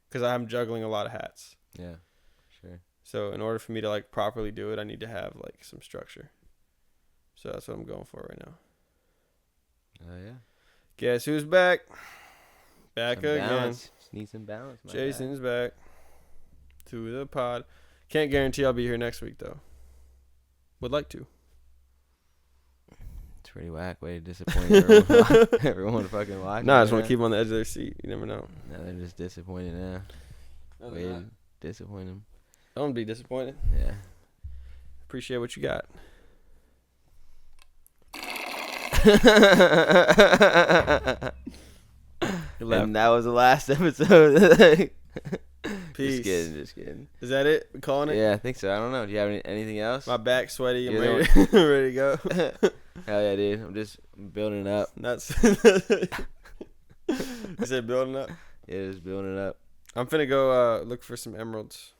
Because I'm juggling a lot of hats.
Yeah. Sure.
So in order for me to like properly do it, I need to have like some structure. So that's what I'm going for right now.
Oh yeah.
Guess who's back? Back
Some
again.
balance. Just need some balance. My
Jason's back to the pod. Can't guarantee I'll be here next week though. Would like to.
It's pretty whack. Way to disappoint everyone. Everyone fucking watching.
Nah, I just want to keep them on the edge of their seat. You never know.
No, they're just disappointed now.
No,
Way to disappoint them.
Don't be disappointed.
Yeah.
Appreciate what you got.
And that was the last episode.
Peace.
Just kidding.
Is that it? We calling it?
Yeah, I think so. I don't know. Do you have anything else?
My back's sweaty. I'm
You
ready,
don't-
ready to go.
Hell yeah, dude. I'm just building it up.
That's. You said building up?
Yeah, just building it up.
I'm finna go look for some emeralds.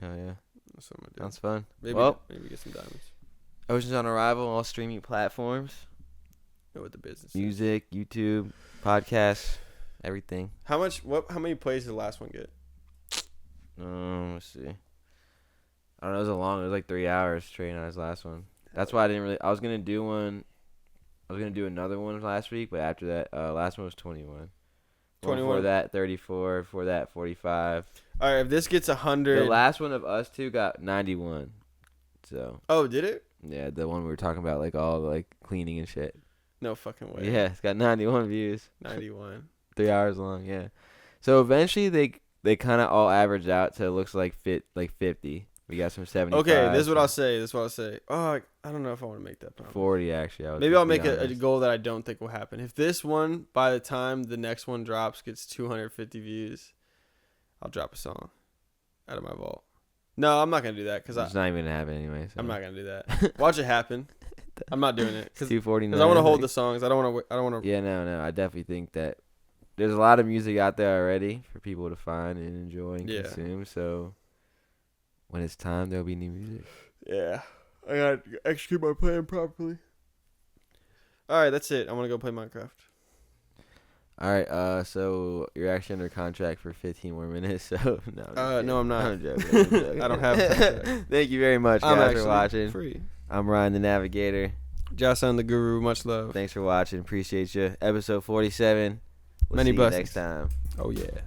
Oh yeah.
That's what I'm gonna do.
Sounds fun.
Maybe,
Well,
maybe get some diamonds.
Ocean's on Arrival on all streaming platforms.
Know what the business is.
Music, YouTube, podcasts, everything.
How many plays did the last one get?
Let's see. I don't know. It was like 3 hours trading on his last one. That's why I didn't really. I was gonna do another one last week, but after that, last one was 21.
21.
For that 34. For that 45.
All right, if this gets 100.
The last one of us two got 91. So.
Oh, did it?
Yeah, the one we were talking about, like all the, like cleaning and shit.
No fucking way.
Yeah, it's got 91 views.
91.
3 hours long. Yeah. So eventually they kind of all average out to it looks like 50. We got some 75.
Okay, this is what I'll say. Oh, I don't know if I want to make that promise.
40 actually.
Maybe I'll make a goal that I don't think will happen. If this one, by the time the next one drops, gets 250 views, I'll drop a song out of my vault. No, I'm not gonna do that because
it's not even gonna happen anyway. So.
I'm not gonna do that. Watch it happen. I'm not doing it because
249.
I want to hold the songs. I don't want to.
Yeah, no. I definitely think that there's a lot of music out there already for people to find and enjoy and consume. So when it's time, there'll be new music.
Yeah, I gotta execute my plan properly. All right, that's it. I'm gonna go play Minecraft.
All right, so you're actually under contract for 15 more minutes. So
no, I'm not.
I'm joking.
I don't have a contract.
Thank you very much, guys, for watching.
Free.
I'm Ryan the Navigator.
Jason the Guru. Much love.
Thanks for watching. Appreciate you. Episode 47. We'll
Many
see
blessings.
you next time.
Oh yeah.